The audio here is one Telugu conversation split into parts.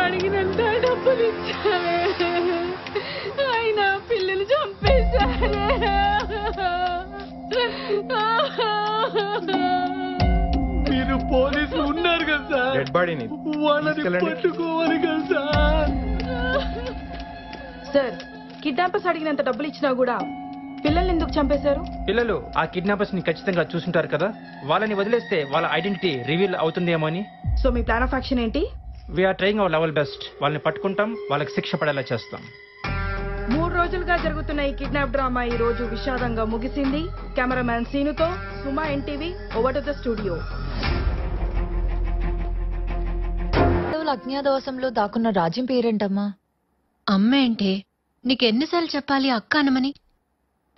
అడిగినంత డబ్బులు ఇచ్చావే, అయినా పిల్లలు చంపేశారే. మీరు పోలీసులు ఉన్నారు కదా సార్, డెడ్ బాడీని వాళ్ళని పట్టుకోవాలి కదా సార్. సార్, కిడ్నాపర్స్ అడిగినంత డబ్బులు ఇచ్చినా కూడా పిల్లల్ని ఎందుకు చంపేశారు? పిల్లలు ఆ కిడ్నాపర్స్ ని ఖచ్చితంగా చూసుంటారు కదా, వాళ్ళని వదిలేస్తే వాళ్ళ ఐడెంటిటీ రివీల్ అవుతుందేమో అని. సో మీ ప్లాన్ ఆఫ్ యాక్షన్ ఏంటి? We're trying our level best. వాళ్ళని పట్టుకుంటాం, వాళ్ళకి శిక్ష పడేలా చేస్తాం. 3 రోజులుగా జరుగుతున్న ఈ కిడ్నాప్ డ్రామా ఈ రోజు విషాదంగా ముగిసింది. కెమెరామ్యాన్ సీనుతో Suma NTV, over to the studio. అజ్ఞాతవాసంలో దాక్కున్న రాజ్యం పేరేంటమ్మా? అమ్మ ఏంటే? నీకెన్నిసార్లు చెప్పాలి అక్క అనమని?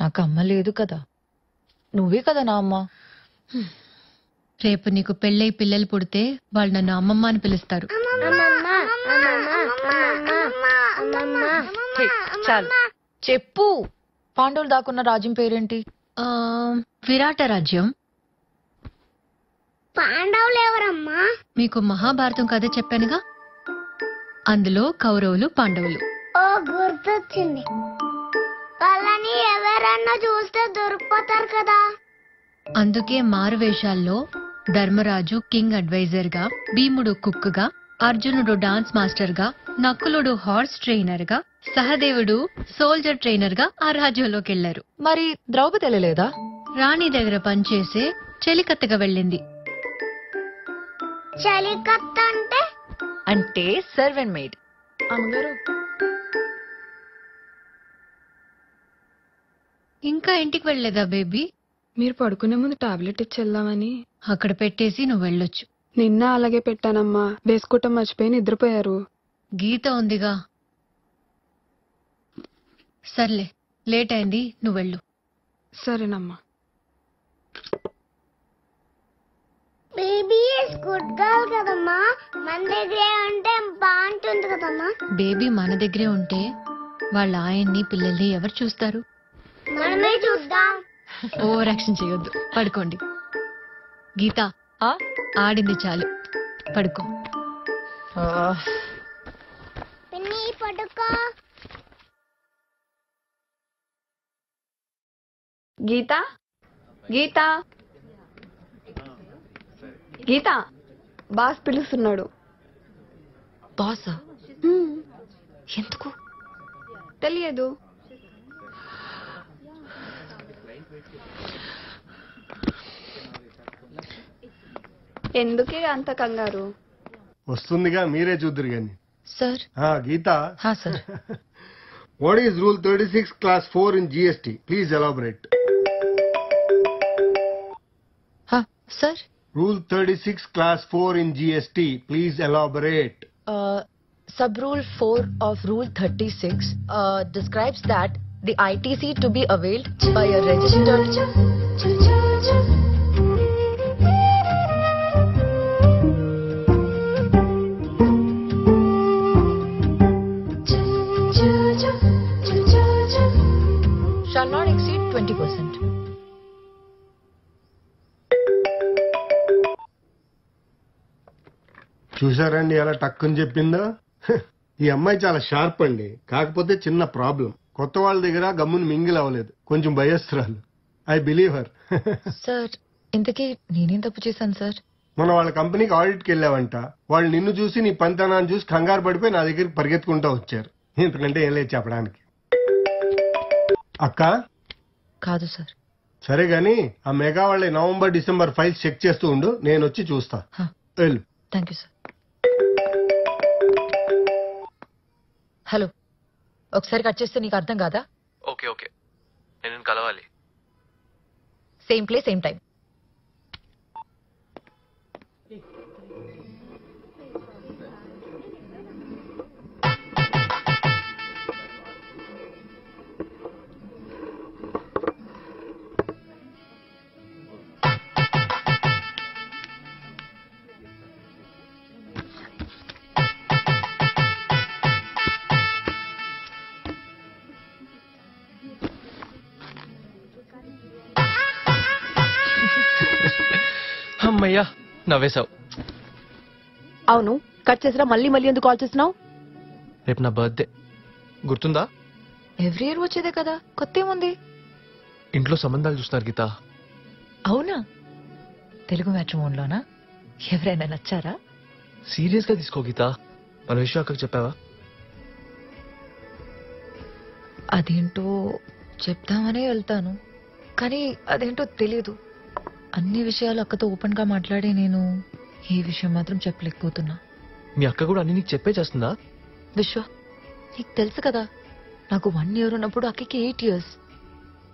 నాకు అమ్మ లేదు కదా, నువ్వే కదా నా అమ్మ. రేపు నీకు పెళ్ళై పిల్లలు పుడితే వాళ్ళు నన్ను అమ్మమ్మ అని పిలుస్తారు. చాలు చెప్పు, పాండవులు దాక్కున్న రాజ్యం పేరేంటి? విరాట రాజ్యం. పాండవులు ఎవరమ్మా? మీకు మహాభారతం కథ చెప్పానుగా, అందులో కౌరవులు పాండవులు. ఓ గుర్తొచ్చింది, వాళ్ళని ఎవరన్నా చూస్తే దొరికిపోతారు కదా. అందుకే మారువేషాల్లో ధర్మరాజు కింగ్ అడ్వైజర్ గా, భీముడు కుక్ గా, అర్జునుడు డాన్స్ మాస్టర్ గా, నకులుడు హార్స్ ట్రైనర్ గా, సహదేవుడు సోల్జర్ ట్రైనర్ గా ఆ రాజ్యంలోకి వెళ్లారు. మరి ద్రౌపది వెళ్ళలేదా? రాణి దగ్గర పనిచేసే చెలికత్తగా వెళ్ళింది. చలికత్త అంటే? అంటే సర్వెంట్ మెయిడ్. అమ్మగారు, ఇంకా ఇంటికి వెళ్ళలేదా బేబీ? మీరు పడుకునే ముందు టాబ్లెట్ ఇచ్చి వెళ్దామని. అక్కడ పెట్టేసి నువ్వు వెళ్ళొచ్చు. నిన్న అలాగే పెట్టానమ్మా, వేసుకోవటం మర్చిపోయి నిద్రపోయారు. గీత ఉందిగా. సర్లే, లేట్ అయింది, నువ్వు వెళ్ళు. సరేనమ్మా. బేబీ ఇస్ గుడ్ గర్ల్ కదమ్మా, మన దగ్గరే ఉంటే బాగుంటుంది కదమ్మా. బేబీ మన దగ్గరే ఉంటే వాళ్ళ ఆయన్ని పిల్లల్ని ఎవరు చూస్తారు? మనమే చూద్దాం. ఓవర్ యాక్షన్ చేయొద్దు, పడుకోండి. గీత, ఆడింది చాలు, పడుకో. పిన్ని పడుకో. గీత, గీత, గీత, బాస్ పిలుస్తున్నాడు. బాసా? ఎందుకు తెలియదు. ఎందుకే అంత కంగారు? వస్తుందిగా, మీరే చూద్దరు గాని. Sir? Geetha, sir. What is rule 36 class 4 in GST? Please elaborate. Sir, Rule 36 class 4 in GST. Please elaborate. Sub Rule 4 of Rule 36 describes that the ITC to be availed by a registered... shall not exceed 20%. చూసారండి ఎలా టక్కుని చెప్పిందో. ఈ అమ్మాయి చాలా షార్ప్ అండి, కాకపోతే చిన్న ప్రాబ్లం. కొత్త వాళ్ళ దగ్గర గమ్మును మింగిల్ అవ్వలేదు, కొంచెం భయస్తురాలు. I believe her. సార్, ఇంతకీ నేనేం తప్పు చేశాను సార్? మన వాళ్ళ కంపెనీకి ఆడిట్కి వెళ్ళావంట, వాళ్ళు నిన్ను చూసి నీ పనితనాన్ని చూసి కంగారు పడిపోయి నా దగ్గరికి పరిగెత్తుకుంటా వచ్చారు. ఇంతకంటే ఏం లేదు చెప్పడానికి. అక్క? కాదు సార్. సరే గాని ఆ మెగా వాళ్ళ నవంబర్ డిసెంబర్ ఫైల్స్ చెక్ చేస్తూ ఉండు, నేను వచ్చి చూస్తా. వెళ్ళు. Thank you sir. హలో, ఒకసారి కట్ చేస్తే నీకు అర్థం కాదా? ఓకే ఓకే, నేను కలవాలి. Same place same time. అమ్మయ్యా, నవ్వేశావు. అవును, కట్ చేసినా మళ్ళీ మళ్ళీ ఎందుకు కాల్ చేస్తున్నావు? రేపు నా బర్త్డే గుర్తుందా? ఎవ్రీ ఇయర్ వచ్చేదే కదా, కొత్త ఏముంది? ఇంట్లో సంబంధాలు చూస్తున్నారు గీత. అవునా? తెలుగు మ్యాట్రిమోన్లోనా? ఎవరైనా నచ్చారా? సీరియస్ గా తీసుకో గీత. మన విషయం అక్కకి చెప్పావా? అదేంటో చెప్తామనే వెళ్తాను, కానీ అదేంటో తెలీదు. అన్ని విషయాలు అక్కతో ఓపెన్ గా మాట్లాడి నేను ఈ విషయం మాత్రం చెప్పలేకపోతున్నా. మీ అక్క కూడా అన్ని నీకు చెప్పే చేస్తుందా? విశ్వ, నీకు తెలుసు కదా, నాకు 1 year ఉన్నప్పుడు అక్కకి 8 years.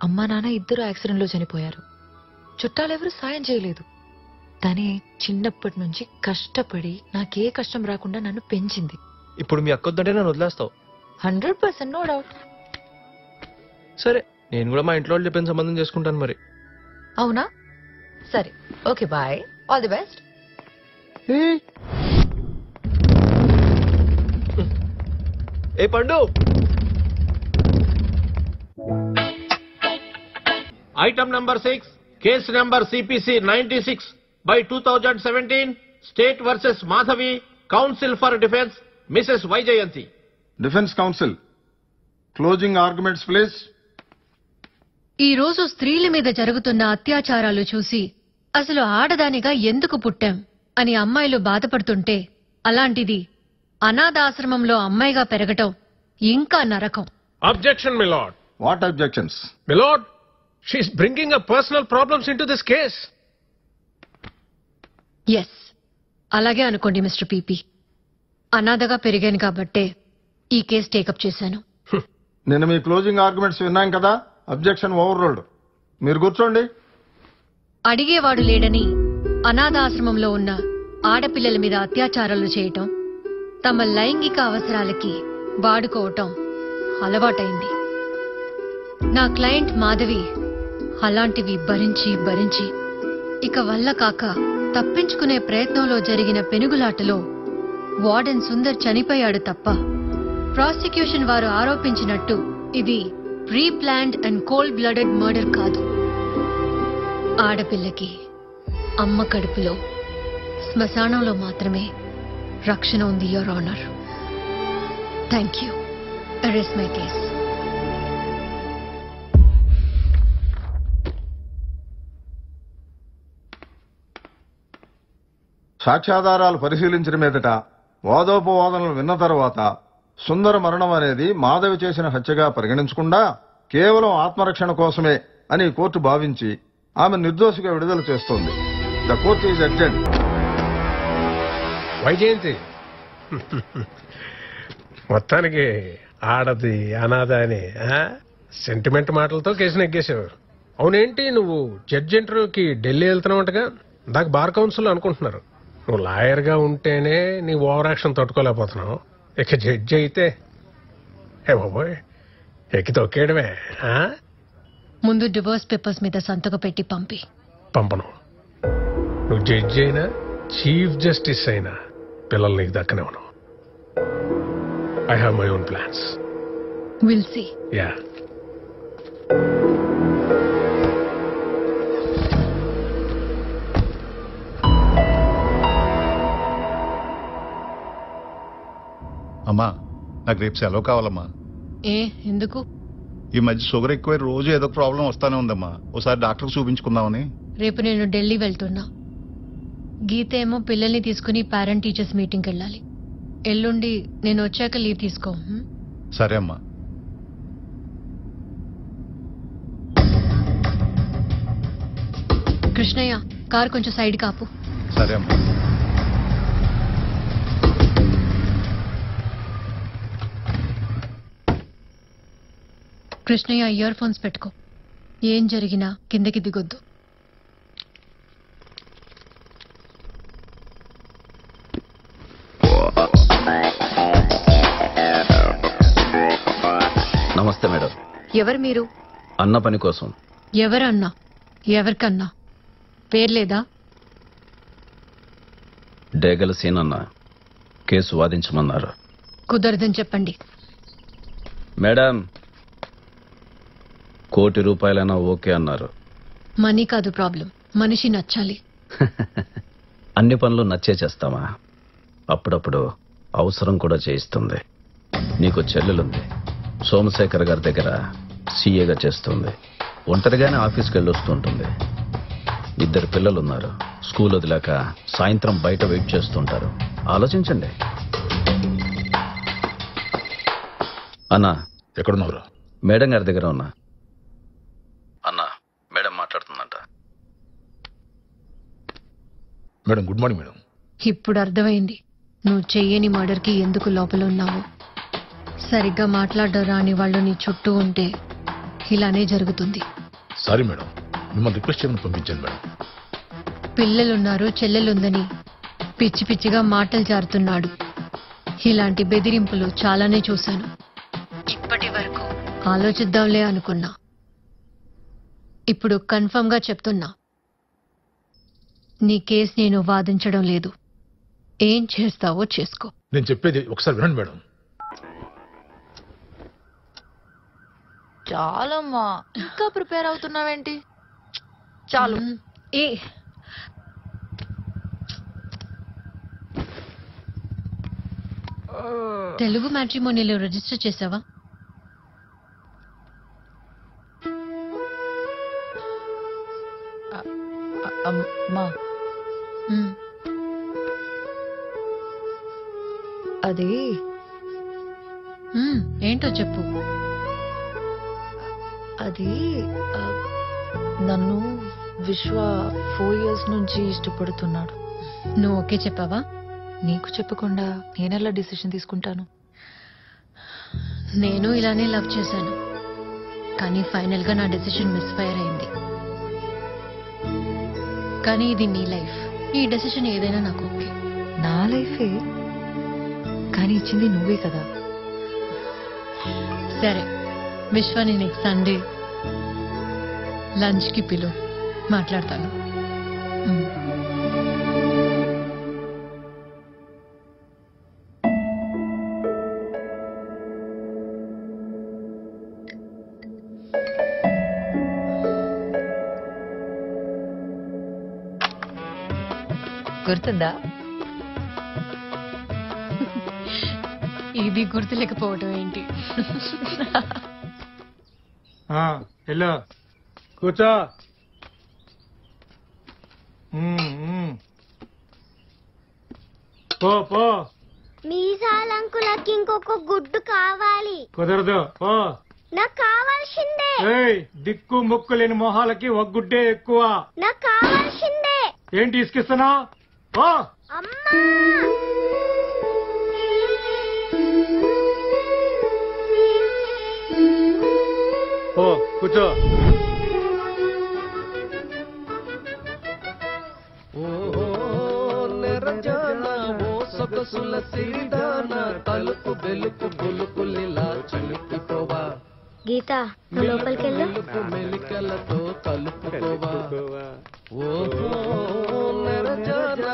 అమ్మా నాన్న ఇద్దరు యాక్సిడెంట్ లో చనిపోయారు. చుట్టాలెవరూ సాయం చేయలేదు. తనే చిన్నప్పటి నుంచి కష్టపడి నాకే కష్టం రాకుండా నన్ను పెంచింది. ఇప్పుడు మీ అక్క వద్దంటే నన్ను వదిలేస్తావు? 100% నో డౌట్. సరే, నేను కూడా మా ఇంట్లో వాళ్ళు చెప్పిన సంబంధం చేసుకుంటాను మరి. అవునా? సరే, okay, bye, all the best. ఏ పండు, Item number 6, case number CPC 96/2017, State versus Madhavi, Counsel for Defense, Mrs. Vaijayanti. Defence council, closing arguments please. ఈ రోజు స్త్రీల మీద జరుగుతున్న అత్యాచారాలు చూసి అసలు ఆడదానిగా ఎందుకు పుట్టాం అని అమ్మాయిలు బాధపడుతుంటే, అలాంటిది అనాథాశ్రమంలో అమ్మాయిగా పెరగటం ఇంకా నరకం. Objection, my lord. What objections? My lord, she is bringing up personal problems into this case. Yes, అలాగే అనుకోండి మిస్టర్ పీపీ. అనాథగా పెరిగాను కాబట్టే ఈ కేసు టేకప్ చేశాను. నేను మీ క్లోజింగ్ ఆర్గ్యుమెంట్స్ విన్నాం కదా, అబ్జెక్షన్ ఓవర్ రూల్డ్. మీరు కూర్చోండి. అడిగేవాడు లేడని అనాథాశ్రమంలో ఉన్న ఆడపిల్లల మీద అత్యాచారాలు చేయటం, తమ లైంగిక అవసరాలకి వాడుకోవటం అలవాటైంది. నా క్లయింట్ మాధవి అలాంటివి భరించి భరించి ఇక వల్ల కాక తప్పించుకునే ప్రయత్నంలో జరిగిన పెనుగులాటలో వార్డెన్ సుందర్ చనిపోయాడు తప్ప, ప్రాసిక్యూషన్ వారు ఆరోపించినట్టు ఇది pre planned and cold blooded murder కాదు. ఆడపిల్లకి అమ్మ కడుపులో, శ్మశానంలో మాత్రమే రక్షణ ఉంది, your honour. Thank you. Arrest my case. సాక్ష్యాధారాలు పరిశీలించిన మీదట, వాదోపవాదనలు విన్న తర్వాత సుందర మరణం అనేది మాధవి చేసిన హత్యగా పరిగణించకుండా కేవలం ఆత్మరక్షణ కోసమే అని కోర్టు భావించి ఆమె నిర్దోషిగా విడుదల చేస్తోంది. The court is adjourned. Vyjayanthi, మొత్తానికి ఆడది అనాథ అని సెంటిమెంట్ మాటలతో కేసు నెగ్గేసేవారు. అవునేంటి, నువ్వు జడ్జి ఇంటర్వ్యూకి ఢిల్లీ వెళ్తున్నావంటగా? దాకా బార్ కౌన్సిల్ అనుకుంటున్నారు. నువ్వు లాయర్గా ఉంటేనే నీ ఓవర్ యాక్షన్ తట్టుకోలేకపోతున్నావు, ఇక జడ్జి అయితే ఏ బాబోయ్ ఎక్కి తొక్కేయడమే. ముందు డివోర్స్ పేపర్స్ మీద సంతకం పెట్టి పంపను. నువ్వు జడ్జి అయినా చీఫ్ జస్టిస్ అయినా పిల్లలు నీకు దక్కనివ్వను. I have my own plans. Will see. Ya. అమ్మా, నాకు రేపు సెలవు కావాలమ్మా. ఎందుకు? ఈ మధ్య షుగర్ ఎక్కువై రోజు ఏదో ప్రాబ్లం వస్తానే ఉందమ్మా. ఒకసారి డాక్టర్ చూపించుకుందామని. రేపు నేను ఢిల్లీ వెళ్తున్నా. గీత ఏమో పిల్లల్ని తీసుకుని పేరెంట్ టీచర్స్ మీటింగ్కి వెళ్ళాలి. ఎల్లుండి నేను వచ్చాక లీవ్ తీసుకో. సరే అమ్మా. కృష్ణయ్య, కారు కొంచెం సైడ్ కాపు. సరే అమ్మా. కృష్ణయ్య, ఇయర్ ఫోన్స్ పెట్టుకో. ఏం జరిగినా కిందకి దిగొద్దు. నమస్తే మేడం. ఎవరు మీరు? అన్న పని కోసం. ఎవరన్నా? ఎవరికన్నా? పేర్లేదా? డేగల సీనన్న కేసు వాదించమన్నారు. కుదరదని చెప్పండి. మేడం, ₹1,00,00,000 ఓకే అన్నారు. మనీ కాదు ప్రాబ్లం, మనిషి నచ్చాలి. అన్ని పనులు నచ్చే చేస్తామా? అప్పుడప్పుడు అవసరం కూడా చేయిస్తుంది. నీకు చెల్లెలుంది. సోమశేఖర్ గారి దగ్గర సీఏగా చేస్తుంది. ఒంటరిగానే ఆఫీస్కి వెళ్ళొస్తుంటుంది. 2 పిల్లలున్నారు. స్కూల్ వదిలాక సాయంత్రం బయట వెయిట్ చేస్తుంటారు. ఆలోచించండి. అన్నా, ఎక్కడున్నావురా? మేడం గారి దగ్గర ఉన్నా. అన్నా, మేడం మాట్లాడుతుందంట. Madam, good morning madam. ఇప్పుడు అర్థమైంది నువ్వు చెయ్యని మర్డర్కి ఎందుకు లోపల ఉన్నావు. సరిగ్గా మాట్లాడడం రాని వాళ్ళు నీ చుట్టూ ఉంటే ఇలానే జరుగుతుంది. సారీ మేడం, మిమ్మల్ని రిక్వెస్ట్ చేయమని పంపించాను మేడం. పిల్లలున్నారు, చెల్లెలుందని పిచ్చి పిచ్చిగా మాటలు జారుతున్నాడు. ఇలాంటి బెదిరింపులు చాలానే చూశాను. ఇప్పటి వరకు ఆలోచిద్దాంలే అనుకున్నా. ఇప్పుడు కన్ఫర్మ్ గా చెప్తున్నా, నీ కేసు నేను వాదించడం లేదు. ఏం చేస్తావో చేసుకో. నేను చెప్పేది ఒకసారి వినండి మేడం. చాలమ్మా, ఇంకా ప్రిపేర్ అవుతున్నావేంటి? చాలు. ఏ తెలుగు మ్యాట్రిమోనీలో రిజిస్టర్ చేసావా? అమ్మా, అది ఏంటో చెప్పు. అది నన్ను విశ్వ 4 years నుంచి ఇష్టపడుతున్నాడు. నువ్వు ఓకే చెప్పావా? నీకు చెప్పకుండా నేనెలా డిసిషన్ తీసుకుంటాను? నేను ఇలానే లవ్ చేశాను, కానీ ఫైనల్ గా నా డెసిషన్ మిస్ఫైర్ అయింది. కానీ ఇది నీ లైఫ్, ఈ డెసిషన్ ఏదైనా నాకు ఓకే. నా లైఫే, కానీ ఇచ్చింది నువ్వే కదా. సరే, విశ్వాని నెక్స్ట్ సండే లంచ్ కి పిలు, మాట్లాడతాను. గుర్తుందా? ఇది గుర్తులేకపోవటం ఏంటి? హలో, కూర్చో. పో పో. మీసాలంకులకి ఇంకొక గుడ్డు కావాలి. కుదరదు, పో. నాకు కావాల్సిందే. దిక్కు ముక్కు లేని మొహాలకి ఒక గుడ్డే ఎక్కువ. నాకు కావాల్సిందే. ఏంటి ఇసుకిస్తున్నా? పో. అమ్మా, పో, కూర్చో. తలుపు వెలుపు బులుకులిలా చలుపుకోవా. గీత, లోపలికెళ్ళు. మెలికలతో కలుపుకోవా. ఓహో నెరజానా.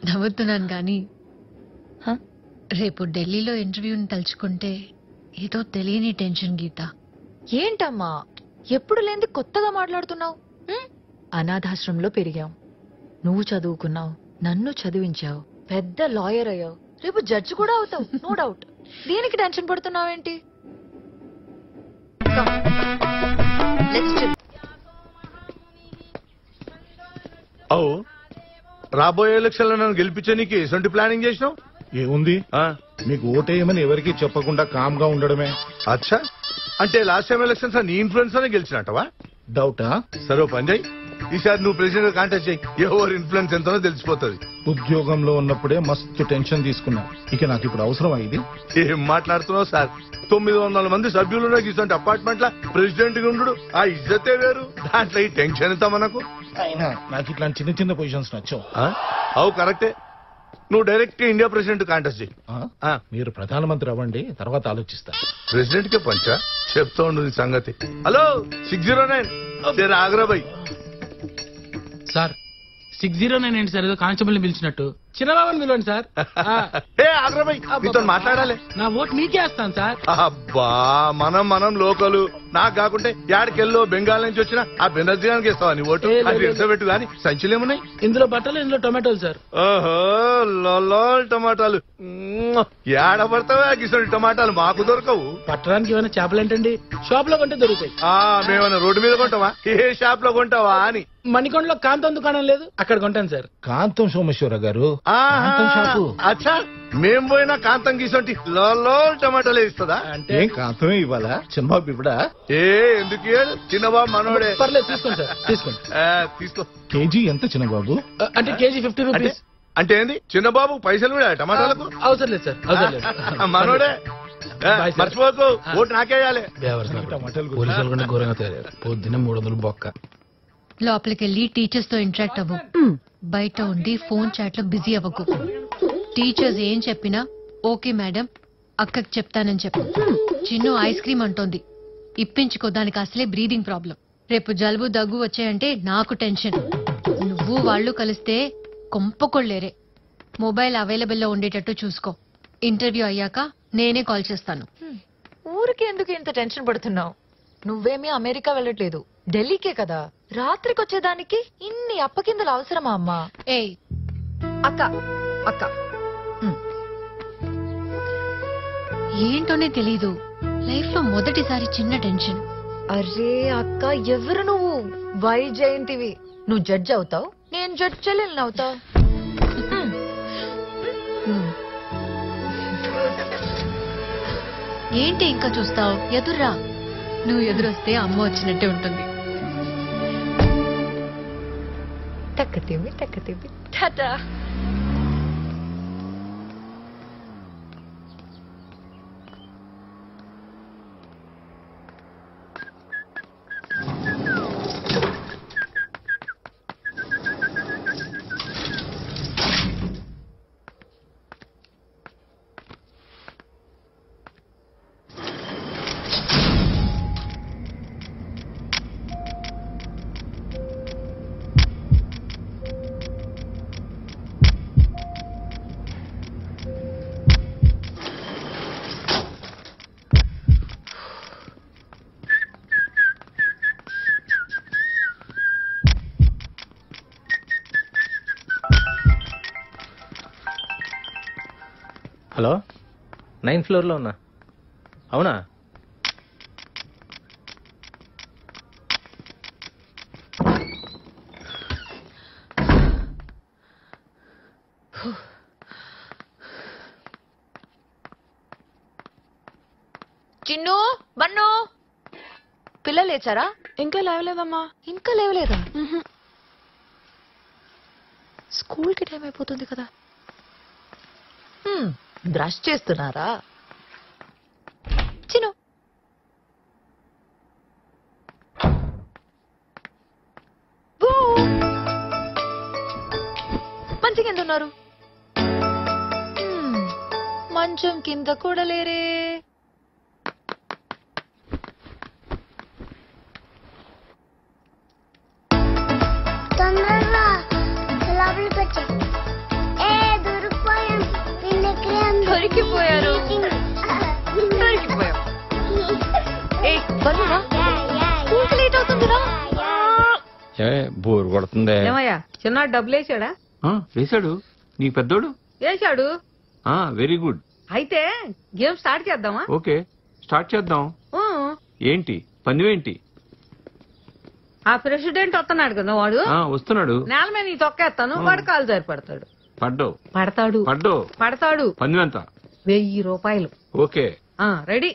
నవ్వుతున్నాను కానీ రేపు ఢిల్లీలో ఇంటర్వ్యూని తలుచుకుంటే ఏదో తెలియని టెన్షన్. గీత, ఏంటమ్మా ఎప్పుడు లేని కొత్తగా మాట్లాడుతున్నావు? అనాథాశ్రమంలో పెరిగాం, నువ్వు చదువుకున్నావు, నన్ను చదివించావు, పెద్ద లాయర్ అయ్యావు, రేపు జడ్జి కూడా అవుతావు, నో డౌట్. దేనికి టెన్షన్ పడుతున్నావేంటి? అవు రాబోయే ఎలక్షన్ లో నన్ను గెలిపించడానికి ఎటువంటి ప్లానింగ్ చేసినావు? ఏముంది, మీకు ఓటేయమని ఎవరికి చెప్పకుండా కామ్ గా ఉండడమే. అచ్చా, అంటే లాస్ట్ టైం ఎలక్షన్స్ నీ ఇన్ఫ్లుయెన్స్ అనే గెలిచినట్టవా? డౌటా? సరే, పని చేయి. ఈసారి నువ్వు ప్రెసిడెంట్ కాంటాక్ట్ చేయి. ఎవరు ఇన్ఫ్లుయెన్స్ ఎంతనో తెలిసిపోతుంది. ఉద్యోగంలో ఉన్నప్పుడే మస్తు టెన్షన్ తీసుకున్నా. ఇక నాకు ఇప్పుడు అవసరం ఇది. ఏం మాట్లాడుతున్నావు సార్? 900 మంది సభ్యులున్న ఇటువంటి అపార్ట్మెంట్ లా ప్రెసిడెంట్ గా ఉండు ఆ ఇజ్జతే వేరు. దాంట్లో ఈ టెన్షన్ ఎంత మనకు? అయినా నాకు ఇట్లాంటి చిన్న చిన్న పొజిషన్స్ నచ్చావు. అవు కరెక్టే. నువ్వు డైరెక్ట్ ఇండియా ప్రెసిడెంట్ కాంటెస్ట్ చేయి. మీరు ప్రధానమంత్రి అవ్వండి, తర్వాత ఆలోచిస్తా. ప్రెసిడెంట్ కే పంచా చెప్తా ఉండు నీ సంగతి. Hello 609 ఆగ్రాబాయ్ sir. 609 ఏంటి సార్? ఏదో కానిస్టేబుల్ ని పిలిచినట్టు. చిన్నబాబుని పిలవండి సార్. ఏ ఆగ్రాబాయ్ మీతో మాట్లాడాలి. నా ఓటు మీకే వేస్తాను సార్. అబ్బా మనం లోకలు. నాకు కాకుంటే యాడికెళ్ళో బెంగాల్ నుంచి వచ్చిన ఆ బెనర్జీ గారికి ఇస్తావా నీ ఓటు? అది ఎడసబెట్టు గాని సంచులు ఏమున్నాయి ఇందులో బట్టలు, ఇందులో టొమాటోలు సార్. ఓహో లోలో టమాటాలు ఏడ పడతావా? గిసండి టమాటాలు మాకు దొరకవు. పట్టడానికి ఏమైనా చేపలు ఏంటండి? షాప్ లో కొంటే దొరుకుతాయి. మేమన్నా రోడ్డు మీద కొంటావా? ఏ షాప్ లో కొంటావా అని? మణికొండలో కాంతం దుకాణం లేదు, అక్కడ కొంటాను సార్. కాంతం సోమేశ్వర గారు అచ్చా మేం పోయినా కాంతం గీసంటి లో టమాటాలే ఇస్తుందా? ఏం కాంతమే ఇవ్వాలా? చిన్నబాబు ఇవ్వడా? ఏ ఎందుకు చిన్నబాబు మనోడే. పర్లేదు తీసుకోండి సార్, తీసుకోండి. తీసుకో. కేజీ ఎంత చిన్నబాబు? అంటే కేజీ 50 రూపీస్. అంటే ఏంది చిన్నబాబు పైసలు కూడా టమాటాలకు? అవసరం లేదు సార్, అవసరం లేదు. మనోడే. మర్చిపోకు ఓటు నాకేయాలి. పోలీసులు కంటే ఘోరంగా తయారు. పొద్దున్న 300 బొక్క. లోపలికెళ్ళి టీచర్స్ తో ఇంటరాక్ట్ అవ్వు. బయట ఉండి ఫోన్ చాట్ లో బిజీ అవ్వకు. టీచర్స్ ఏం చెప్పినా ఓకే మేడం, అక్కకి చెప్తానని చెప్పు. చిన్ను ఐస్ క్రీమ్ అంటోంది, ఇప్పించుకో. దానికి అసలే బ్రీదింగ్ ప్రాబ్లం. రేపు జలుబు దగ్గు వచ్చాయంటే నాకు టెన్షన్. నువ్వు వాళ్ళు కలిస్తే కొంపకొళ్ళేరే. మొబైల్ అవైలబుల్ లో ఉండేటట్టు చూసుకో. ఇంటర్వ్యూ అయ్యాక నేనే కాల్ చేస్తాను. ఊరికి ఎందుకు ఇంత టెన్షన్ పడుతున్నావు? నువ్వేమీ అమెరికా వెళ్ళట్లేదు, ఢిల్లీకే కదా. రాత్రికి వచ్చేదానికి ఇన్ని అప్పకిందలు అవసరమా అమ్మా? ఏయ్ అక్క అక్క ఏంటోనే తెలీదు, లైఫ్ లో మొదటిసారి చిన్న టెన్షన్. అరే అక్క, ఎవరు నువ్వు? వైజయంతివి. నువ్వు జడ్జ్ అవుతావు, నేను జడ్జ్ చెల్లెల్ని అవుతా. ఏంటి ఇంకా చూస్తావు? ఎదుర్రా. నువ్వు ఎదురొస్తే అమ్మ వచ్చినట్టే ఉంటుంది. టక్కతిమి టక్కతిమి టాటా. హలో, 9th ఫ్లోర్ లో ఉన్నా. అవునా? చిన్ను, బన్ను, పిల్లలు లేచారా? ఇంకా లేవలేదమ్మా. ఇంకా లేవలేదా? స్కూల్ కి టైం అయిపోతుంది కదా. బ్రష్ చేస్తున్నారా? చిన్ను, మంచిగా ఎంత ఉన్నారు? మంచం కింద కూడా లేరే. తొందరగా లోపలికి వచ్చా. దొరికిపోయారు. లేట్ అవుతుందిరా. బోర్ కొడుతుందే. ఏమయ్యా, చిన్న డబ్బులు వేసాడా? వేశాడు. నీకు పెద్దోడు వేసాడు. Very good. అయితే గేమ్ స్టార్ట్ చేద్దామా? ఓకే, స్టార్ట్ చేద్దాం. ఏంటి పందెమేంటి? ఆ ప్రెసిడెంట్ వస్తున్నాడు కదా, వాడు వస్తున్నాడు. నేల మీద నీ తొక్కేస్తాను, వాడు కాలు జారి పడతాడు. పడతాడు. పందెం ఎంత? 1000 రూపాయలు. Okay, ready.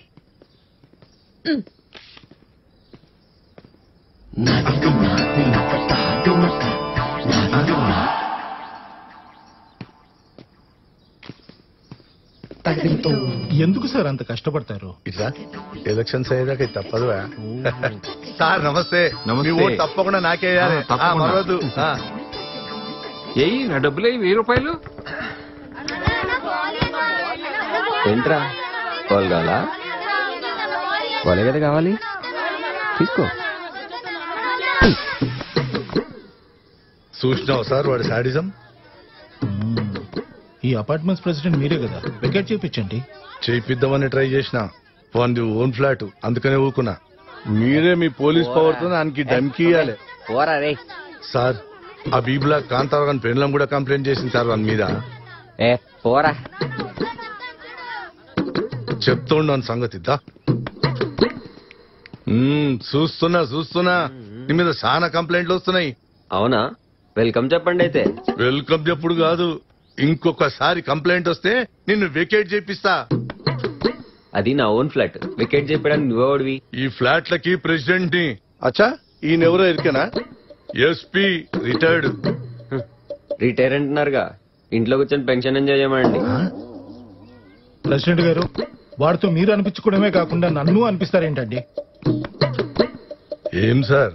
ఎందుకు సార్ అంత కష్టపడతారు? ఇట్లా ఎలక్షన్స్ అయ్యేదాకా ఇది తప్పదువా? సార్ నమస్తే. నమస్తే. మీ ఓటు తప్పకుండా నాకేయాలి. తప్పకుండా. మరవద్దు. ఏయ్ నా డబ్బులు 1000 రూపాయలు ఏంట్రా? వాళ్ళు కావాలా? వాళ్ళే కదా కావాలి, తీసుకో. చూసినావు సార్ వాడి శాడిజం? ఈ అపార్ట్మెంట్స్ ప్రెసిడెంట్ మీరే కదా, వెకేట్ చేయించండి. చేయిద్దామని ట్రై చేసిన, వాడి ఓన్ ఫ్లాట్, అందుకనే ఊరుకున్నా. మీరే మీ పోలీస్ పవర్ తో దానికి డమ్కి ఇయ్యాలి సార్. ఆ బీ బ్లాక్ కాంతారావు గారి పెండ్లం కూడా కంప్లైంట్ చేసింది సార్ వాని మీద. పోరా చెప్తుండని సంగతి దా. చూస్తున్నా నీ మీద చాలా కంప్లైంట్లు వస్తున్నాయి. అవునా? వెల్కమ్ చెప్పండి అయితే. వెల్కమ్ చెప్పుడు కాదు, ఇంకొకసారి కంప్లైంట్ వస్తే నిన్ను వెకేట్ చేపిస్తా. అది నా ఓన్ ఫ్లాట్, వికెట్ చెప్పడానికి నువ్వెవడివి? ఈ ఫ్లాట్లకి ప్రెసిడెంట్ ని. అచ్చా, ఈయనెవరో ఎరికేనా? SP retired. రిటైర్ అంటున్నారుగా, ఇంట్లో కూర్చొని పెన్షన్ ఎంజాయ్ చేయమండి. ప్రెసిడెంట్ గారు, వాడితో మీరు అనిపించుకోవడమే కాకుండా నన్ను అనిపిస్తారేంటండి? ఏం సార్,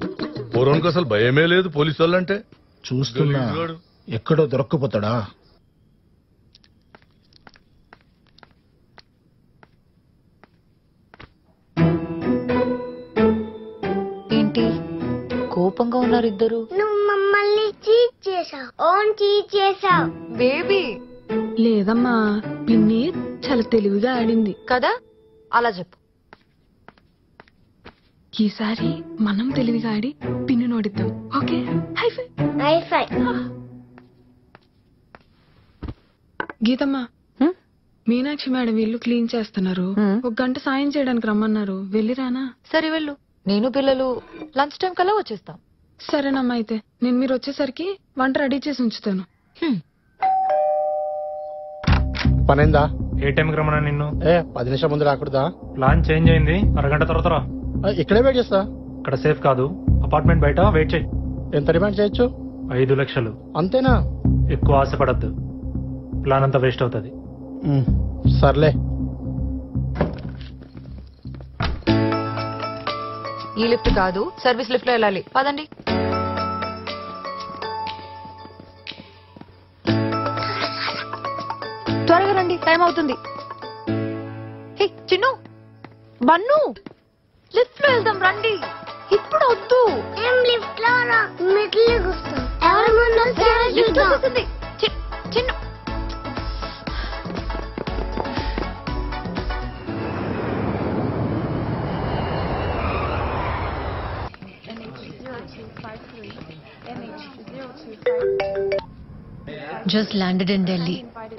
పూర్వంకి అసలు భయమే లేదు పోలీసు వాళ్ళంటే. చూస్తున్నా ఎక్కడో దొరక్కపోతాడా? ఏంటి కోపంగా ఉన్నారు ఇద్దరు? నువ్వు మమ్మల్ని చీట్ చేసావు, ఓన్ చీట్ చేసావు. బేబీ లేదమ్మా, పిన్ని చాలా తెలివిగా ఆడింది కదా, అలా చెప్పు. ఈసారి మనం తెలివిగా ఆడి పిన్ని నోడిద్దాం. Okay, high five. హైఫై. గీతమ్మా, మీనాక్షి మేడం ఇల్లు క్లీన్ చేస్తున్నారు, 1 గంట సాయం చేయడానికి రమ్మన్నారు, వెళ్ళిరానా? సరే వెళ్ళు, నేను పిల్లలు లంచ్ టైం కల్లా వచ్చేస్తాం. సరేనమ్మా, అయితే నేను మీరు వచ్చేసరికి వంట రెడీ చేసి ఉంచుతాను. పనైందా? ఏ టైంకి రమ్మన్నా నిన్ను? 10 నిమిషాల ముందు రాకూడదా? ప్లాన్ చేంజ్ అయింది, అరగంట తర్వాత రా. ఇక్కడే వెయిట్ చేస్తా. ఇక్కడ సేఫ్ కాదు, అపార్ట్మెంట్ బయట వెయిట్ చేయి. ఎంత డిమాండ్ చేయొచ్చు? 5 లక్షలు. అంతేనా? ఎక్కువ ఆశపడద్దు, ప్లాన్ అంతా వేస్ట్ అవుతుంది. సర్లే. ఈ లిఫ్ట్ కాదు, సర్వీస్ లిఫ్ట్ లో వెళ్ళాలి. పదండి. త్వరగా రండి, టైం అవుతుంది. హే చిన్ను, బన్ను, లిఫ్ట్ లో వెళ్దాం రండి. ఇప్పుడు వద్దు. ఏం లిఫ్ట్ లో రా, మిడిల్ కూర్చో. ఎవరి ముందు వచ్చారో చూద్దాం. Chinnu, just landed in Delhi.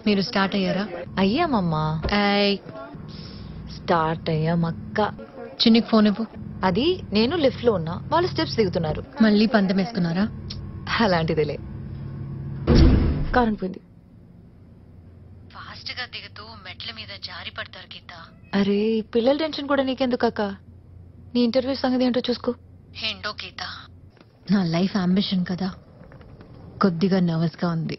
మీరు స్టార్ట్ అయ్యారా? అయ్యామమ్మా. స్టార్ట్ అయ్యామక్క. చిన్నికి ఫోన్ ఇవ్వు. అది నేను లిఫ్ట్ లో ఉన్నా, వాళ్ళు స్టెప్స్ దిగుతున్నారు. మళ్ళీ పందెం వేసుకున్నారా? అలాంటిదిలే. కరెంట్ పోయింది. ఫాస్ట్ గా దిగుతూ మెట్ల మీద జారి పడతారు గీత. అరే పిల్లల టెన్షన్ కూడా నీకెందుకు అక్క? నీ ఇంటర్వ్యూ సంగతి ఏంటో చూసుకో. ఏంటో గీత, నా లైఫ్ అంబిషన్ కదా, కొద్దిగా నర్వస్ గా ఉంది.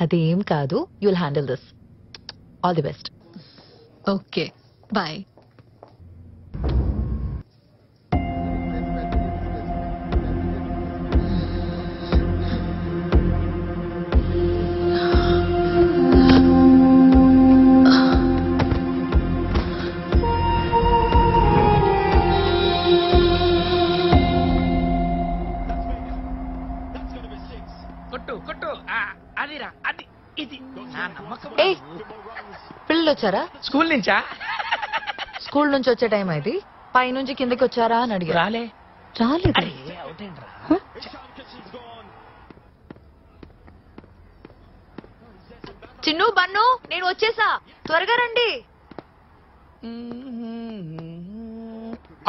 అదేం కాదు, you will handle this. All the best. Okay, bye. పిల్లలు వచ్చారా? స్కూల్ నుంచా? స్కూల్ నుంచి వచ్చే టైం అయితే పైనుంచి కిందకి వచ్చారా అని అడిగా. రాలేదు. చిన్ను, బన్ను, నేను వచ్చేసా, త్వరగా రండి.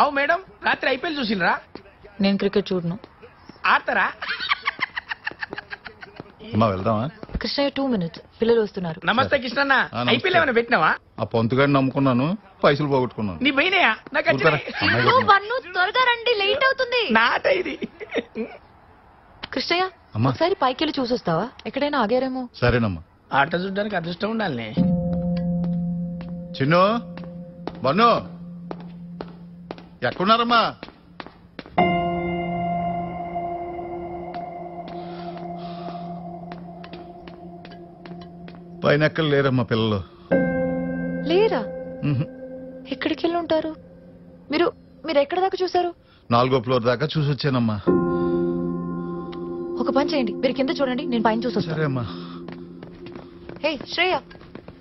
అవు మేడం, రాత్రి ఐపీఎల్ చూసినరా? నేను క్రికెట్ చూడను. ఆడతారా? వెళ్దామా? కృష్ణయ్య 2 minutes, పిల్లలు వస్తున్నారు. నమస్తే కృష్ణన్న. ఐపీఎల్ ఏమైనా పెట్టినావా? ఆ పొంతుగాడిని నమ్ముకున్నాను, పైసలు పోగొట్టుకున్నాను. నీ పోయినాయా? నాకు చిన్ను, బన్ను, త్వరగా రండి, లేట్ అవుతుంది. నాట ఇది. కృష్ణయ్య, ఒకసారి పైకి వెళ్ళి చూసొస్తావా? ఎక్కడైనా ఆగారేమో. సరేనమ్మా. ఆట చూడడానికి అదృష్టం ఉండాలి. చిన్ను బన్ను ఎక్కడున్నారమ్మా? పైన ఎక్కడ లేరమ్మా పిల్లలు. లేరా? ఉహు. ఎక్కడికి వెళ్ళి ఉంటారు? మీరు మీరు ఎక్కడ దాకా చూసారు? 4వ ఫ్లోర్ దాకా చూసి వచ్చానమ్మా. ఒక పని చేయండి, మీరు కింద చూడండి, నేను పైన చూసొస్తాను. సరే అమ్మా. హే శ్రేయ,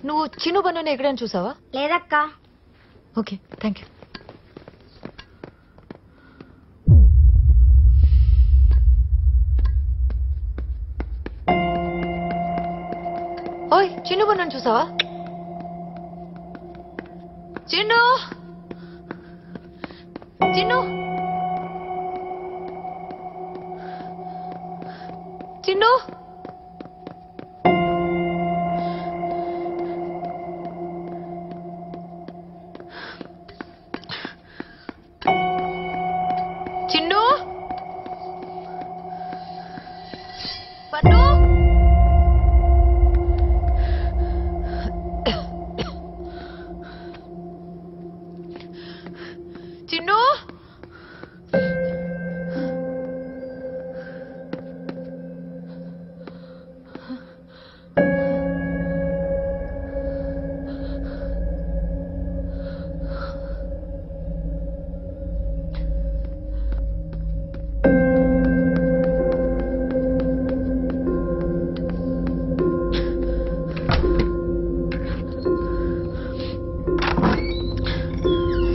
నువ్వు చిన్ను బన్నుని ఎక్కడైనా చూసావా? లేదక్క. Okay, thank you. ఓయ్, చిన్ను బన్నుని చూసావా? చిన్ను చిన్ను చిన్ను చిన్ను పన్ను చిన్ను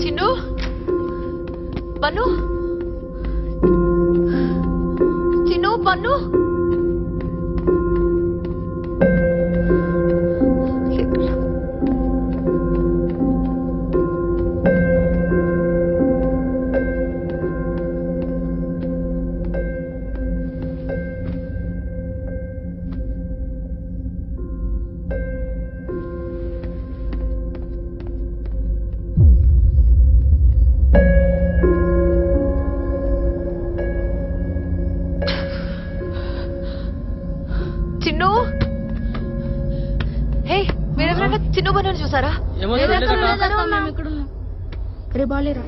చిన్ను పన్ను చిన్ను పన్ను చిన్ను హే, మీరెవరైనా చిన్ను బన్నుని చూసారా? రే బాలేరా?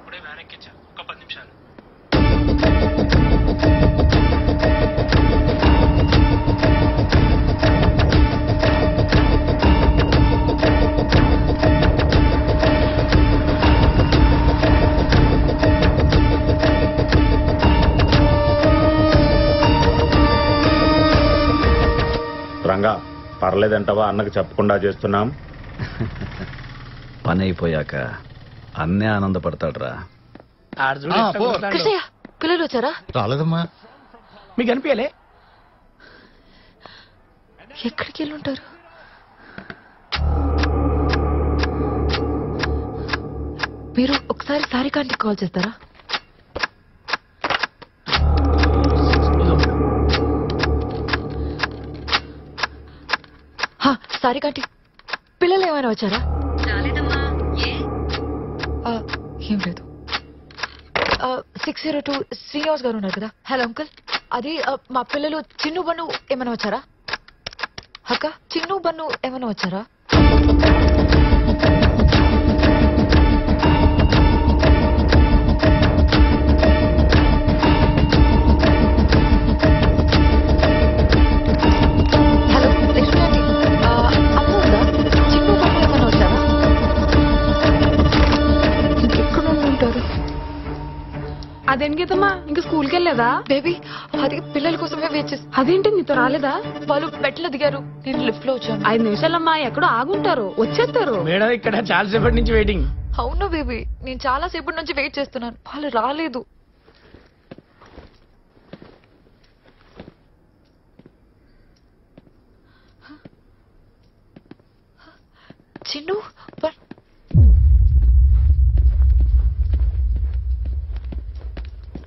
ఇప్పుడే వ్యాన్ ఎక్కించా, ఒక 10 నిమిషాలు. రంగా పర్లేదంటవా? అన్నకు చెప్పకుండా చేస్తున్నాం. పని అయిపోయాక అన్నే ఆనందపడతాడురా. కృష్ణయ్య, పిల్లలు వచ్చారా? రాలేదమ్మా. మీకు అనిపించలే? ఎక్కడికి వెళ్ళి ఉంటారు? మీరు ఒకసారి సారికాంటికి కాల్ చేస్తారా? సారికాంటి, పిల్లలు ఏమైనా వచ్చారా? ఏం లేదు. 602 శ్రీనివాస్ గారు ఉన్నారు కదా. హలో అంకుల్, అది మా పిల్లలు చిన్ను బన్ను ఏమైనా వచ్చారా అక్క? చిన్ను బన్ను ఏమైనా వచ్చారా? హలో లక్ష్మి ఆంటీ, అమ్మ ఉందా? చిన్ను బన్ను ఏమైనా వచ్చారా? ఇంకెక్కడ ఉంటారు? అదేంటి గీతమ్మా ఇంకా స్కూల్కి వెళ్ళలేదా? బేబీ అది పిల్లల కోసమే వెయిట్ చేసి. అదేంటి నీతో రాలేదా? వాళ్ళు మెట్లు దిగారు, నేను లిఫ్ట్ లో వచ్చాను. 5 నిమిషాలమ్మా, ఎక్కడో ఆగుంటారు, వచ్చేస్తారు. మేడం ఇక్కడ చాలా సేపటి నుంచి వెయిటింగ్. అవును బేబీ, నేను చాలా సేపటి నుంచి వెయిట్ చేస్తున్నాను, వాళ్ళు రాలేదు. చిన్ను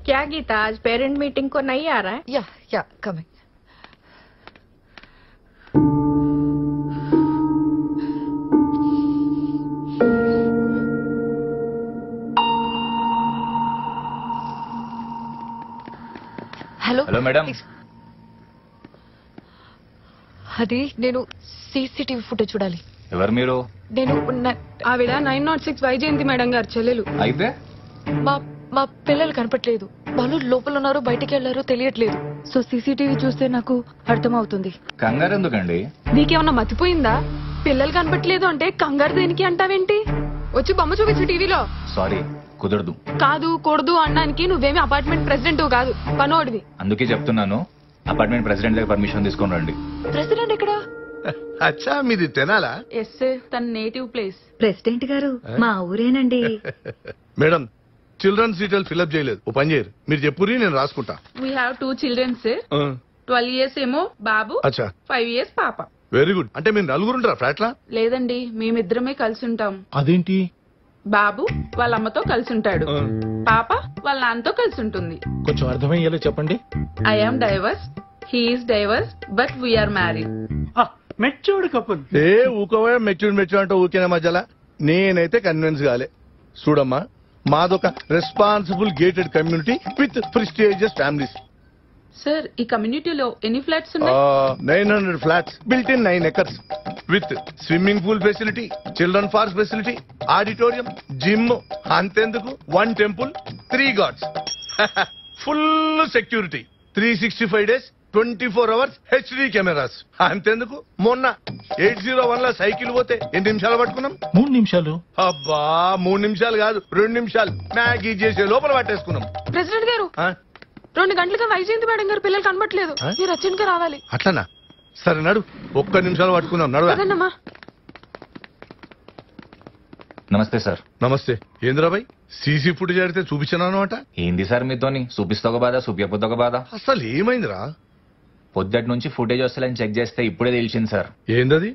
क्या गीता, आज पेरेंट मीटिंग को नहीं आ रहा है? या कमिंग. Hello madam. అది నేను సీసీటీవీ ఫుటేజ్ చూడాలి. ఎవరు మీరు? నేను ఆవిడ 906 వైజయంతి మేడం గారు చెల్లెలు. అయితే మా పిల్లలు కనపట్లేదు, వాళ్ళు లోపల ఉన్నారో బయటికి వెళ్లారో తెలియట్లేదు. సో సీసీటీవీ చూస్తే నాకు అర్థమవుతుంది. కంగారు ఎందుకండి? నీకేమన్నా మతిపోయిందా? పిల్లలు కనపట్లేదు అంటే కంగారు దేనికి అంటావేంటి? వచ్చి బొమ్మ చూపించు టీవీలో. సారీ, కుదరదు. కాదు కూడదు అనడానికి నువ్వేమి అపార్ట్మెంట్ ప్రెసిడెంట్ కాదు, పనోడివి. అందుకే చెప్తున్నాను, అపార్ట్మెంట్ ప్రెసిడెంట్ దగ్గర పర్మిషన్ తీసుకొని రండి. ప్రెసిడెంట్ ఎక్కడ? అచ్చా, మీది తెనాలా? ఎస్, తన నేటివ్ ప్లేస్. ప్రెసిడెంట్ గారు మా ఊరేనండి. మేడం, చిల్డ్రన్స్ డీటెయిల్ ఫిల్అప్ చేయలేదు, ఓ పని చేయరు, మీరు చెప్పురి, నేను రాసుకుంటా. We have 2 children sir. 12 years ఏమో బాబు, అచ్చా 5 years పాప. Very good. అంటే మీరు నలుగురుంటారా ఫ్లాట్లా? లేదండి, మేమిద్దరమే కలిసి ఉంటాం. అదేంటి? బాబు వాళ్ళ అమ్మతో కలిసి ఉంటాడు, పాప వాళ్ళ నాన్నతో కలిసి ఉంటుంది. కొంచెం అర్థమయ్యేలా చెప్పండి. I am divorce, he is divorce, but we're married. Matured couple. ఏ ఊకోవా, మెచ్యూర్డ్ అంటే ఊకేనా మధ్యలో? నేనైతే కన్విన్స్ కాలే. చూడమ్మా, మాదొక responsible gated community with prestigious families. Sir, ఈ కమ్యూనిటీలో ఎన్ని ఫ్లాట్స్ ఉన్నాయి? 900 flats built in 9 acres with swimming pool facility, children park facility, auditorium, gym, అంతెందుకు 1 temple, 3 gods, full security, 365 days 24 hours HD cameras. అంతెందుకు, మొన్న 801 లో సైకిల్ పోతే ఎన్ని నిమిషాలు పట్టుకున్నాం? 3 నిమిషాలు. అబ్బా, 3 నిమిషాలు కాదు, 2 నిమిషాలు మ్యాగీ చేసే లోపల పట్టేసుకున్నాం. ప్రెసిడెంట్ గారు, 2 గంటలుగా వైజయంతి మేడం గారు పిల్లలు కనబట్లేదు, మీరు అర్జెంట్ గా రావాలి. అట్లనా? సరే నడు, 1 నిమిషాలు పట్టుకున్నాం, నడువా. నమస్తే సార్. నమస్తే. ఏంద్రాబాయ్, సీసీ ఫుటేజ్ అడిగితే చూపించాను అనమాట. ఏంది సార్ మీతోని? చూపిస్తా ఒక బాధ, చూపించకపోతే ఒక బాధ. అసలు ఏమైందిరా? పొద్దుటి నుంచి ఫుటేజ్ వస్తలేని చెక్ చేస్తే ఇప్పుడే తెలిసింది సార్. ఏందది?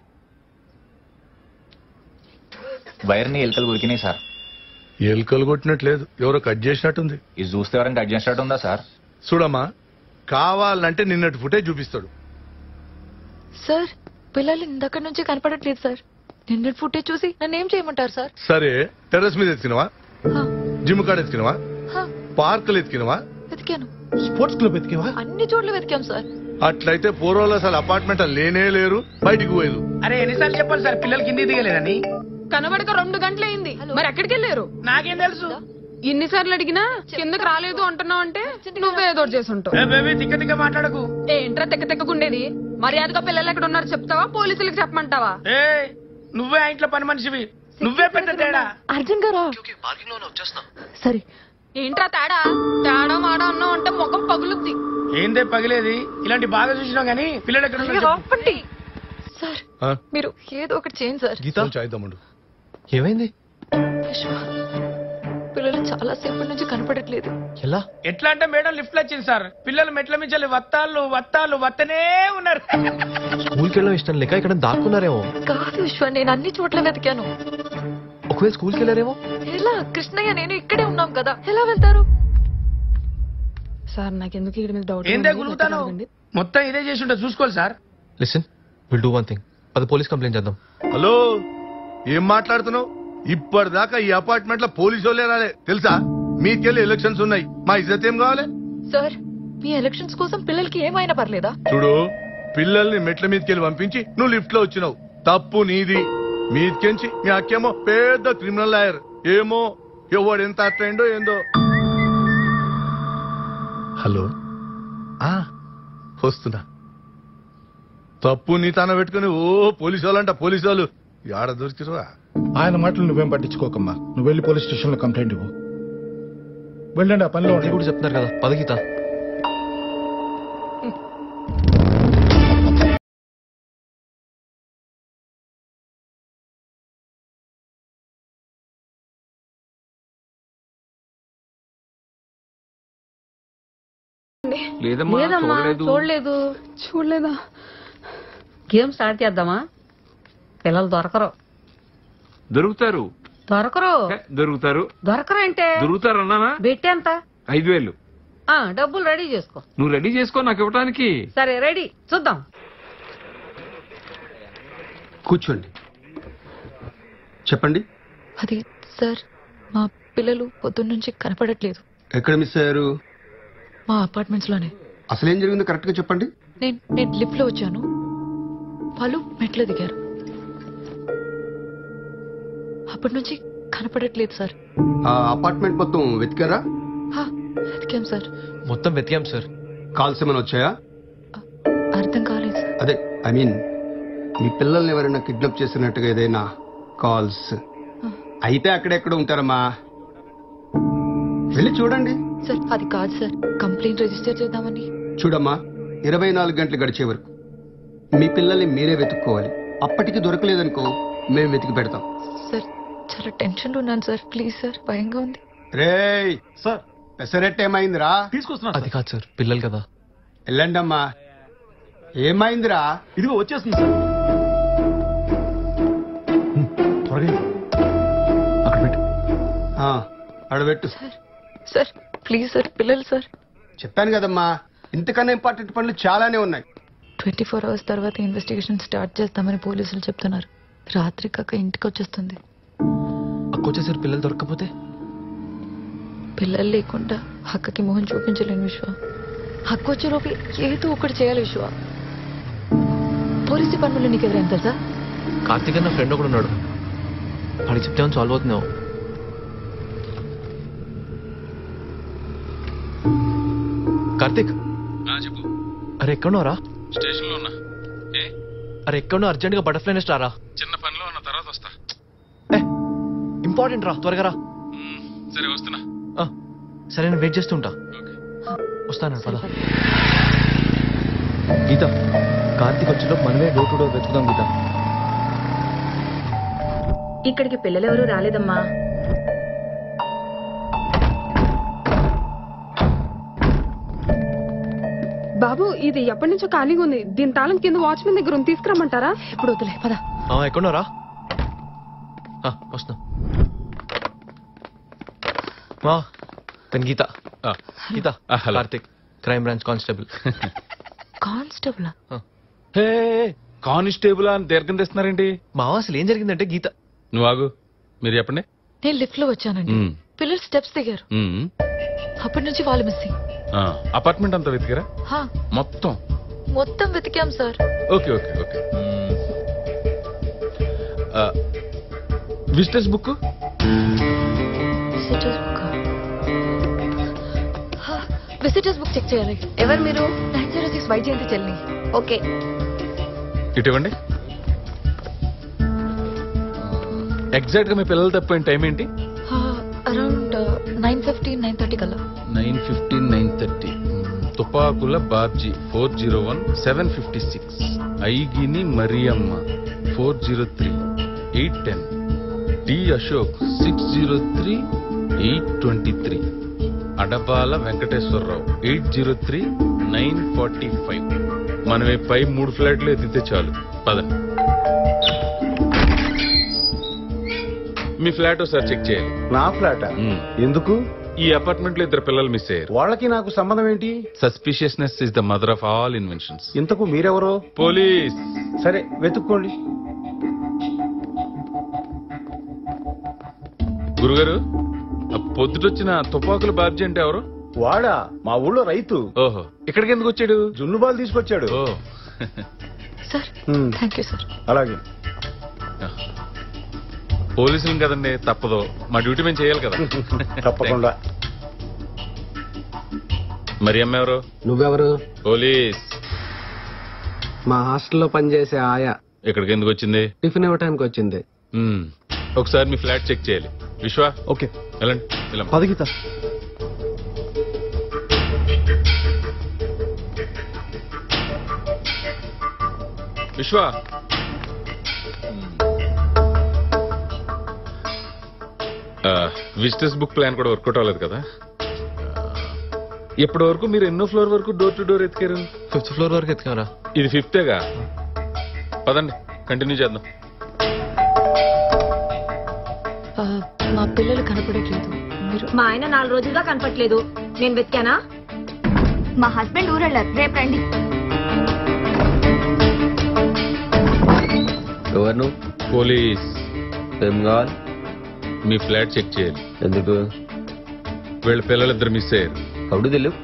వైర్ని ఎలుకలు ఉరికినాయి సార్. ఎలుకలు కొట్టినట్లేదు, ఎవరో కట్ చేసినట్టుంది. ఇది చూస్తే ఎవరైనా కట్ చేసినట్టు ఉందా సార్? చూడమ్మా, కావాలంటే నిన్నటి ఫుటేజ్ చూపిస్తాడు. సార్, పిల్లలు ఇందక్క నుంచి కనపడట్లేదు సార్. నిన్న ఫుటేజ్ చూసి నన్ను ఏం చేయమంటారు సార్? సరే, టెర్రస్ మీద ఎత్తికినవా? జిమ్ కాడ ఎత్తికినవా? పార్కులు ఎత్తికినవా? వెతికాను. స్పోర్ట్స్ క్లబ్ ఎత్తికివా? అన్ని చోట్ల వెతికాం సార్. అట్లయితే పూర్వంలో అసలు అపార్ట్మెంట్ లేనే లేరు, బయటికి పోయేది. అరే ఎన్నిసార్లు చెప్పాలి సార్, పిల్లలు కింది దిగలేదని. కనబడక 2 గంటలైంది, మరి ఎక్కడికి వెళ్ళారు? నాకేం తెలుసు? ఇన్నిసార్లు అడిగినా కిందకి రాలేదు అంటున్నావు అంటే నువ్వే ఏదో చేసి ఉంటావు. తిక్క తిక్క మాట్లాడకు. ఏంట్రా తెక్కకుండేది? మర్యాదగా పిల్లలు ఎక్కడ ఉన్నారు చెప్తావా, పోలీసులకు చెప్పమంటావా? నువ్వే ఆ ఇంట్లో పని మనిషివి, నువ్వే పెద్ద తేడా. అర్జున్ గారు సరే. ఏంట్రా తేడా? తేడా మాడా అన్నావు అంటే ముఖం పగులుద్ది. ఏందే పగిలేది? ఇలాంటి బాగా చూసినాం గానీ పిల్లలు ఎక్కడ ఉన్నారు చెప్పు. సార్, మీరు ఏదో ఒకటి చేయండి సార్. గీతా, చాయిద్దామండు. ఏమైంది? విశ్వ, పిల్లలు చాలా సేపటి నుంచి కనపడట్లేదు. ఎలా? ఎట్లా అంటే మేడం లిఫ్ట్ లో వచ్చింది సార్, పిల్లలు మెట్ల మించాలి వత్తనే ఉన్నారు. స్కూల్కి వెళ్ళడం ఇష్టం లేక ఇక్కడ దాక్కున్నారేమో. కాదు విశ్వ, నేను అన్ని చోట్ల వెతికాను. ఒకవేళ స్కూల్కి వెళ్ళారేమో. ఎలా? కృష్ణయ్య నేను ఇక్కడే ఉన్నాం కదా, ఎలా వెళ్తారు? సార్, నాకెందుకు ఇక్కడ మీద డౌట్. ఏందే గులుగుతాను? మొత్తం ఇదే చేసి ఉంటా, చూసుకోవాలి sir. Listen, will do one thing. అది పోలీస్ కంప్లైంట్ చేద్దాం. హలో, ఏం మాట్లాడుతున్నావు? ఇప్పటిదాకా ఈ అపార్ట్మెంట్ లో పోలీసు వాళ్ళే రాలే తెలుసా? మీకెళ్ళి ఎలక్షన్స్ ఉన్నాయి, మా ఇజ్జత్ ఏం కావాలి? సార్, మీ ఎలక్షన్స్ కోసం పిల్లలకి ఏమైనా పర్లేదా? చూడు, పిల్లల్ని మెట్ల మీదకెళ్ళి పంపించి నువ్వు లిఫ్ట్ లో వచ్చినావు, తప్పు నీది. మీదకెంచి మీ అక్కేమో పెద్ద క్రిమినల్ లాయర్. ఏమో ఎవడు ఎంత అట్లయిండో ఏందో. హలో, వస్తున్నా. తప్పు నీ తన పెట్టుకుని పోలీసు వాళ్ళంట. పోలీసు వాళ్ళు ఆడ దొరికిరువా? ఆయన మాటలు నువ్వేం పట్టించుకోకమ్మా. నువ్వు వెళ్ళి పోలీస్ స్టేషన్ లో కంప్లైంట్ ఇవ్వు. వెళ్ళండి, ఆ పనిలో కూడా చెప్తున్నారు కదా. పద గీత. లేదమ్మా, చూడలేదు. చూడలేదా? గేమ్ స్టార్ట్ చేద్దామా? పిల్లలు దొరకరు. దొరుకుతారు దొరకరు అంటే దొరుకుతారు అన్నానా? బెట్ ఎంత? 5,000. డబ్బులు రెడీ చేసుకో. నువ్వు రెడీ చేసుకో నాకు ఇవ్వడానికి. సరే రెడీ, చూద్దాం. కూర్చోండి, చెప్పండి. అది సార్, మా పిల్లలు పొద్దున్నుంచి కనపడట్లేదు. ఎక్కడ మిస్ అయ్యారు? మా అపార్ట్మెంట్స్ లోనే. అసలేం జరిగిందో కరెక్ట్ గా చెప్పండి. నేను లిఫ్ట్ లో వచ్చాను, వాళ్ళు మెట్లు దిగారు. అప్పటి నుంచి కనపడట్లేదు సార్. ఆ అపార్ట్మెంట్ మొత్తం వెతికారా? వెతికాం సార్. మొత్తం వెతికాం సార్. కాల్స్ ఏమైనా వచ్చాయా? అర్థం కాలేదు సార్. అదే ఐ మీన్ మీ పిల్లల్ని ఎవరైనా కిడ్నాప్ చేసినట్టుగా ఏదైనా కాల్స్ అయితే అక్కడెక్కడ ఉంటారమ్మా? వెళ్ళి చూడండి. సార్ అది కాదు సార్, కంప్లైంట్ రిజిస్టర్ చేద్దామని. చూడమ్మా, 24 గంటలు గడిచే వరకు మీ పిల్లల్ని మీరే వెతుక్కోవాలి. అప్పటికి దొరకలేదనుకో మేము వెతికి పెడతాం. సార్ చాలా టెన్షన్ ఉన్నాను సార్, ప్లీజ్ సార్, భయంగా ఉంది. రేయ్ సార్, పెసరెట్ ఏమైందిరా? తీసుకొస్తున్నా. అది కాదు సార్, పిల్లలు కదా. వెళ్ళండమ్మా. ఏమైందిరా? ఇదిగో వచ్చేస్తుంది సార్. అక్కడ పెట్టు. అడబెట్టు. సార్ ప్లీజ్ సార్, పిల్లలు సార్. చెప్పాను కదమ్మా, ఇంతకన్నా ఇంపార్టెంట్ పనులు చాలానే ఉన్నాయి. 24 hours తర్వాత ఇన్వెస్టిగేషన్ స్టార్ట్ చేస్తామని పోలీసులు చెప్తున్నారు. రాత్రి కాక ఇంటికి వచ్చేస్తుంది. అక్కొచ్చేసారు, పిల్లలు దొరకకపోతే? పిల్లలు లేకుండా అక్కకి మొహం చూపించలేను విశ్వ. హక్కు వచ్చేలోపు ఏదో ఒకటి చేయాలి విశ్వ. పోలీసు పనులు నీకు ఎవరైనా తెలుసా? కార్తీక్ అన్న ఫ్రెండ్ ఒకడు ఉన్నాడు, వాడికి చెప్తే సాల్వ్ అవుతున్నావు. కార్తీక్, చెప్పు. అరే ఎక్కడున్నారా? స్టేషన్ లో ఉన్నా. అరే ఎక్కడో అర్జెంట్ గా బటర్ఫ్లై నెస్ట్ రారా. చిన్న పనిలో ఉన్న తర్వాత వస్తా. ఇంపార్టెంట్ రా, త్వరగా రా. సరే వస్తున్నా. సరే నేను వెయిట్ చేస్తుంటా. వస్తాను పద. గీత, కార్తీక్ వచ్చేలో మనమే డోర్ టు డోర్ వెతుకుదాం గీత. ఇక్కడికి పిల్లలెవరూ రాలేదమ్మా. బాబు, ఇది ఎప్పటి నుంచో ఖాళీగా ఉంది. దీని తాళం కింద వాచ్మెన్ దగ్గర ఉంది, తీసుకురమ్మంటారా? ఇప్పుడు వద్దులే, పద. ఎక్కడున్నారా? వస్తున్నా. Geetha. Geetha, Karthik, crime branch constable. Constable? Constable అని దీర్ఘం తెస్తున్నారేంటి? మావా, అసలు ఏం జరిగిందంటే గీత. నువ్వు ఆగు, మీరు చెప్పండి. నేను లిఫ్ట్ లో వచ్చానండి, పిల్లలు స్టెప్స్ దిగారు. అప్పటి నుంచి వాళ్ళు మిస్సింగ్. అపార్ట్మెంట్ అంతా వెతికారా? మొత్తం వెతికాం sir. Okay okay okay. Visitors book? Visitors book check చేయాలి. ఎవరు మీరు? 906 వైజయంతి చెల్లి. ఓకే, ఇటు ఇవ్వండి. ఎగ్జాక్ట్ గా మీ పిల్లలు తప్పిపోయిన టైం ఏంటి? అరౌండ్ 9:15, 9:30 కల్లా. 9:15, 9:30. తుపాకుల బాబ్జీ 401, 756. ఐగిని మరియమ్మ 403, 810. డి అశోక్ 603, 823. అడబాల వెంకటేశ్వరరావు 803, 945. మనమే పై 3 ఫ్లాట్లు ఎత్తితే చాలు. పదండి. మీ ఫ్లాట్ ఒకసారి చెక్ చేయాలి. నా ఫ్లాట్ ఎందుకు? ఈ అపార్ట్మెంట్ లో 2 పిల్లలు మిస్ అయ్యారు. వాళ్ళకి నాకు సంబంధం ఏంటి? Suspiciousness is the mother of all inventions. ఇంతకు మీరెవరో? పోలీస్. సరే వెతుక్కోండి. గురుగారు, పొద్దుటొచ్చిన తుపాకుల బాబ్జీ అంటే ఎవరు? వాడా మా ఊళ్ళో రైతు. ఓహో, ఇక్కడికి ఎందుకు వచ్చాడు? జున్ను బాల్ తీసుకొచ్చాడు. Sir thank you sir. అలాగే. పోలీసులు కదండి, తప్పదు. మా డ్యూటీ మేము చేయాలి కదా. తప్పకుండా. మరి అమ్మ ఎవరు? నువ్వెవరు? పోలీస్. మా హాస్టల్లో పనిచేసే ఆయా. ఇక్కడికి ఎందుకు వచ్చింది? టిఫిన్ ఇవ్వడానికి వచ్చింది. ఒకసారి మీ ఫ్లాట్ చెక్ చేయాలి. విశ్వ ఓకే వెళ్ళండి. పదగీత. విశ్వ విజిటర్స్ బుక్ ప్లాన్ కూడా వర్కౌట్ అవ్వలేదు కదా? ఇప్పటి వరకు మీరు ఎన్నో ఫ్లోర్ వరకు డోర్ టు డోర్ ఎత్తికారు? 5th ఫ్లోర్ వరకు ఎత్తుకారా? ఇది 5th పదండి, కంటిన్యూ చేద్దాం. మా పిల్లలు కనపడట్లేదు. మీరు మా ఆయన 4 రోజులుగా కనపట్లేదు. నేను వెతికానా? మా హస్బెండ్ ఊరెళ్ళారు, రేపు రండి. ఎవరు నువ్వు? పోలీస్. ఏం కావాలి? మీ ఫ్లాట్ చెక్ చేయాలి. ఎందుకు? వీళ్ళ పిల్లలిద్దరు మిస్ అయ్యారు. How do they look?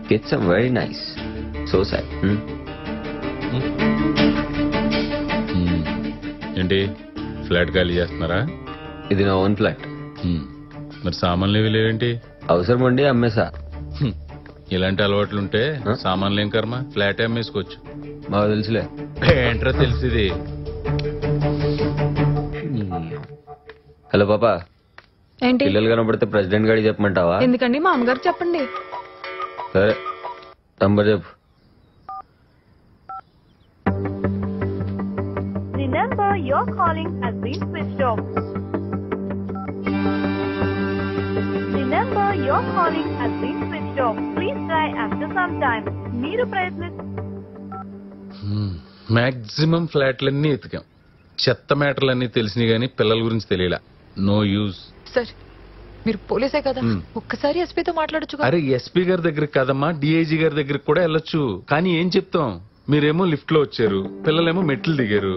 Kids are very nice. So sad. ఏంటి ఫ్లాట్ ఖాళీ చేస్తున్నారా? ఇది నా ఓన్ ఫ్లాట్. మరి సామాన్లు ఏవి లేవేంటి? అవసరం అండి, అమ్మేసా. ఇలాంటి అలవాట్లుంటే సామాన్లు ఏం కర్మ, ఫ్లాట్ అమ్మేసుకోవచ్చు. మాకు తెలుసులే. ఏంట్రా తెలిసింది? హలో పాపా, ఏంటి? పిల్లలు కనబడితే ప్రెసిడెంట్ గారికి చెప్పమంటావా? ఎందుకండి? మా అమ్మగారు చెప్పండి. సరే, నంబర్ చెప్పు. The number you're calling has been switched off. The number you're calling has been switched off. Please try after some time. మీరు మాక్సిమం ఫ్లాట్లన్నీ ఎతికాం. చెత్త మ్యాటర్లన్నీ తెలిసినాయి గానీ పిల్లల గురించి తెలియలా. No use. సార్ మీరు పోలీసే కదా, ఒక్కసారి ఎస్పీతో మాట్లాడొచ్చు. అరే ఎస్పీ గారి దగ్గరికి కదమ్మా, డిఐజీ గారి దగ్గరికి కూడా వెళ్ళొచ్చు. కానీ ఏం చెప్తాం? మీరేమో లిఫ్ట్ లో వచ్చారు, పిల్లలేమో మెట్లు దిగారు.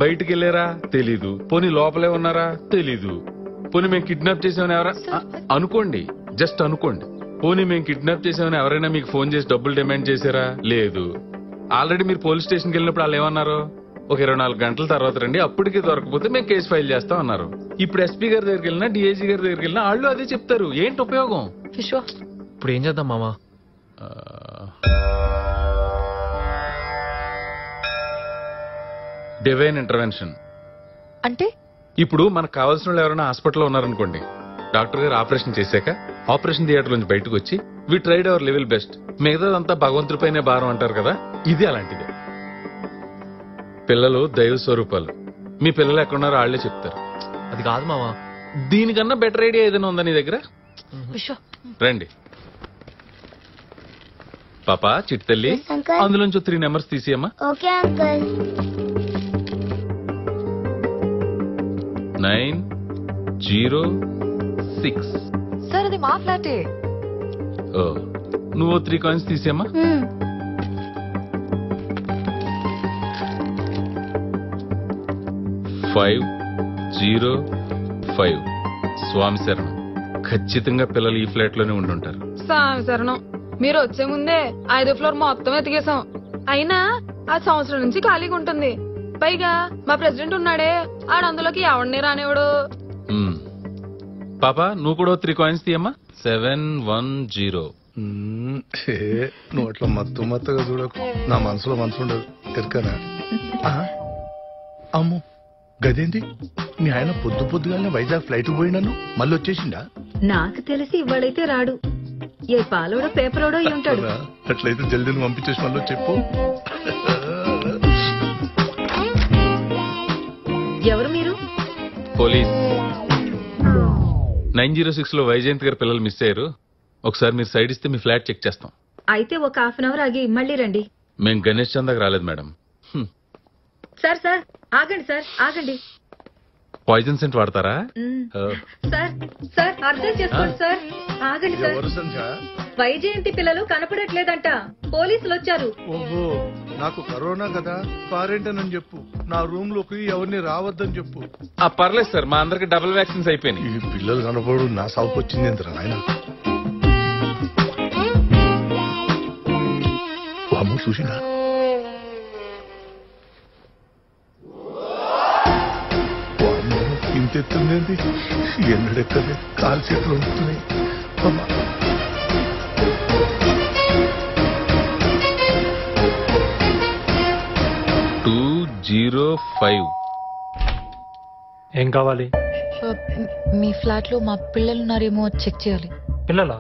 బయటికి వెళ్ళారా తెలీదు. పోనీ లోపలే ఉన్నారా తెలీదు. పోనీ మేము కిడ్నాప్ చేసామని ఎవరా అనుకోండి, జస్ట్ అనుకోండి. పోనీ మేము కిడ్నాప్ చేసామని ఎవరైనా మీకు ఫోన్ చేసి డబ్బులు డిమాండ్ చేశారా? లేదు. ఆల్రెడీ మీరు పోలీస్ స్టేషన్కి వెళ్ళినప్పుడు వాళ్ళు ఏమన్నారు? ఒక 24 గంటల తర్వాత రండి, అప్పటికి దొరకపోతే మేము కేసు ఫైల్ చేస్తాం అన్నారు. ఇప్పుడు ఎస్పీ గారి దగ్గరికి వెళ్ళినా, డిఐజీ గారి దగ్గరికి వెళ్ళినా వాళ్ళు అదే చెప్తారు. ఏంటి ఉపయోగం? ఇప్పుడు ఏం చేద్దాం మామా? డివైన్ ఇంటర్వెన్షన్ అంటే ఇప్పుడు మనకు కావాల్సిన వాళ్ళు ఎవరైనా హాస్పిటల్లో ఉన్నారనుకోండి, డాక్టర్ గారు ఆపరేషన్ చేశాక ఆపరేషన్ థియేటర్ నుంచి బయటకు వచ్చి we tried our level best, మిగతాదంతా భగవంతుడిపైనే భారం అంటారు కదా, ఇది అలాంటిదే. పిల్లలు దైవ స్వరూపాలు. మీ పిల్లలు ఎక్కడున్నారో వాళ్లే చెప్తారు. అది కాదు మావా. దీనికన్నా బెటర్ ఐడియా ఏదైనా ఉందా నీ దగ్గర? రండి పాపా, చిట్టి తల్లి, అందులోంచి 3 నెంబర్స్ తీసేయమ్మా. Okay uncle. 906. సార్ అది మా ఫ్లాటే. ఓ, నువ్వు 3 కాయిన్స్ తీసేయమ్మా. 505. స్వామి శరణం. ఖచ్చితంగా పిల్లలు ఈ ఫ్లాట్ లోనే ఉండుంటారు. స్వామి శరణం. మీరు వచ్చే ముందే 5వ ఫ్లోర్ మొత్తం ఎతికేసాం. అయినా ఆ సంవత్సరం నుంచి ఖాళీగా ఉంటుంది. పైగా మా ప్రెసిడెంట్ ఉన్నాడే, ఆడందులోకి ఎవడిని రానివాడు. పాపా, నువ్వు కూడా 3 కాయిన్స్ తీయమ్మా. 710. నువ్వు అట్లా మత్తుగా చూడకు, నా మనసులో మనసు ఉండదు ఎరకనా. అమ్మో గదేంటి, మీ ఆయన పొద్దుగానే వైజాగ్ ఫ్లైట్ పోయినాను, మళ్ళీ వచ్చేసిండా? నాకు తెలిసి ఇవాళైతే రాడు. ఏ పాలోడో పేపరోడో ఉంటాడు. అట్లయితే జల్దీ పంపించేసి మళ్ళీ చెప్పు. ఎవరు మీరు? పోలీస్. 906 లో వైజయంత్ గారి పిల్లలు మిస్ అయ్యారు. ఒకసారి మీరు సైడ్ ఇస్తే మీ ఫ్లాట్ చెక్ చేస్తాం. అయితే ఒక 1/2 అవర్ ఆగి మళ్ళీ రండి. మేము గణేష్ చందాకి రాలేదు మేడం. సార్ ఆగండి సార్, ఆగండి. పాయిజన్ సెంట్ వాడతారా? సార్ అర్థం చేసుకోండి సార్, ఆగండి సార్. వైజయంతి పిల్లలు కనపడట్లేదంట, పోలీసులు వచ్చారు. నాకు కరోనా కదా క్వారంటైన్ అని చెప్పు. నా రూమ్ లోకి ఎవరిని రావద్దని చెప్పు. పర్లేదు సార్, మా అందరికి డబుల్ వ్యాక్సిన్స్ అయిపోయినాయి. ఈ పిల్లలు కనపడు నా సాగుకు వచ్చింది ఎంతరా నాయన. అమ్మ చూసినా ఇంతెత్తుందేంటి, ఎన్నడెక్కలే కాలు చేతులు ఉంటున్నాయి. 205. ఏం కావాలి? మీ ఫ్లాట్ లో మా పిల్లలు ఉన్నారేమో చెక్ చేయాలి. పిల్లలా?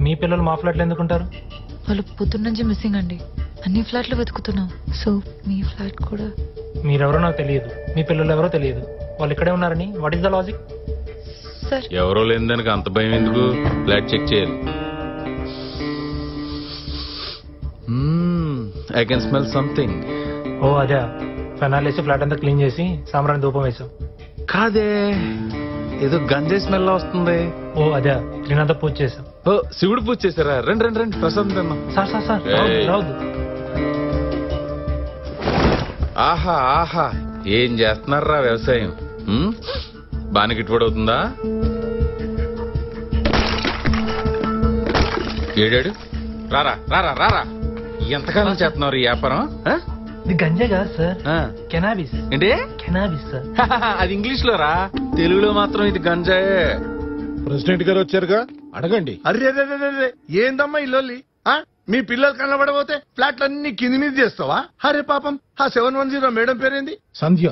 మీ పిల్లలు మా ఫ్లాట్లో ఎందుకుంటారు? వాళ్ళు పొద్దున్న నుంచి మిస్సింగ్ అండి. అన్ని ఫ్లాట్లు వెతుకుతున్నాం. సో మీ ఫ్లాట్ కూడా. మీరెవరో నాకు తెలియదు, మీ పిల్లలు ఎవరో తెలియదు, వాళ్ళు ఇక్కడే ఉన్నారని. What is the logic? Sir ఎవరో లేని దానికి అంత భయం ఎందుకు? ఫ్లాట్ చెక్ చేయాలి. I can smell something. ఓ అదే, ఫెనాల్ వేసి ఫ్లాట్ అంతా క్లీన్ చేసి సాంబ్రాణి ధూపం వేసాం. కాదే, ఏదో గంజాయి స్మెల్ వస్తుంది. ఓ అదే, త్రినాథ పూజ చేసాం. ఓ శివుడు పూజ చేశారా? రండి రండి రండి, ప్రసాదం తిన్నాం. సార్ సార్ సార్ రావద్దు. ఆహా ఆహా, ఏం చేస్తున్నారా వ్యవసాయం? బాగా గిట్టుబడి అవుతుందా? ఏడాడు రారా రారా రారా, ఎంతకాలం చేస్తున్నారు ఈ వ్యాపారం? ఇది గంజా కాదు సార్, కెనాబిస్. ఏంటి కెనాబిస్ సార్? అది ఇంగ్లీష్ లో రా, తెలుగులో మాత్రం ఇది గంజాయే. ప్రెసిడెంట్ గారు వచ్చారుగా, అడగండి. అరే ఏందమ్మా ఈ లొల్లి? మీ పిల్లలు కనబడబోతే ఫ్లాట్లన్నీ కింది మీద చేస్తావా? అరే పాపం, ఆ 710 మేడం పేరేంది? సంధ్య.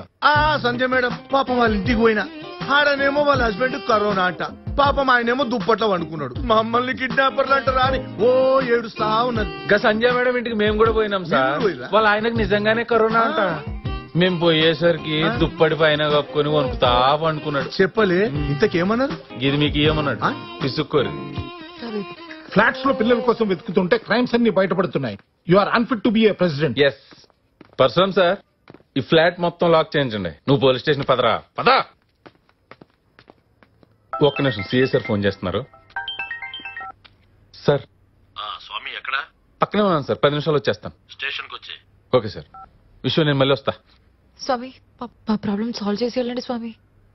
సంధ్య మేడం పాపం వాళ్ళ ఇంటికి పోయినా, ఆడనేమో వాళ్ళ హస్బెండ్ కరోనా అంట. పాపం ఆయనేమో దుప్పట్లో వండుకున్నాడు. మమ్మల్ని కిడ్నాపర్లు అంటారా అని ఓ ఏడుస్తా ఉన్నది. సంజయ్ మేడం ఇంటికి మేము కూడా పోయినాం సార్. వాళ్ళ ఆయనకు నిజంగానే కరోనా అంట. మేము పోయేసరికి దుప్పటి పైన కప్పుకొని వణుకుతా వండుకున్నాడు. చెప్పలే, ఇంతకేమన్నారు? ఇది మీకు ఏమన్నాడు? పిసుక్కోరు. ఫ్లాట్స్ లో పిల్లల కోసం వెతుకుతుంటే క్రైమ్స్ అన్ని బయటపడుతున్నాయి. You are unfit to be a president. Yes person sir, ఈ ఫ్లాట్ మొత్తం లాక్ చేయించండి. నువ్వు పోలీస్ స్టేషన్ పదరా పదా. ఒక్క నిమిషం, సిఏ సార్ ఫోన్ చేస్తున్నారు. సార్ స్వామి ఎక్కడ? పక్కనే ఉన్నాను సార్, 10 నిమిషాలు వచ్చేస్తాను. స్టేషన్ కి వచ్చి. Okay sir. విశ్వ, నేను మళ్ళీ వస్తా. స్వామి మా ప్రాబ్లం సాల్వ్ చేసి వెళ్ళండి స్వామి.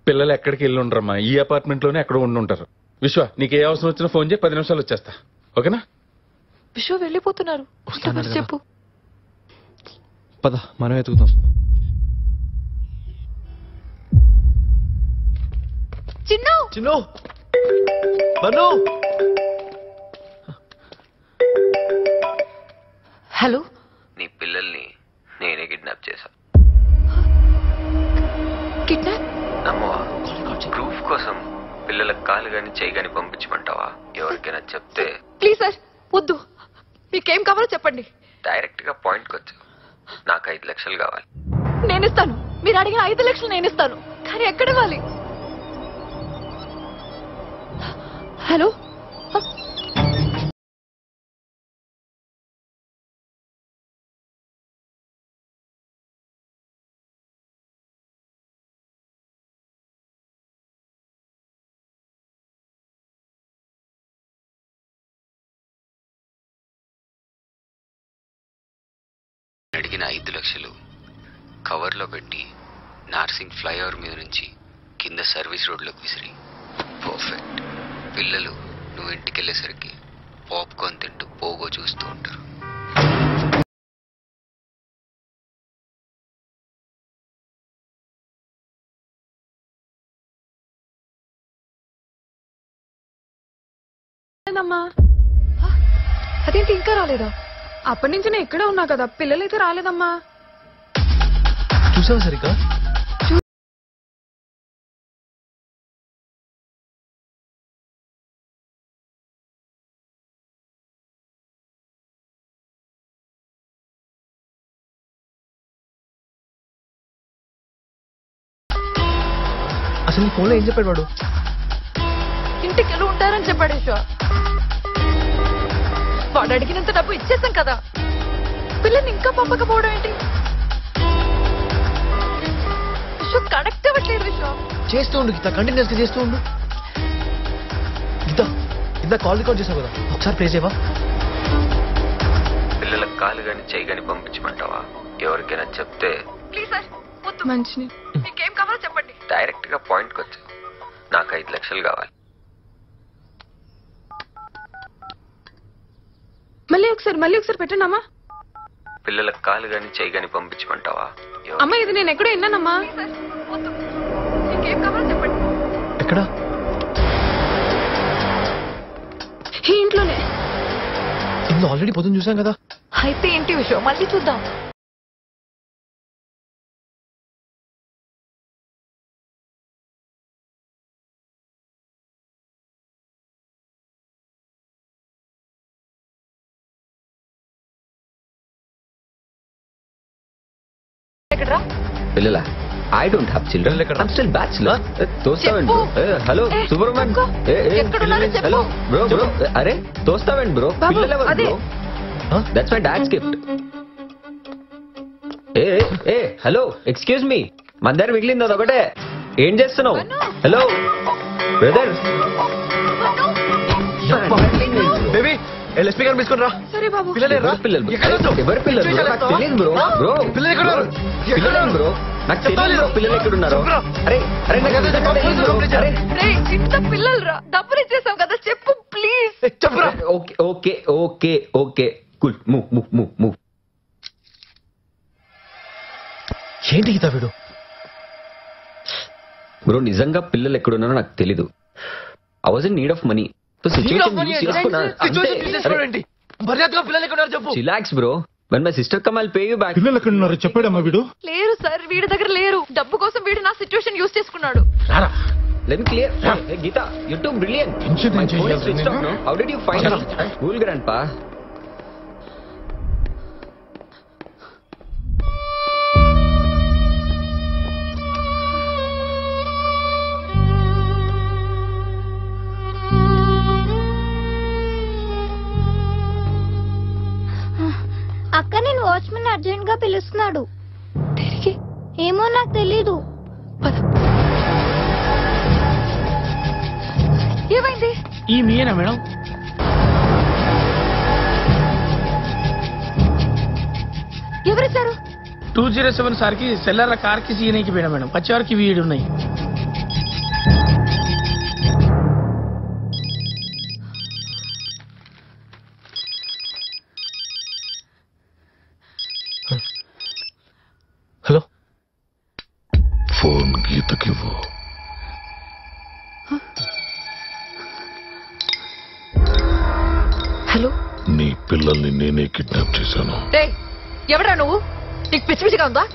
పిల్లలు ఎక్కడికి వెళ్ళి ఉండరమ్మా, ఈ అపార్ట్మెంట్ లోనే ఎక్కడ ఉండి ఉంటారు. విశ్వ, నీకు ఏ అవసరం వచ్చినా ఫోన్ చేయి, 10 నిమిషాలు వచ్చేస్తా. ఓకేనా? విశ్వ వెళ్ళిపోతున్నారు, చెప్పు. పద మనం ఎతుకుతాం. చిన్ను చిన్ను బన్ను. హలో, నీ పిల్లల్ని నేనే కిడ్నాప్ చేశా. కిడ్నాప్? నమ్మవా? ప్రూఫ్ కోసం పిల్లల కాలు గాని చేయి గాని పంపించమంటావా? ఎవరికైనా చెప్తే. ప్లీజ్ సార్ వద్దు, మీకేం కావాలో చెప్పండి. డైరెక్ట్ గా పాయింట్ కొచ్చు. నాకు 5 లక్షలు కావాలి. నేను ఇస్తాను. మీరు అడిగిన 5 లక్షలు నేను ఇస్తాను, కానీ ఎక్కడ ఇవ్వాలి? హలో, అడిగిన 5 లక్షలు కవర్లో పెట్టి నార్సింగ్ ఫ్లైఓవర్ మీద నుంచి కింద సర్వీస్ రోడ్లోకి విసిరి. పర్ఫెక్ట్. పిల్లలు నువ్వు ఇంటికి వెళ్ళేసరికి పాప్కార్న్ తింటూ పోగో చూస్తూ ఉంటారు. అదేంటి ఇంకా రాలేదా? అప్పటి నుంచి నేను ఇక్కడే ఉన్నా కదా, పిల్లలైతే రాలేదమ్మా. చూసావా సరిగ్గా? అసలు ఫోన్లో ఏం చెప్పాడు వాడు? ఇంటికి వెళ్ళి ఉంటారని చెప్పాడు విశ్వ. వాడు అడిగినంత డబ్బు ఇచ్చేసాం కదా, పిల్లల్ని ఇంకా పంపకపోవడం ఏంటి? విశ్వ కనెక్ట్ అవ్వట్లేదు. విశ్వ చేస్తూ ఉండు గీత, కంటిన్యూస్ గా చేస్తూ ఉండు. ఇంత కాల్ రికార్డ్ చేసావు కదా, ఒకసారి ప్లే చేయవా? పిల్లల కాలు గాని చెయ్యి గాని పంపించమంటావా? ఎవరికైనా చెప్తే ప్లీజ్ సార్ మంచిని మీకేం కావాలో చెప్పండి. డైరెక్ట్ గా పాయింట్కి వచ్చా. నాకు 5 లక్షలు కావాలి. మళ్ళీ ఒకసారి పెట్టండి అమ్మా. పిల్లలకు కాలు గాని చెయ్యి గాని పంపించమంటావా? అమ్మా ఇది నేను ఎక్కడో విన్నానమ్మా. మీకేం కావాలో చెప్పండి. ఎక్కడ? ఈ ఇంట్లోనే. ఇందులో ఆల్రెడీ పొద్దున్న చూసాం కదా. అయితే ఏంటి విషయం మళ్ళీ చూద్దాం. పిల్లల I don't have children. I'm still bachelor. తోస్తావేంటి bro? Hello Subrahman. Hello bro. అరే తోస్తావేంటి బ్రో? పిల్లలెవరు bro? That's my dad's gift. ఏ హలో ఎక్స్క్యూజ్ మీ, మన దగ్గర మిగిలింది అదొకటే. ఏం చేస్తున్నావు? Hello brother. బేబీ ఎల్ఎస్పీ గారు తీసుకుని రా. సరే బాబు. ఎవరి పిల్లలు నాకు తెలియదు బ్రో. బ్రో పిల్లలు బ్రో నాకు తెలియదు బ్రో. పిల్లలు ఎక్కడున్నారో? అరే అరే ఇంత పిల్లలు రా. డబ్బులు ఇచ్చేసాం కదా, చెప్పు please. Okay okay okay okay cool. Move move move move. ఏంటి గీత వీడు? బ్రో నిజంగా పిల్లలు ఎక్కడున్నారో నాకు తెలీదు. I was in need of money. Chillax bro. When my sister come, I'll pay you back. పిల్లలు ఎక్కడ ఉన్నారు చెప్పాడమ్మా వీడు? లేరు సార్, వీడి దగ్గర లేరు. డబ్బు కోసం వీడు నా సిచ్యువేషన్ యూస్ చేసుకున్నాడు. Let me clear. Hey Geeta, you're too brilliant. My phone is switched off, no? How did you find it? Cool grandpa. అక్క నేను వాచ్మెన్ అర్జెంట్ గా పిలుస్తున్నాడు. ఏమో నాకు తెలీదు. ఏమైంది? ఈ మీనా మేడం? ఎవరిచ్చారు? 207 సార్కి సెల్లర్ల కార్కి సీనైకి పోయినా మేడం. వచ్చేవారికి వీడు ఉన్నాయి. Hello phone గీతకివ్వు. హలో నీ పిల్లల్ని నేనే కిడ్నాప్ చేశాను. ఎవడా నువ్వు? నీకు పిచ్చి పిచ్చిగా ఉందా?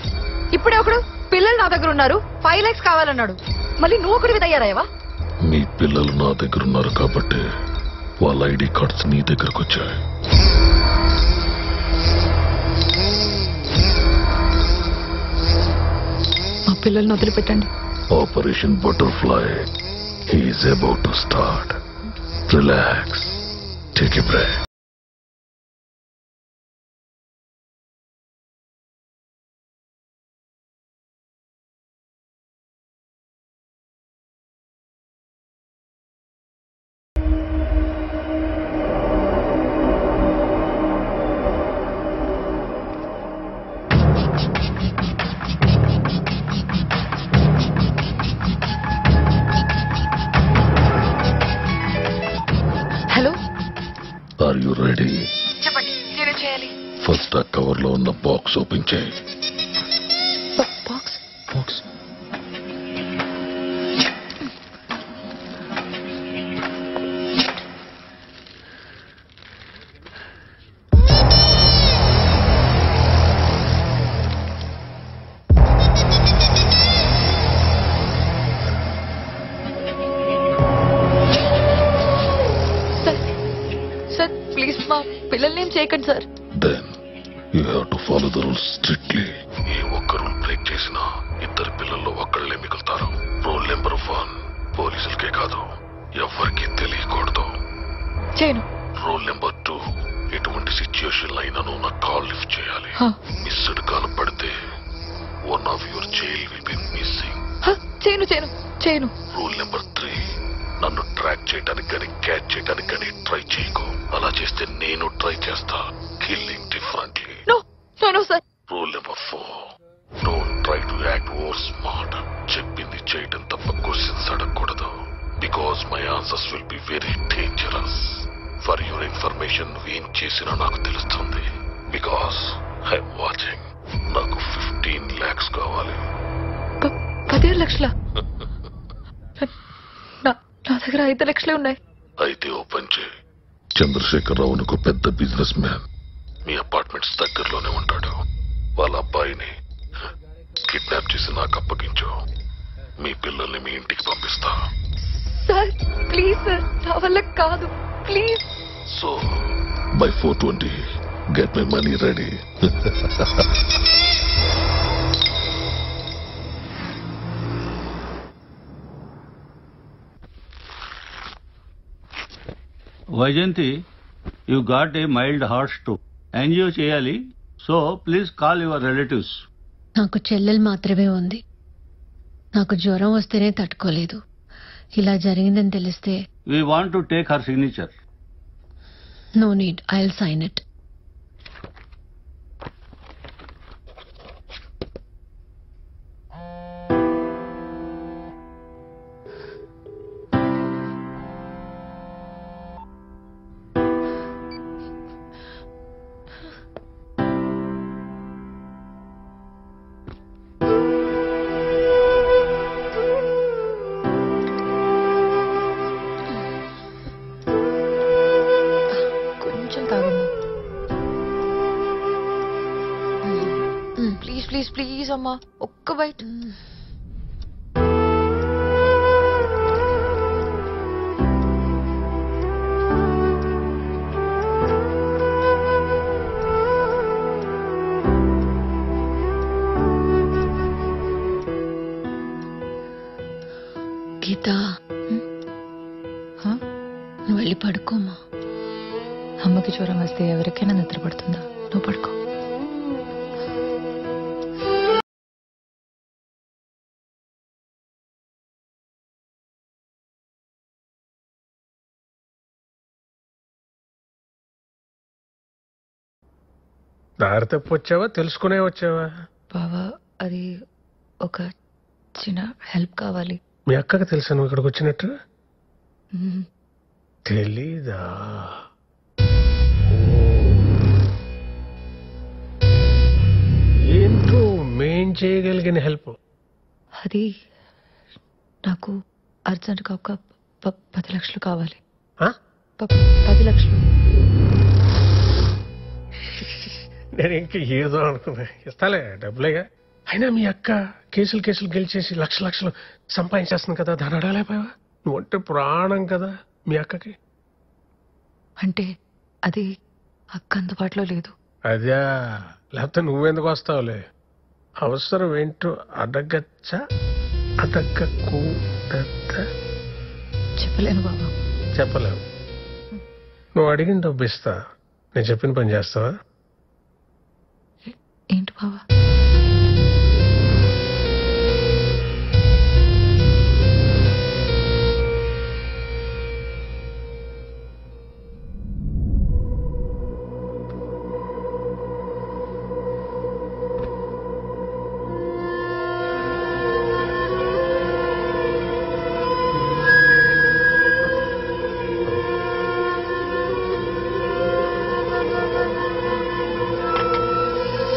ఇప్పుడే ఒకడు పిల్లలు నా దగ్గర ఉన్నారు 5 lakhs కావాలన్నాడు. మళ్ళీ నువ్వు ఒకటి తయారయ్యావా? మీ పిల్లలు నా దగ్గర ఉన్నారు కాబట్టి వాళ్ళ ఐడి కార్డ్స్ నీ దగ్గరకు వచ్చాయి. మా పిల్లల్ని వదిలిపెట్టండి. Operation butterfly is about to start. Relax, take a break. Hello are you ready? చెప్పండి, నేనేం చేయాలి? ఫస్ట్ ఆ కవర్ లో ఉన్న బాక్స్ ఓపెన్ చేయి. బాక్స్ సార్ ప్లీజ్ మా పిల్లల్ని ఏం చేయకండి sir. Then you have to follow the rules strictly. ఏ ఒక్క రూల్ బ్రేక్ చేసినా ఇద్దరు పిల్లల్లో ఒక్కళ్ళే మిగులుతారు. రూల్ నెంబర్ 1 పోలీసులకే కాదు ఎవరికి తెలియకూడదు. చేయను. రూల్ నెంబర్ 2 ఎటువంటి సిచ్యుయేషన్ అయినను నా కాల్ లిఫ్ట్ చేయాలి. మిస్డ్ కాల్ పడితే one of your child will be missing. చేయను. రూల్ నెంబర్ 3 నన్ను ట్రాక్ చేయడానికి కానీ క్యాచ్ చేయడానికి కానీ ట్రై చేయకు. అలా చేస్తే నేను ట్రై చేస్తా. Killing differently. Sir. Rule number 4, don't try to act over smart. చెప్పింది చేయటం తప్ప క్వశ్చన్స్ అడగకూడదు. Because my answers will be very dangerous. For your information నువ్వేం చేసినా నాకు తెలుస్తుంది. Because I'm watching. నాకు 15 lakhs కావాలి. 15 లక్షల? నా దగ్గర 5 లక్షలే ఉన్నాయి. అయితే ఓపెన్ చేయి. చంద్రశేఖరరావు నాకు పెద్ద బిజినెస్ మ్యాన్. మీ అపార్ట్మెంట్స్ దగ్గరలోనే ఉంటాడు. వాళ్ళ అబ్బాయిని కిడ్నాప్ చేసి నాకు అప్పగించు. మీ పిల్లల్ని మీ ఇంటికి పంపిస్తా. సార్ ప్లీజ్ సార్, నా వల్ల కాదు please. So by 4:20 get my money ready. Vyjayanthi, you got a mild heart stroke. Angio చేయాలి. So please call your relatives. నాకు చెల్లెలు మాత్రమే ఉంది. నాకు జ్వరం వస్తేనే తట్టుకోలేదు. ఇలా జరిగిందని తెలిస్తే we want to take her signature. No need, I will sign it. Please అమ్మా, ఒక్క బైట్. గీత, నువ్వు వెళ్ళి పడుకోమా. అమ్మకి జ్వరం వస్తే ఎవరికైనా నిద్ర పడుతుందా? నువ్వు పడుకో. దారి తప్పు వచ్చావా, తెలుసుకునే వచ్చావా? బావా, అది ఒక చిన్న హెల్ప్ కావాలి. మీ అక్కకి తెలుసా నువ్వు ఇక్కడికి వచ్చినట్టు? తెలీదా? ఏంటో మేం చేయగలిగిన హెల్ప్. అది నాకు అర్జెంట్గా ఒక 10 లక్షలు కావాలి. 10 లక్షలు. నేను ఇంక ఏదో అనుకున్నా. ఇస్తాలే, డబ్బులేగా. అయినా మీ అక్క కేసులు గెలిచేసి లక్షలు సంపాదించేస్తుంది కదా, దాని అడగలేకపోయావా? నువ్వంటే ప్రాణం కదా మీ అక్కకి. అంటే అది అక్క అందుబాటులో లేదు. అదే, లేకపోతే నువ్వెందుకు వస్తావులే. అవసరం ఏంటో అడగచ్చా, అడగకూడదా? చెప్పలేను బాబా. చెప్పలేవు. నువ్వు అడిగిన డబ్బు ఇస్తా, నేను చెప్పిన పని చేస్తావా? ఏంటి బావా?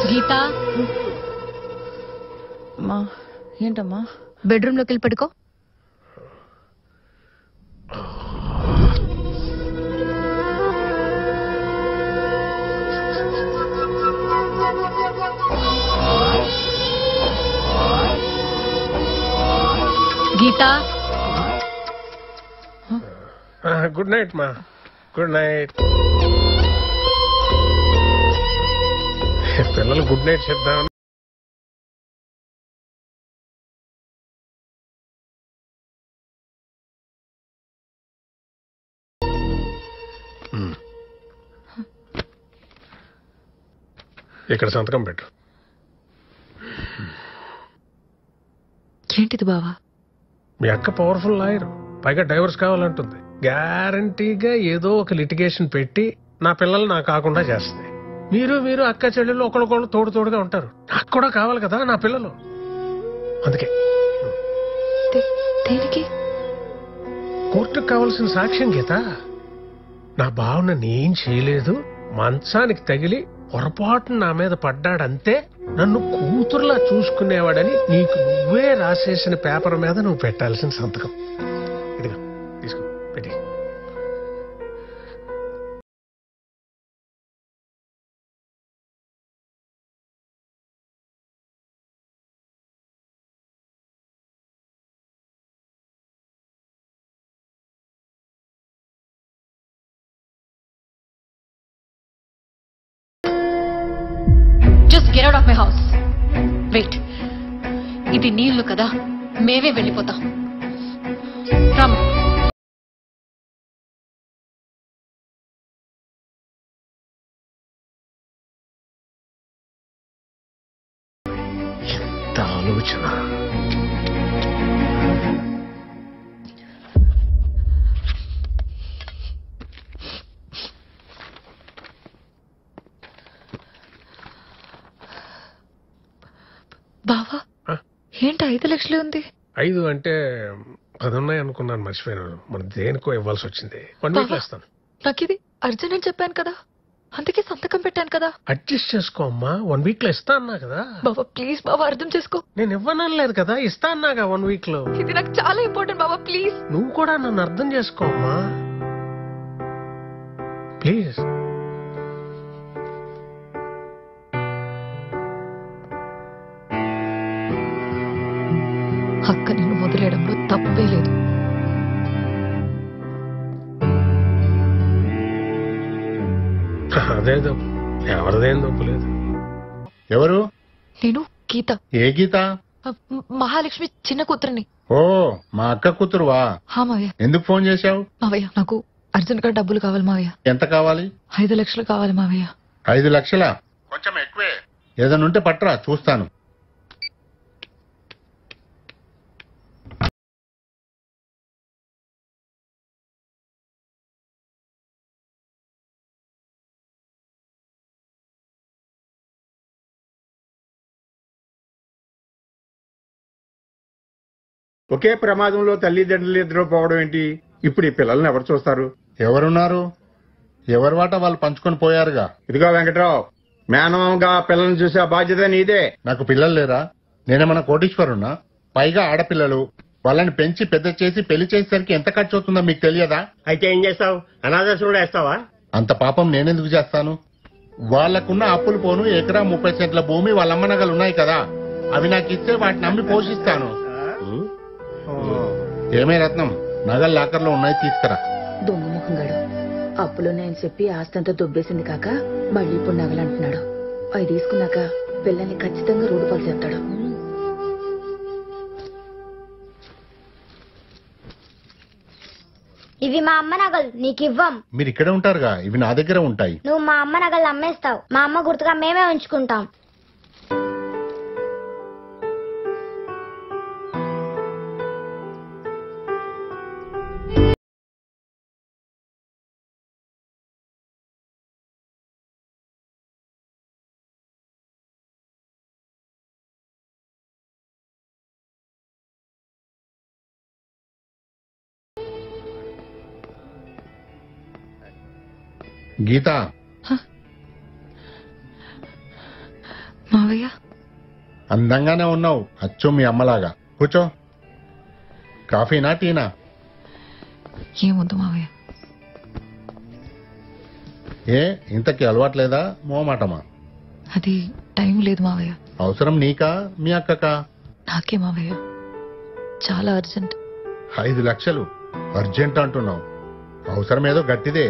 గీత, ఏంటమ్మా? బెడ్రూమ్ లోకి వెళ్ళి పడుకో. గీత, గుడ్ నైట్ మా. Good night. పిల్లలు గుడ్ నైట్ చెప్దాం. ఇక్కడ సంతకం పెట్టు. ఏంటిది బావా? మీ అక్క పవర్ఫుల్ లాయర్, పైగా డైవర్స్ కావాలంటుంది. గ్యారంటీగా ఏదో ఒక లిటిగేషన్ పెట్టి నా పిల్లలు నాకు కాకుండా చేస్తుంది. మీరు అక్క చెల్లెళ్ళు ఒకళ్ళొకళ్ళు తోడుగా ఉంటారు. నాకు కూడా కావాలి కదా నా పిల్లలు. అందుకే కోర్టుకు కావాల్సిన సాక్ష్యం గీత. నా భావన నేం చేయలేదు, మంచానికి తగిలి పొరపాటున నా మీద పడ్డాడంతే, నన్ను కూతురులా చూసుకునేవాడని నీకు నువ్వే రాసేసిన పేపర్ మీద నువ్వు పెట్టాల్సిన సంతకం. ఇదిగో తీసుకో, పెట్టి. Just get out of my house. Wait, ఇది నీళ్లు కదా, మేమే వెళ్ళిపోతాం. రమ్. ఎంత ఆలోచన. బావా ఏంటి 5 లక్షలే ఉంది? 5 అంటే 10 ఉన్నాయి అనుకున్నాను, మర్చిపోయాను. మనం దేనికో ఇవ్వాల్సి వచ్చింది. 1 వీక్ లో ఇస్తాను. నాకు ఇది అర్జెంట్ అని చెప్పాను కదా, అందుకే సంతకం పెట్టాను కదా. అడ్జస్ట్ చేసుకో అమ్మా, 1 వీక్ లో ఇస్తా అన్నా కదా. బాబా ప్లీజ్ బాబా అర్థం చేసుకో. నేను ఇవ్వనలేదు కదా, ఇస్తా అన్నాగా 1 వీక్ లో. ఇది నాకు చాలా ఇంపార్టెంట్ బాబా ప్లీజ్. నువ్వు కూడా నన్ను అర్థం చేసుకో అమ్మా ప్లీజ్. అక్క నిన్ను వదిలేయడంలో తప్పే లేదు. అదేదో ఎవరిదేం తప్పు లేదు. ఎవరు? నేను గీత. ఏ గీత? మహాలక్ష్మి చిన్న కూతురిని. ఓ మా అక్క కూతురువా? మావయ్య. ఎందుకు ఫోన్ చేశావు? మావయ్య నాకు అర్జెంట్ గా డబ్బులు కావాలి మావయ్య. ఎంత కావాలి? 5 లక్షలు కావాలి మావయ్య. 5 లక్షలా? కొంచెం ఎక్కువే. ఏదైనా ఉంటే పట్టరా, చూస్తాను. ఒకే ప్రమాదంలో తల్లిదండ్రులు ఇద్దరు పోవడం ఏంటి? ఇప్పుడు ఈ పిల్లల్ని ఎవరు చూస్తారు? ఎవరున్నారు? ఎవరి వాట వాళ్ళు పంచుకొని పోయారుగా. ఇదిగో వెంకట్రావు, మేనమామగా పిల్లల్ని చూసే బాధ్యత నీదే. నాకు పిల్లలు లేరా? నేనేమన్నా కోటీశ్వరున్నా? పైగా ఆడపిల్లలు. వాళ్ళని పెంచి పెద్ద చేసి పెళ్లి చేసేసరికి ఎంత ఖర్చు అవుతుందో మీకు తెలియదా? అయితే ఏం చేస్తావు? అనాథాశ్రమంలో వేస్తావా? అంత పాపం నేనెందుకు చేస్తాను? వాళ్లకున్న అప్పులు పోను ఎకరా 30 సెంట్ల భూమి వాళ్ళ అమ్మ నగలు ఉన్నాయి కదా, అవి నాకు ఇస్తే వాటిని అమ్మి పోషిస్తాను. ఏమే రత్నం, నగలు లాకర్లో ఉన్నాయి, తీసుకురా. దొంగముఖంగాడు అప్పులున్నాయని చెప్పి ఆస్తంతా దొబ్బేసింది కాక మళ్ళీ ఇప్పుడు నగలంటున్నాడు. అవి తీసుకున్నాక పిల్లల్ని ఖచ్చితంగా రోడ్డు పాలు చేస్తాడు. ఇవి మా అమ్మ నగలు, నీకు ఇవ్వం. మీరు ఇక్కడే ఉంటారుగా, ఇవి నా దగ్గర ఉంటాయి. నువ్వు మా అమ్మ నగలు అమ్మేస్తావు, మా అమ్మ గుర్తుగా మేమే ఉంచుకుంటాం. గీత. మావయ్య అందంగానే ఉన్నావు, అచ్చు మీ అమ్మలాగా. కూర్చో. కాఫీనా టీనా? ఏమొద్దు మావయ్య. ఏ ఇంతకీ అలవాట్లేదా? మోమాటమా? అది టైం లేదు మావయ్య. అవసరం నీకా మీ అక్కకా? నాకే మావయ్య, చాలా అర్జెంట్. 5 లక్షలు అర్జెంట్ అంటున్నావు, అవసరం ఏదో గట్టిదే.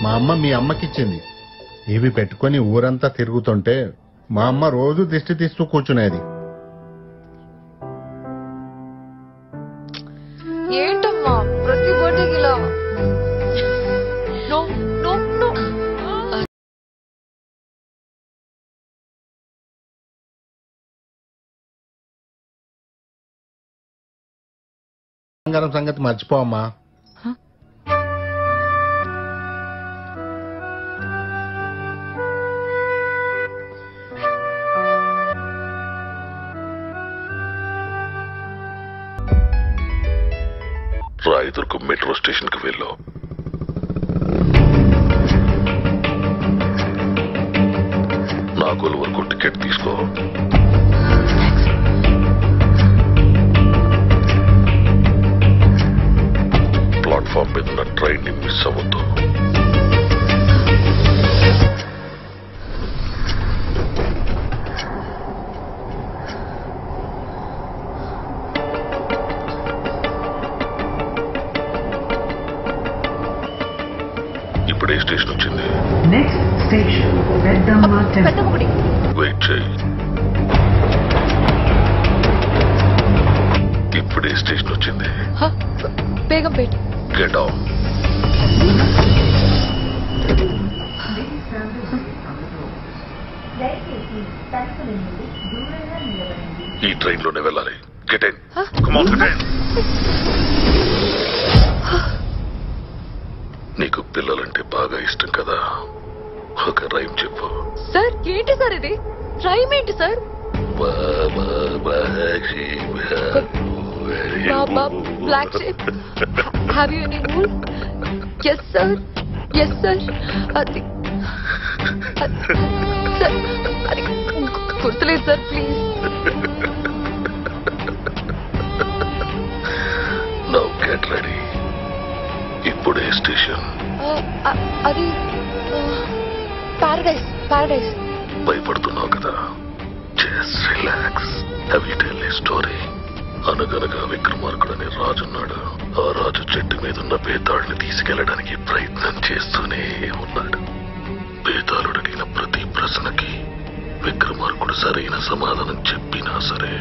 మా అమ్మ మీ అమ్మకిచ్చింది. ఇవి పెట్టుకుని ఊరంతా తిరుగుతుంటే మా అమ్మ రోజు దిష్టి తీస్తూ కూర్చునేది. ఏంటమ్మా ప్రతి బర్త్డేకి ఇలా? నో నో నో బంగారం సంగతి మర్చిపోమ్మా. రాయదుర్గ మెట్రో స్టేషన్ కి వెళ్ళు. నాగోల్ వరకు టికెట్ తీసుకో. ప్లాట్ఫామ్ మీద ఉన్న ట్రైన్ ని మిస్ అవ్వద్దు. ఇప్పుడే స్టేషన్ వచ్చింది. వెయిట్ చేయి. ఇప్పుడే స్టేషన్ వచ్చింది. బేగం పేట్. Get on. ఈ ట్రైన్ లోనే వెళ్ళాలి. Get in. Come on, get in. నీకు పిల్లలంటే బాగా ఇష్టం కదా, ఒక రైమ్ చెప్పు. సార్ ఏంటి సార్ ఇది? రైమ్ ఏంటి sir? Baa baa black sheep, have you any rule? Yes sir, yes sir. అది సార్, అది గుర్తులేదు sir, please. Now get ready. ఇప్పుడే స్టేషన్. అది పారడైస్. పారడైస్. భయపడుతున్నావు కదా, just relax. Have you tell a story. అనగనగా విక్రమార్కుడు అనే రాజున్నాడు. ఆ రాజు చెట్టు మీద ఉన్న బేతాళుని తీసుకెళ్లడానికి ప్రయత్నం చేస్తూనే ఉన్నాడు. బేతాళుడు అడిగిన ప్రతి ప్రశ్నకి విక్రమార్కుడు సరైన సమాధానం చెప్పినా సరే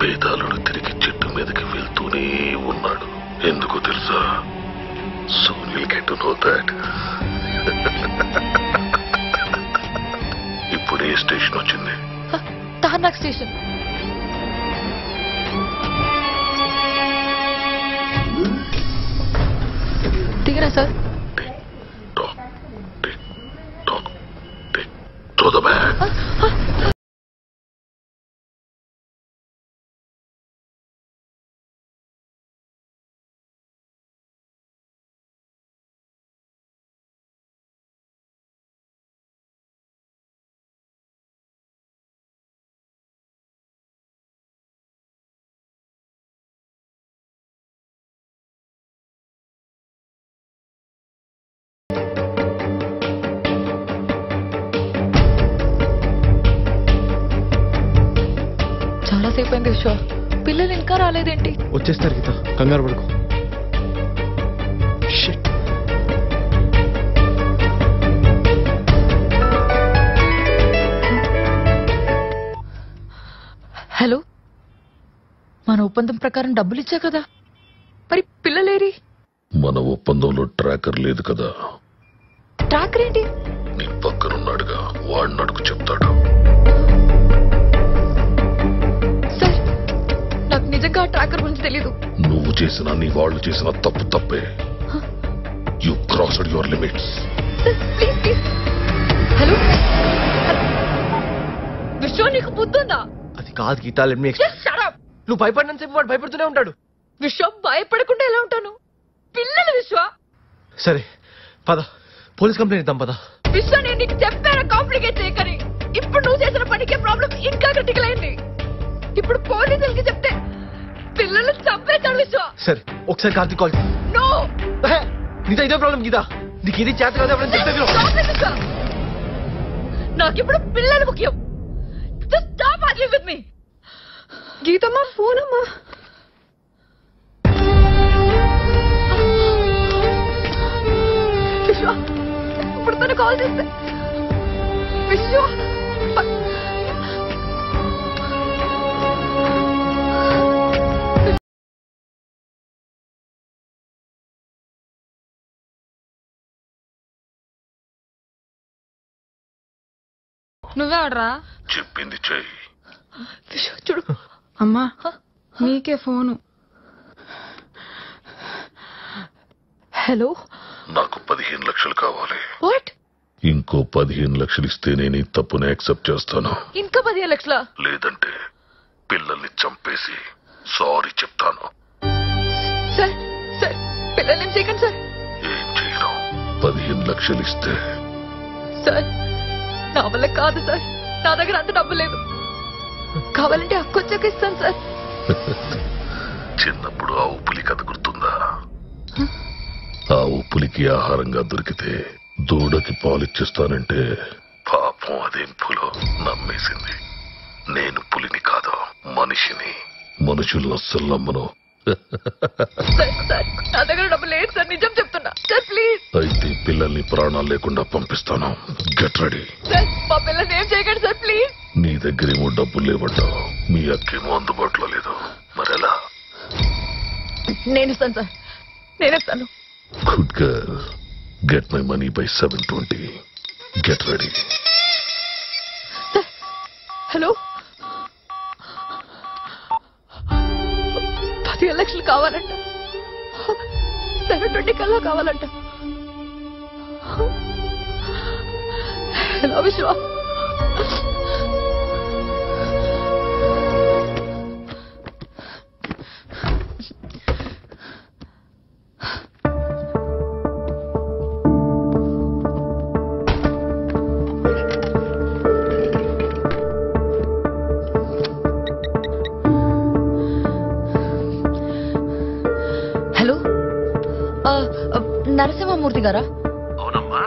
బేతాళుడు తిరిగి చెట్టు మీదకి వెళ్తూనే ఉన్నాడు. ఎందుకో తెలుసా? Soon you'll get to know that. ఇప్పుడే స్టేషన్ వచ్చింది. తార్నాక్ స్టేషన్. దిగినా సార్? Throw the bag. చాలాసేపు అయింది విశ్వ, పిల్లలు ఇంకా రాలేదేంటి? వచ్చేస్తారు గీత, కంగారు పడుకో. హలో, మన ఒప్పందం ప్రకారం డబ్బులు ఇచ్చా కదా, మరి పిల్లలేరి? మన ఒప్పందంలో ట్రాకర్ లేదు కదా. ట్రాకర్ ఏంటి? నీ పక్కనున్నాడుగా, వాడిని అడుగు చెప్తాడు. నాకు నిజంగా ట్రాకర్ గురించి తెలీదు. నువ్వు చేసిన, నీ వాళ్ళు చేసిన తప్పు తప్పే. You crossed your limits. Hello విశ్వ, నీకు బుద్ధుందా? అది కాదు గీత, లెట్ మీ ఎక్స్ప్లెయిన్. నువ్వు భయపడినంత సేపు వాడు భయపడుతూనే ఉంటాడు. విశ్వ, భయపడకుండా ఎలా ఉంటాను? పిల్లలు విశ్వ. సరే పద, పోలీస్ కంప్లైంట్ ఇద్దాం పద. విశ్వ, నేను నీకు చెప్పాను కాంప్లికేట్ చేయకని. ఇప్పుడు నువ్వు చేసిన పనికే ప్రాబ్లం ఇంకా క్రిటికల్ అయింది. ఇప్పుడు పోలీసులకి చెప్తే పిల్లలు చంపేస్తాడు విశ్వ. సరే ఒకసారి కార్తీక్ కాల్. నో, నీతో ఇదే ప్రాబ్లం గీత. నీకు ఇది చేత కదా, నాకిప్పుడు పిల్లలు ముఖ్యం. Just stop arguing with me. గీతమ్మా, ఫోన్ అమ్మా. విశ్వ, ఇప్పుడు తను కాల్ చేస్తే విశ్వ. నువ్వే ఆడరా? చెప్పింది చెయ్యి. చూడు అమ్మా, నీకే ఫోను. హలో, నాకు 15 లక్షలు కావాలి. వాట్? ఇంకో 15 లక్షలు ఇస్తే నేను ఈ తప్పుని యాక్సెప్ట్ చేస్తాను. ఇంకా 15 లక్షల? లేదంటే పిల్లల్ని చంపేసి సారీ చెప్తాను. సార్ సార్ పిల్లల్ని చేయకండి సార్. ఏం చేయను. 15 లక్షలు ఇస్తే సార్ నా వల్ల కాదు సార్, నా దగ్గర అంత డబ్బు లేదు. కావాలంటే అక్కొచ్చాక ఇస్తాను సార్. చిన్నప్పుడు ఆ ఉప్పులి కథ గుర్తుందా? ఆ ఉప్పులికి ఆహారంగా దొరికితే దూడకి పాలిచ్చేస్తానంటే పాపం అదేం పులో నమ్మేసింది. నేను పులిని కాదు, మనిషిని. మనుషులు అస్సలు నమ్మను. సార్ సార్ నా దగ్గర డబ్బు లేదు సార్, నిజం చెప్తున్నా సార్, ప్లీజ్. అయితే పిల్లల్ని ప్రాణాలు లేకుండా పంపిస్తాను. Get ready. సార్ మా పిల్లల్ని ఏం చేయకండి సార్, ప్లీజ్. నీ దగ్గరేమో డబ్బులు లేవంటావు, మీ అక్కేమో అందుబాటులో లేదు, మరెలా? నేను ఇస్తాను సార్, నేను ఇస్తాను. Good girl. Get my money by 7:20. Get ready. Hello, 15 లక్షలు కావాలంట, 7:20 కల్లా కావాలంట. హలో విశ్వ. నరసింహమూర్తి గారా? అవునమ్మా.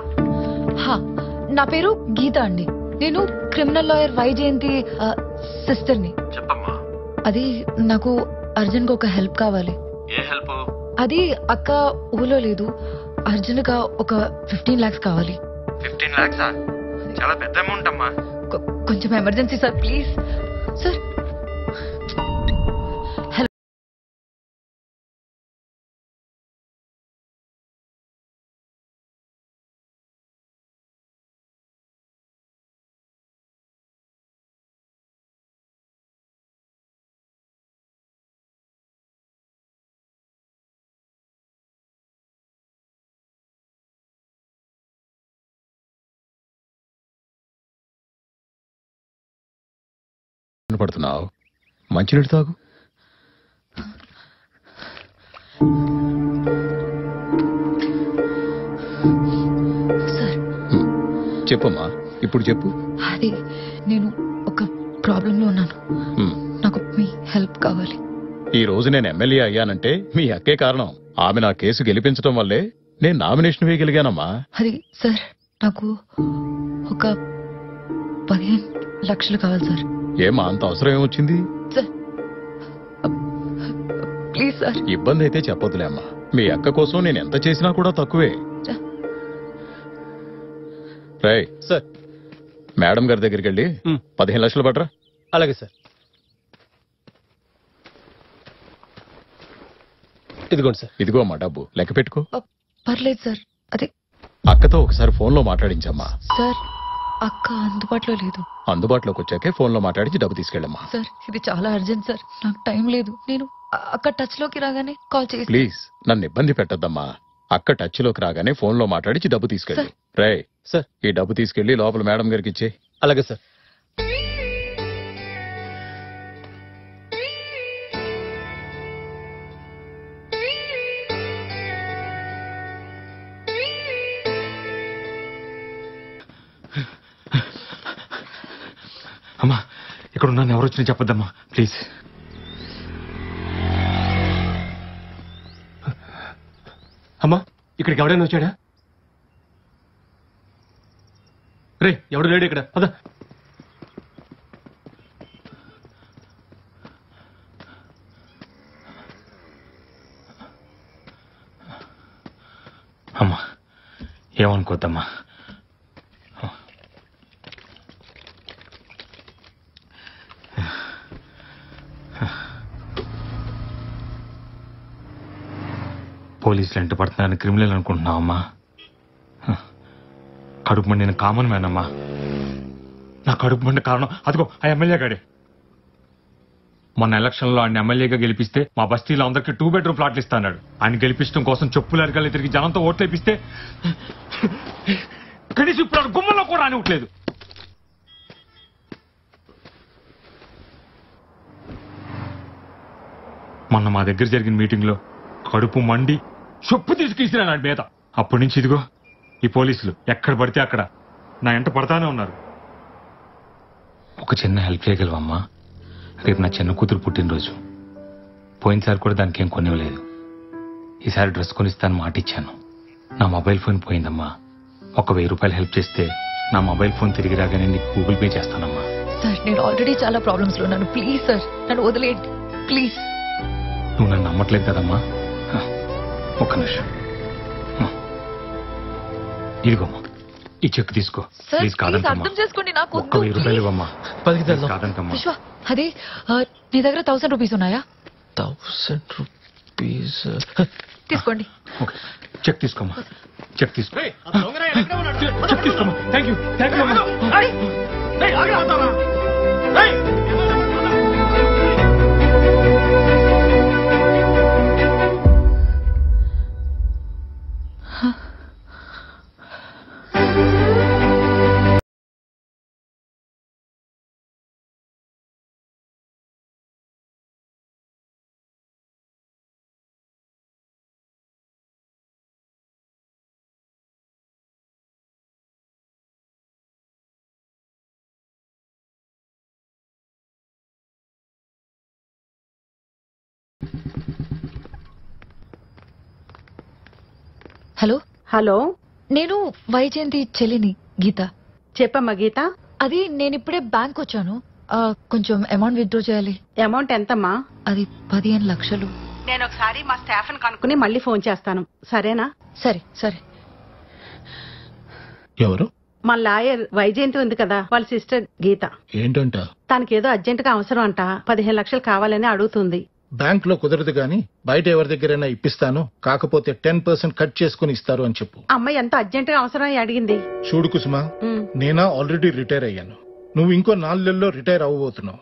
నా పేరు గీత అండి. నేను క్రిమినల్ లాయర్ వైజయంతి సిస్టర్ని. చెప్పమ్మా. అది నాకు అర్జున్ గా ఒక హెల్ప్ కావాలి. ఏ హెల్ప్? అది అక్క ఊళ్ళో లేదు, అర్జున్ గా ఒక 15 lakhs కావాలి. 15 lakhs? చాలా పెద్ద అమౌంట్ అమ్మా. కొంచెం ఎమర్జెన్సీ సార్, ప్లీజ్ సార్. పడుతున్నావు, మంచినీళ్ళు తాగు. చెప్పమ్మా, ఇప్పుడు చెప్పు. అది నేను ఒక ప్రాబ్లంలో ఉన్నాను, నాకు మీ హెల్ప్ కావాలి. ఈ రోజు నేను ఎమ్మెల్యే అయ్యానంటే మీ అక్కే కారణం. ఆమె నా కేసు గెలిపించడం వల్లే నేను నామినేషన్ వేయగలిగానమ్మా. అది సార్, నాకు ఒక 15 లక్షలు కావాలి సార్. ఏమా అంత అవసరం ఏమొచ్చింది? Please sir. ఇబ్బంది అయితే చెప్పొద్దులే అమ్మా, మీ అక్క కోసం నేను ఎంత చేసినా కూడా తక్కువే. రేయ్ సార్, మేడం గారి దగ్గరికి వెళ్ళి 15 లక్షలు పట్టరా. అలాగే సార్. ఇదిగోండి సార్. ఇదిగో అమ్మా డబ్బు, లెక్క పెట్టుకో. పర్లేదు సార్. అదే అక్కతో ఒకసారి ఫోన్ లో మాట్లాడించమ్మా. సార్ అక్క అందుబాటులో లేదు. అందుబాటులోకి వచ్చాకే ఫోన్ లో మాట్లాడించి డబ్బు తీసుకెళ్ళమ్మా. సార్ ఇది చాలా అర్జెంట్ సార్, నాకు టైం లేదు. నేను అక్క టచ్ లోకి రాగానే కాల్ చేసి. ప్లీజ్ నన్ను ఇబ్బంది పెట్టద్దమ్మా. అక్క టచ్ లోకి రాగానే ఫోన్ లో మాట్లాడించి డబ్బు తీసుకెళ్ళి. రే సార్, ఈ డబ్బు తీసుకెళ్లి లోపల మేడం గారికి ఇచ్చే. అలాగే సార్. అమ్మా, ఇక్కడ ఉన్నాను, ఎవరు వచ్చినా చెప్పొద్దమ్మా ప్లీజ్. అమ్మా, ఇక్కడికి ఎవడైనా వచ్చాడా? రే, ఎవడు లేడు ఇక్కడ, పద. అమ్మా ఏమనుకోద్దమ్మా. పోలీసులు ఎంట పడుతున్నారని క్రిమినల్ అనుకుంటున్నావు అమ్మా. కడుపు మండి నేను కామన్ మ్యాన్ అమ్మా. నా కడుపు మండి కారణం అదిగో ఆ ఎమ్మెల్యే గాడే. మొన్న ఎలక్షన్ లో ఆయన ఎమ్మెల్యేగా గెలిపిస్తే మా బస్తీలో అందరికి 2 బెడ్రూమ్ ఫ్లాట్లు ఇస్తాడు. ఆయన గెలిపించడం కోసం చెప్పులు అరకలు తిరిగి జనంతో ఓట్లు వేపిస్తే కనీసం ఇప్పుడు గుమ్మలో కూడా రానివ్వట్లేదు. మొన్న మా దగ్గర జరిగిన మీటింగ్ లో కడుపు మండి చెప్పు తీసుకెసినా నా మీద. అప్పటి నుంచి ఇదిగో ఈ పోలీసులు ఎక్కడ పడితే అక్కడ నా ఎంట పడతానే ఉన్నారు. ఒక చిన్న హెల్ప్ చేయగలవమ్మా? రేపు నా చిన్న కూతురు పుట్టినరోజు. పోయినసారి కూడా దానికి ఏం కొనివ్వలేదు. ఈసారి డ్రెస్ కొనిస్తాను మాట ఇచ్చాను. నా మొబైల్ ఫోన్ పోయిందమ్మా. ఒక 1000 రూపాయలు హెల్ప్ చేస్తే నా మొబైల్ ఫోన్ తిరిగి రాగానే నీకు గూగుల్ పే చేస్తానమ్మా. సార్ నేను ఆల్రెడీ చాలా ప్రాబ్లమ్స్ లో ఉన్నాను. ప్లీజ్ సార్ నన్ను వదిలేయండి ప్లీజ్. నువ్వు నన్ను నమ్మట్లేదు కదమ్మా? ఒక్క నిమిషం. ఇదిగోమ్మా ఈ చెక్ తీసుకో. ప్లీజ్ కాదంటమ్మా. అర్థం చేసుకోండి నాకు ఒక్క 1000 రూపాయలు ఇవ్వమ్మా. కాదంటమ్మా. విశ్వ అది నీ దగ్గర 1000 రూపీస్ ఉన్నాయా? 1000 రూపీస్ తీసుకోండి. చెక్ తీసుకోమ్మా. చెక్ తీసుకో. చెక్ తీసుకోమ్మా. థ్యాంక్ యూ హలో హలో, నేను వైజయంతి చెల్లిని గీత. చెప్పమ్మా గీత. అది నేను ఇప్పుడే బ్యాంక్ వచ్చాను. కొంచెం అమౌంట్ విత్డ్రా చేయాలి. అమౌంట్ ఎంతమ్మా? అది 15 లక్షలు. నేను ఒకసారి మా స్టాఫ్ కనుక్కుని మళ్ళీ ఫోన్ చేస్తాను, సరేనా? సరే సరే. ఎవరు? మా లాయర్ వైజయంతి ఉంది కదా, వాళ్ళ సిస్టర్ గీత. ఏంటంట? తనకేదో అర్జెంట్ గా అవసరం అంట. 15 లక్షలు కావాలని అడుగుతుంది. బ్యాంక్ లో కుదరదు గాని బయట ఎవరి దగ్గరైనా ఇప్పిస్తాను, కాకపోతే 10% కట్ చేసుకుని ఇస్తారు అని చెప్పు. అమ్మాయి ఎంత అర్జెంట్ గా అవసరం అని అడిగింది. చూడు కుసుమా, నేనా ఆల్రెడీ రిటైర్ అయ్యాను. నువ్వు ఇంకో 4 నెలల్లో రిటైర్ అవ్వబోతున్నావు.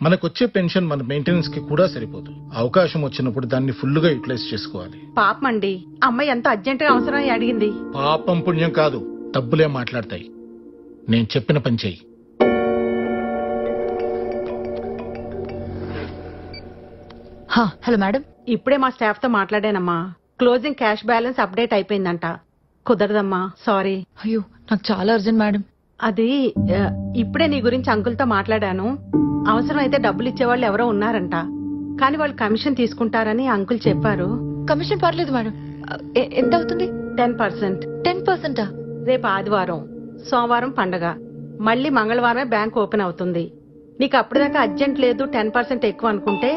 మనకొచ్చే పెన్షన్ మన మెయింటెనెన్స్ కి కూడా సరిపోదు. అవకాశం వచ్చినప్పుడు దాన్ని ఫుల్ గా యూటిలైజ్ చేసుకోవాలి. పాపం అండి, అమ్మాయి ఎంత అర్జెంట్ గా అవసరం అని అడిగింది. పాపం పుణ్యం కాదు, డబ్బులే మాట్లాడతాయి. నేను చెప్పిన పని చెయ్యి. హలో మేడం, ఇప్పుడే మా స్టాఫ్ తో మాట్లాడానమ్మా. క్లోజింగ్ క్యాష్ బ్యాలెన్స్ అప్డేట్ అయిపోయిందంట. కుదరదమ్మా, సారీ. అయ్యో నాకు చాలా అర్జెంట్ మేడం. అది ఇప్పుడే నీ గురించి అంకుల్తో మాట్లాడాను. అవసరం అయితే డబ్బులు ఇచ్చేవాళ్ళు ఎవరో ఉన్నారంట, కానీ వాళ్ళు కమిషన్ తీసుకుంటారని అంకుల్ చెప్పారు. కమిషన్ పర్లేదు మేడం. ఎంత అవుతుంది? 10%. 10%? రేపు ఆదివారం, సోమవారం పండగ, మళ్ళీ మంగళవారమే బ్యాంక్ ఓపెన్ అవుతుంది. నీకు అప్పటిదాకా అర్జెంట్ లేదు, 10% ఎక్కువ అనుకుంటే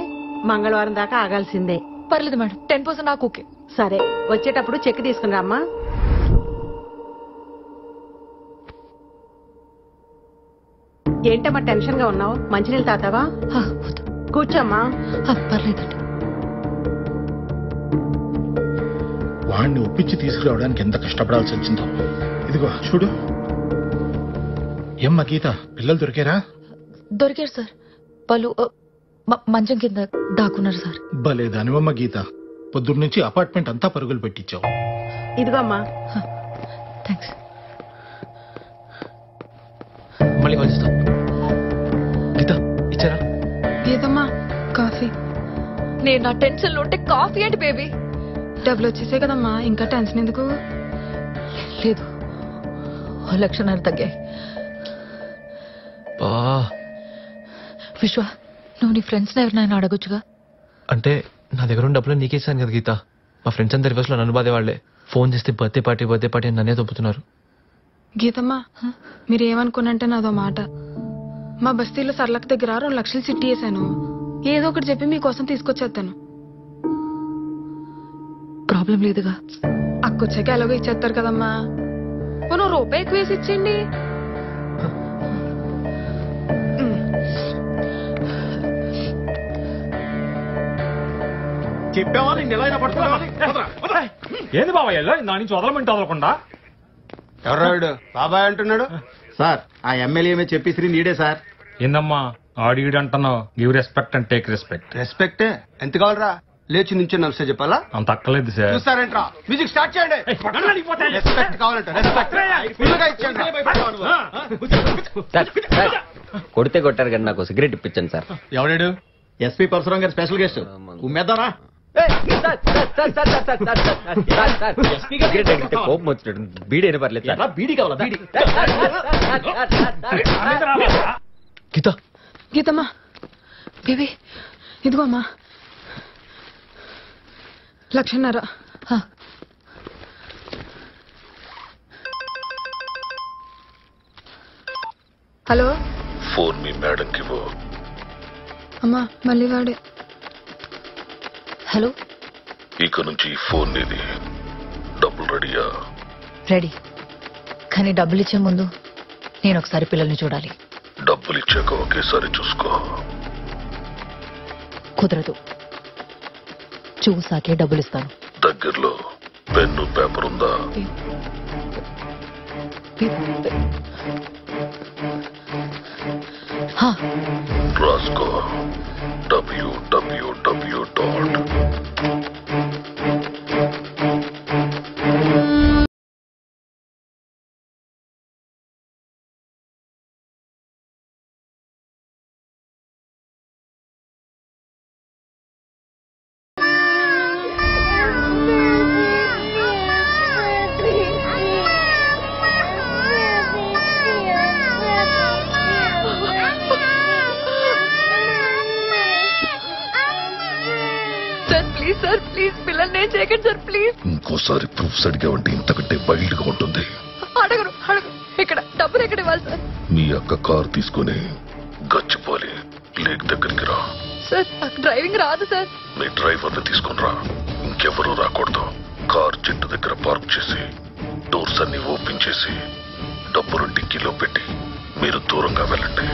మంగళవారం దాకా ఆగాల్సిందే. పర్లేదు మేడం, 10% నాకు ఓకే. సరే, వచ్చేటప్పుడు చెక్ తీసుకుని రామ్మా. ఏంటమ్మా టెన్షన్ గా ఉన్నావు? మంచినీళ్ళు తాతావా? కూర్చోమ్మా. పర్లేదండి. వాడిని ఒప్పించి తీసుకురావడానికి ఎంత కష్టపడాల్సి వచ్చిందో. ఇదిగో చూడు. ఏమ్మా గీత, పిల్లలు దొరికారా? దొరికారు సార్. వాళ్ళు మంచం కింద దాక్కున్నారు సార్. భలే దానివమ్మ గీత, పొద్దున్నుంచి అపార్ట్మెంట్ అంతా పరుగులు పెట్టించావు. ఇదిగో అమ్మా. థ్యాంక్స్. మళ్ళీ కలుస్తా. గీత ఇచ్చారా? గీతమ్మా కాఫీ. నేను నా టెన్షన్ లో ఉంటే కాఫీ ఏంటి బేబీ? డబ్బులు వచ్చేసాయి కదమ్మా, ఇంకా టెన్షన్ ఎందుకు? లేదు, 1 లక్షన్నర తగ్గాయి. విశ్వ, నువ్వు నీ ఫ్రెండ్స్ ఎవరినైనా అడగొచ్చుగా. అంటే నా దగ్గర ఉన్న డబ్బులు నీకేసాను కదా గీత. మా ఫ్రెండ్స్ అందరి రివర్స్ లో నన్ను బాధే వాళ్ళే. ఫోన్ చేస్తే బర్త్డే పార్టీ అని నన్నే తప్పుతున్నారు. గీతమ్మా, మీరేమనుకున్నంటే నాదో మాట. మా బస్తీలో సర్లక్ దగ్గర 2 లక్షలు సిట్టి వేసాను. ఏదో ఒకటి చెప్పి మీకోసం తీసుకొచ్చేస్తాను. ప్రాబ్లం లేదుగా. అక్కొచ్చాక ఎలాగో ఇచ్చేస్తారు కదమ్మా. నువ్వు రూపాయి ఎక్కువ వేసి ఇచ్చేయండి. చెప్పావా? ఏంది బాబాయ్ నా నుంచి వదలమంటే వదలకుండా? ఎవరాడు బాబాయ్ అంటున్నాడు? సార్, ఆ ఎమ్మెల్యే చెప్పేసి నీడే సార్. ఏందమ్మా ఆడియడ్ అంటున్నావు. Give respect and take respect. రెస్పెక్టే ఎంత కావాలరా? లేచి నుంచి నమస్తే చెప్పాలా? అంత అక్కర్లేదు సార్. చూస్తారేంట్రా? మ్యూజిక్ స్టార్ట్ చేయండి. రెస్పెక్ట్ కావాలంట రెస్పెక్ట్ ఫుల్గా ఇచ్చేయండి. కొడితే కొట్టారు కానీ నాకు సిగరెట్ ఇప్పించండి సార్. ఎవడాడు? ఎస్పీ పరశురాం గారి స్పెషల్ గెస్ట్. ఉమ్మేద్దారా? కోపం వచ్చినట్టు బీడీ అయినా పర్లేదు సార్. బీడీ కావాలా? బీడీ. గీత గీతమ్మా బేబీ ఇదిగో అమ్మా 1,00,000. హలో ఫోన్ మీ మేడంకి ఇవ్వు. అమ్మా మళ్ళీ వాడే. హలో ఇక నుంచి ఈ ఫోన్ నీది. డబ్బులు రెడీయా? రెడీ. కానీ డబ్బులు ఇచ్చే ముందు నేను ఒకసారి పిల్లల్ని చూడాలి. డబ్బులు ఇచ్చాక ఒకేసారి చూసుకో. కుదరదు, చూసాకే డబ్బులు ఇస్తాను. దగ్గరలో పెన్ను పేపర్ ఉందా? రాసుకో. www. సార్ ప్లీజ్ పిల్లల్ని ఏం చేయకండి సార్ ప్లీజ్. ఇంకోసారి ప్రూఫ్స్ అడిగావంటే ఇంతకంటే వైల్డ్ గా ఉంటుంది. అడగరు ఇక్కడ డబ్బులు ఎక్కడ ఇవ్వాలి సార్? మీ అక్క కార్ తీసుకుని గచ్చిపోలి లేక్ దగ్గరికి రా. సార్ నాకు డ్రైవింగ్ రాదు సార్. మీ డ్రైవర్ ని తీసుకుని రా. ఇంకెవరూ రాకూడదు. కార్ చెట్టు దగ్గర పార్క్ చేసి డోర్స్ అన్ని ఓపెన్ చేసి డబ్బులు డిక్కీలో పెట్టి మీరు దూరంగా వెళ్ళండి.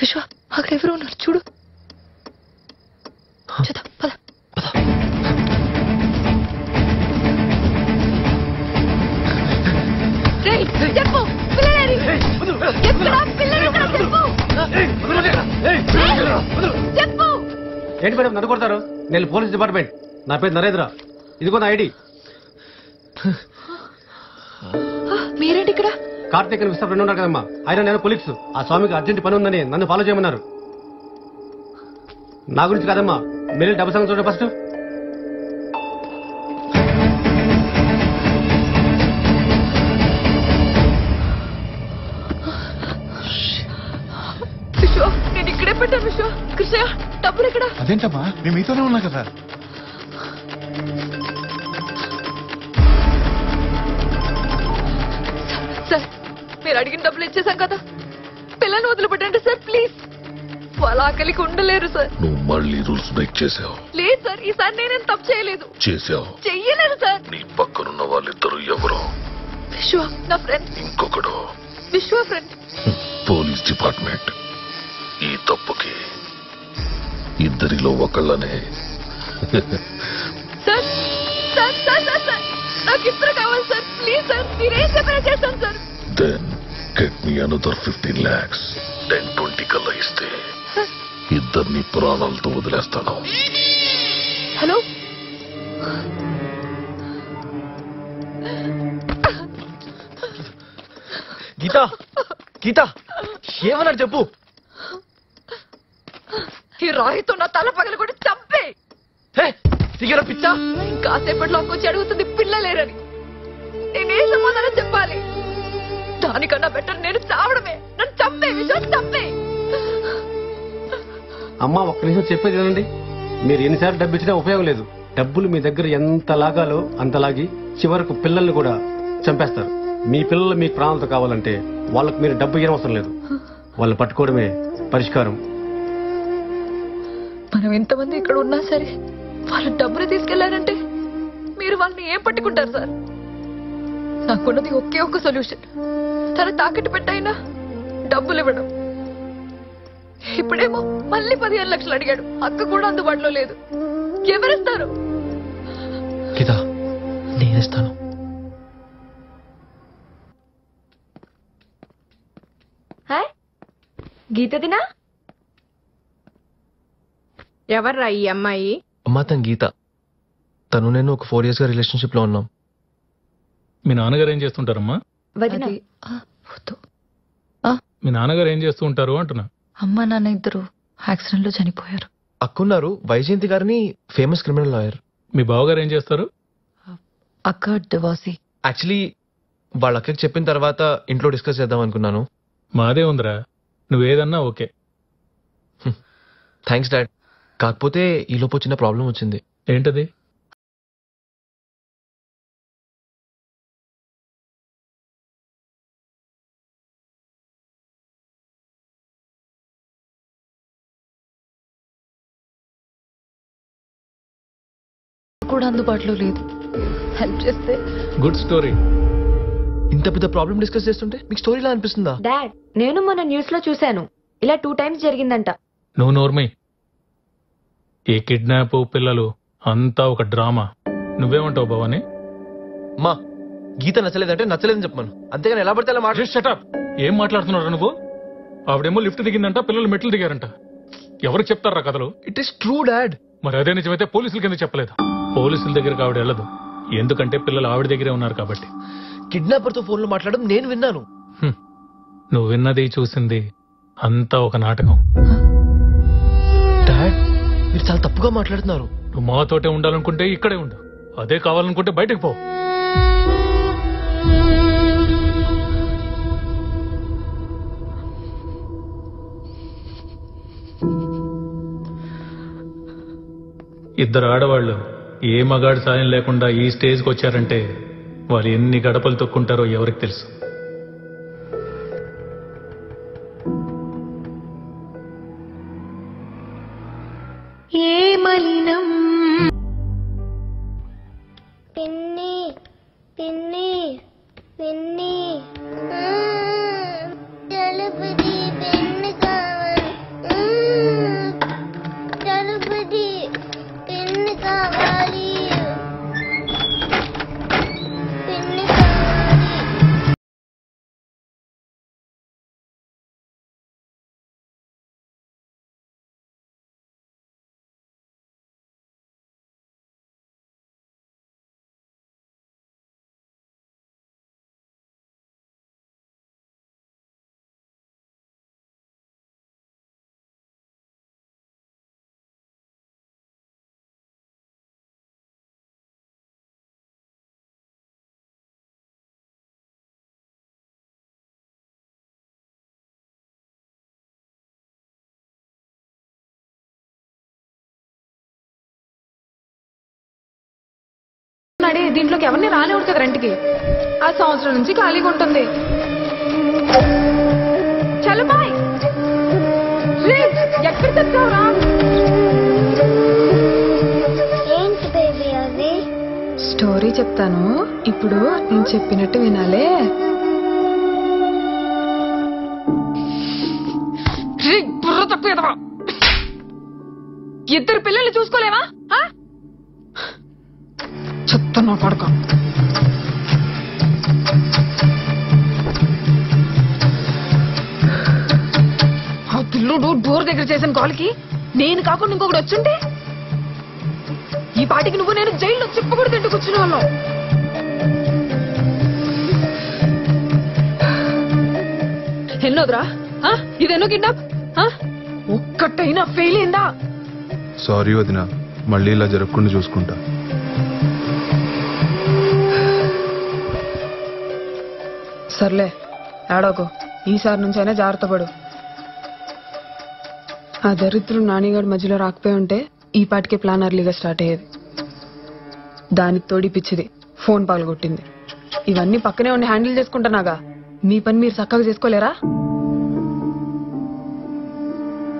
విశ్వ అక్కడ ఎవరు ఉన్నారు చూడు. చూద్దాం పద. చెప్పు చెప్పు. ఏంటి మేడం నన్ను కొడతారు? నేను పోలీస్ డిపార్ట్మెంట్. నా పేరు నరేంద్ర. ఇదిగో నా ఐడి. మీరేంటి ఇక్కడ? కార్తీక్ అని ఫ్రెండ్ ఉన్నారు కదమ్మా, ఆయన నేను పోలీసు. ఆ స్వామికి అర్జెంట్ పని ఉందని నన్ను ఫాలో చేయమన్నారు. నా గురించి కాదమ్మా, మీరు డబ్బు సంగతి చూడండి ఫస్ట్. విశ్వ నేను ఇక్కడే పెట్టాను. విశ్వ కృష్ణయ్య డబ్బులు ఎక్కడ? అదేంటమ్మా మేము మీతోనే ఉన్నా కదా. సార్ మీరు అడిగిన డబ్బులు ఇచ్చేసాం కదా, పిల్లల్ని వదిలిపెట్టండి సార్ ప్లీజ్. వాళ్ళ ఆకలికి ఉండలేరు సార్. నువ్వు మళ్ళీ రూల్స్ బ్రేక్ చేసావు. లేదు సార్ ఈసారి నేనేం తప్పు చేయలేదు. చేసావు. చెయ్యలేదు సార్. నీ పక్కనున్న వాళ్ళిద్దరు ఎవరో? విశ్వ నా ఫ్రెండ్. ఇంకొకడు విశ్వ ఫ్రెండ్. Police department. ఈ తప్పుకి ఇద్దరిలో ఒకళ్ళనే. Sir sir sir sir sir నాకు ఇద్దరు కావాలి సార్ ప్లీజ్ సార్. మీరేం చెప్పినా చేస్తాను sir. Then get me another 15 lakhs. 10-20 కల్లా ఇస్తే ఇద్దరిని ప్రాణాలతో వదిలేస్తాను. హలో గీత గీత ఏమన్నాడు చెప్పు. ఈ రాయితో నా తల పగలు కూడా చంపే. సిగర పిచ్చా. ఇంకాసేపట్లో వచ్చి అడుగుతుంది పిల్లలేరని. నేనే సమాధానం చెప్పాలి? దానికన్నా బెటర్ నేను చావడమే. నన్ను చంపే విశ్వాస్ చంపే. అమ్మా ఒక్క నిమిషం చెప్పేది వినండి. మీరు ఎన్నిసార్లు డబ్బు ఇచ్చినా ఉపయోగం లేదు. డబ్బులు మీ దగ్గర ఎంత లాగాలో అంత లాగి చివరకు పిల్లల్ని కూడా చంపేస్తారు. మీ పిల్లలు మీకు ప్రాణాలతో కావాలంటే వాళ్ళకు మీరు డబ్బు ఇవ్వడం అవసరం లేదు. వాళ్ళు పట్టుకోవడమే పరిష్కారం. మనం ఎంతమంది ఇక్కడ ఉన్నా సరే వాళ్ళు డబ్బులు తీసుకెళ్లారంటే మీరు వాళ్ళని ఏం పట్టుకుంటారు సార్? నాకున్నది ఒకే ఒక్క సొల్యూషన్, తన తాకట్టు పెట్టైనా డబ్బులు ఇవ్వడం. ఇప్పుడేమో మళ్ళీ 15 లక్షలు అడిగాడు. అక్క కూడా అందుబాటులో లేదు. ఎవరిస్తారు? గీత, నేనేస్తాను. హాయ్ గీత దినా. ఎవర్రా ఈ అమ్మాయి? అమ్మా, తన గీత. తను నేను ఒక 4 years గా రిలేషన్షిప్ లో ఉన్నాం. మీ నాన్నగారు ఏం చేస్తుంటారమ్మా? మీ నాన్నగారు ఏం చేస్తూ ఉంటారు అంటున్నా. అమ్మ నాన్న ఇద్దరు యాక్సిడెంట్ లో చనిపోయారు. అక్కున్నారు, వైజయంతి గారిని ఫేమస్ క్రిమినల్ లాయర్. మీ బావగారు ఏం చేస్తారు? అక్క డివోర్సీ. యాక్చువల్లీ వాళ్ళ అక్కకి చెప్పిన తర్వాత ఇంట్లో డిస్కస్ చేద్దాం అనుకున్నాను. మాదే ఉందిరా, నువ్వేదన్నా ఓకే. Thanks dad. కాకపోతే ఈలోపు చిన్న ప్రాబ్లం వచ్చింది. ఏంటది? కూడా అందుబాటులో లేదు. హెల్ప్ చేస్తే. Good story. ఇంత పెద్ద ప్రాబ్లం డిస్కస్ చేస్తుంటే మీకు స్టోరీలా అనిపిస్తుందా? డాడ్, నేను మన న్యూస్ లో చూశాను, ఇలా 2 times జరిగిందంట. నువ్వు నోర్మై. ఈ కిడ్నాప్ పిల్లలు అంతా ఒక డ్రామా. నువ్వేమంటావు భవాని? మా గీత నచ్చలేదంటే నచ్చలేదని చెప్పమను, అంతేగాని ఎలా పడితే అలా షటప్. ఏం మాట్లాడుతున్నారా నువ్వు? ఆవిడేమో లిఫ్ట్ దిగిందంట, పిల్లలు మెట్లు దిగారంట. ఎవరికి చెప్తారా కథలు? It is true dad. మరి అదే నిజమైతే పోలీసుల కింద చెప్పలేదు. పోలీసుల దగ్గరకు ఆవిడ వెళ్ళదు, ఎందుకంటే పిల్లలు ఆవిడ దగ్గరే ఉన్నారు కాబట్టి. కిడ్నాపర్ తో ఫోన్ లో మాట్లాడడం నేను విన్నాను. నువ్వు విన్నది చూసింది అంతా ఒక నాటకం. డాడ్, మీరు చాలా తప్పుగా మాట్లాడుతున్నారు. నువ్వు మాతోటే ఉండాలనుకుంటే ఇక్కడే ఉండు, అదే కావాలనుకుంటే బయటకు పో. ఇద్దరు ఆడవాళ్ళు ఏ మగాడి సాయం లేకుండా ఈ స్టేజ్కి వచ్చారంటే వాళ్ళు ఎన్ని గడపలు తొక్కుంటారో ఎవరికి తెలుసు. ఏ మలినం పిన్ని పిన్ని పిన్ని జలుబుది పెన్ను కావాలి. జలుబుది పెన్ను కావాలి. పెన్ను కావాలి. దీంట్లోకి ఎవరిని రానివ్వడు కదా రెంట్కి. ఆ సంవత్సరం నుంచి ఖాళీగా ఉంటుంది. చలో బాయ్. ఎక్కడ తెచ్చావురా? ఏంటి బేబీ అది? స్టోరీ చెప్తాను, ఇప్పుడు నేను చెప్పినట్టు వినాలే. బుర్ర తక్కువ ఎదవా. ఇద్దరు పిల్లల్ని చూసుకోలేవా? చెప్తున్నా కొడుకు. ఆ పిల్లుడు డోర్ దగ్గర చేసిన కాల్కి నేను కాకుండా ఇంకొకటి వచ్చుంటే ఈ పాటికి నువ్వు నేను జైల్లో చెప్పకూడదు తింటూ కూర్చునే వాళ్ళం. ఎన్నోదిరా ఇదెన్నో కిడ్నాప్? ఒక్కటైనా ఫెయిల్ అయిందా? సారీ వదినా, మళ్ళీ ఇలా జరగకుండా చూసుకుంటా. సర్లే ఏడోకు, ఈసారి నుంచి అయినా జాగ్రత్త పడు. ఆ దరిద్రుడు నానిగాడు మధ్యలో రాకపోయి ఉంటే ఈ పాటికే ప్లాన్ అర్లీగా స్టార్ట్ అయ్యేది. దానికి తోడి పిచ్చిది ఫోన్ పగలగొట్టింది. ఇవన్నీ పక్కనే ఉండి హ్యాండిల్ చేసుకుంటున్నాగా, మీ పని మీరు చక్కగా చేసుకోలేరా?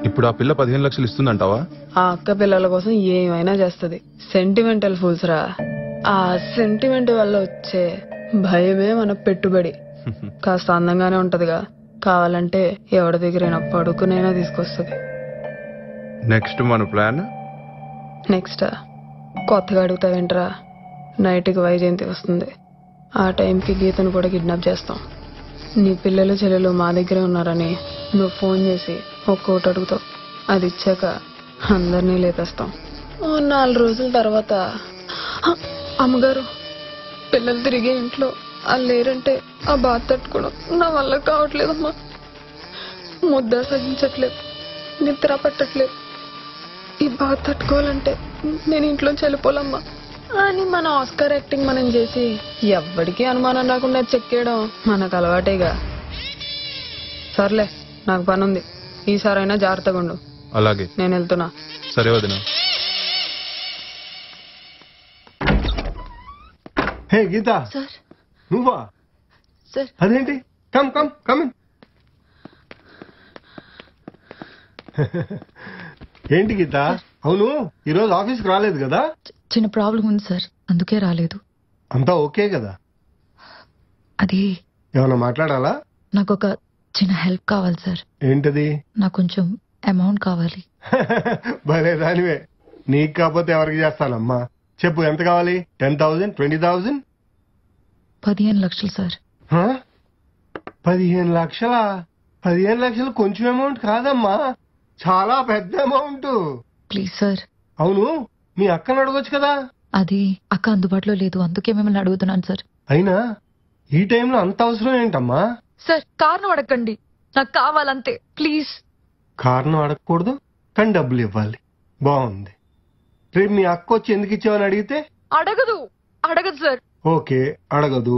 ఇప్పుడు ఆ పిల్ల 15 లక్షలు ఇస్తుందంటావా? ఆ అక్క పిల్లల కోసం ఏమైనా చేస్తది. సెంటిమెంటల్ ఫూల్స్ రా. ఆ సెంటిమెంట్ వల్ల వచ్చే భయమే మన పెట్టుబడి. కాస్త అందంగానే ఉంటదిగా, కావాలంటే ఎవరి దగ్గరైనా పడుకునైనా తీసుకొస్తుంది. నెక్స్ట్ మన ప్లాన్ నెక్స్ట్ కొత్తగా అడుగుతావేంట్రా? నైట్కి వైజయంతి వస్తుంది. ఆ టైంకి గీతను కూడా కిడ్నాప్ చేస్తాం. నీ పిల్లలు చెల్లెలు మా దగ్గరే ఉన్నారని నువ్వు ఫోన్ చేసి ఒక్కోటి అడుగుతావు. అది ఇచ్చాక అందరినీ లేపేస్తాం. 4 రోజుల తర్వాత అమ్మగారు పిల్లలు తిరిగే ఇంట్లో వాళ్ళు లేరంటే ఆ బాధ తట్టుకోవడం నా వల్ల కావట్లేదమ్మా. ముద్ద సహించట్లేదు, నిద్ర పట్టట్లేదు. ఈ బాధ తట్టుకోవాలంటే నేను ఇంట్లోంచి వెళ్ళిపోలమ్మా అని మన ఆస్కార్ యాక్టింగ్ మనం చేసి ఎవ్వడికి అనుమానం రాకుండా చెక్కేయడం మనకు అలవాటేగా. సర్లే, నాకు పని ఉంది. ఈసారైనా జాగ్రత్తగా ఉండు. అలాగే, నేను వెళ్తున్నా. సరే వదిన. హే గీత, నువ్వా? సార్ అదేంటి? Come come come. ఏంటి గీత? అవును, ఈరోజు ఆఫీస్కి రాలేదు కదా? చిన్న ప్రాబ్లం ఉంది సార్, అందుకే రాలేదు. అంతా ఓకే కదా? అది ఏమన్నా మాట్లాడాలా? నాకు ఒక చిన్న హెల్ప్ కావాలి సార్. ఏంటది? నాకు కొంచెం అమౌంట్ కావాలి. భలే దానివే, నీకు కాకపోతే ఎవరికి చేస్తానమ్మా. చెప్పు, ఎంత కావాలి? 10,000, 20,000? 15 లక్షలు సార్. 15 లక్షలా? 15 లక్షలు కొంచెం అమౌంట్ కాదమ్మా, చాలా పెద్ద అమౌంట్. Please sir. అవును, మీ అక్కను అడగొచ్చు కదా? అది అక్క అందుబాటులో లేదు, అందుకే మిమ్మల్ని అడుగుతున్నాను సార్. అయినా ఈ టైంలో అంత అవసరం ఏంటమ్మా? సార్ కారణం అడగండి, నాకు కావాలంతే, ప్లీజ్. కారణం అడగకూడదు కానీ డబ్బులు ఇవ్వాలి, బాగుంది. రేపు మీ అక్క వచ్చి ఎందుకు ఇచ్చావని అడిగితే? అడగదు సార్. ఓకే, అడగదు.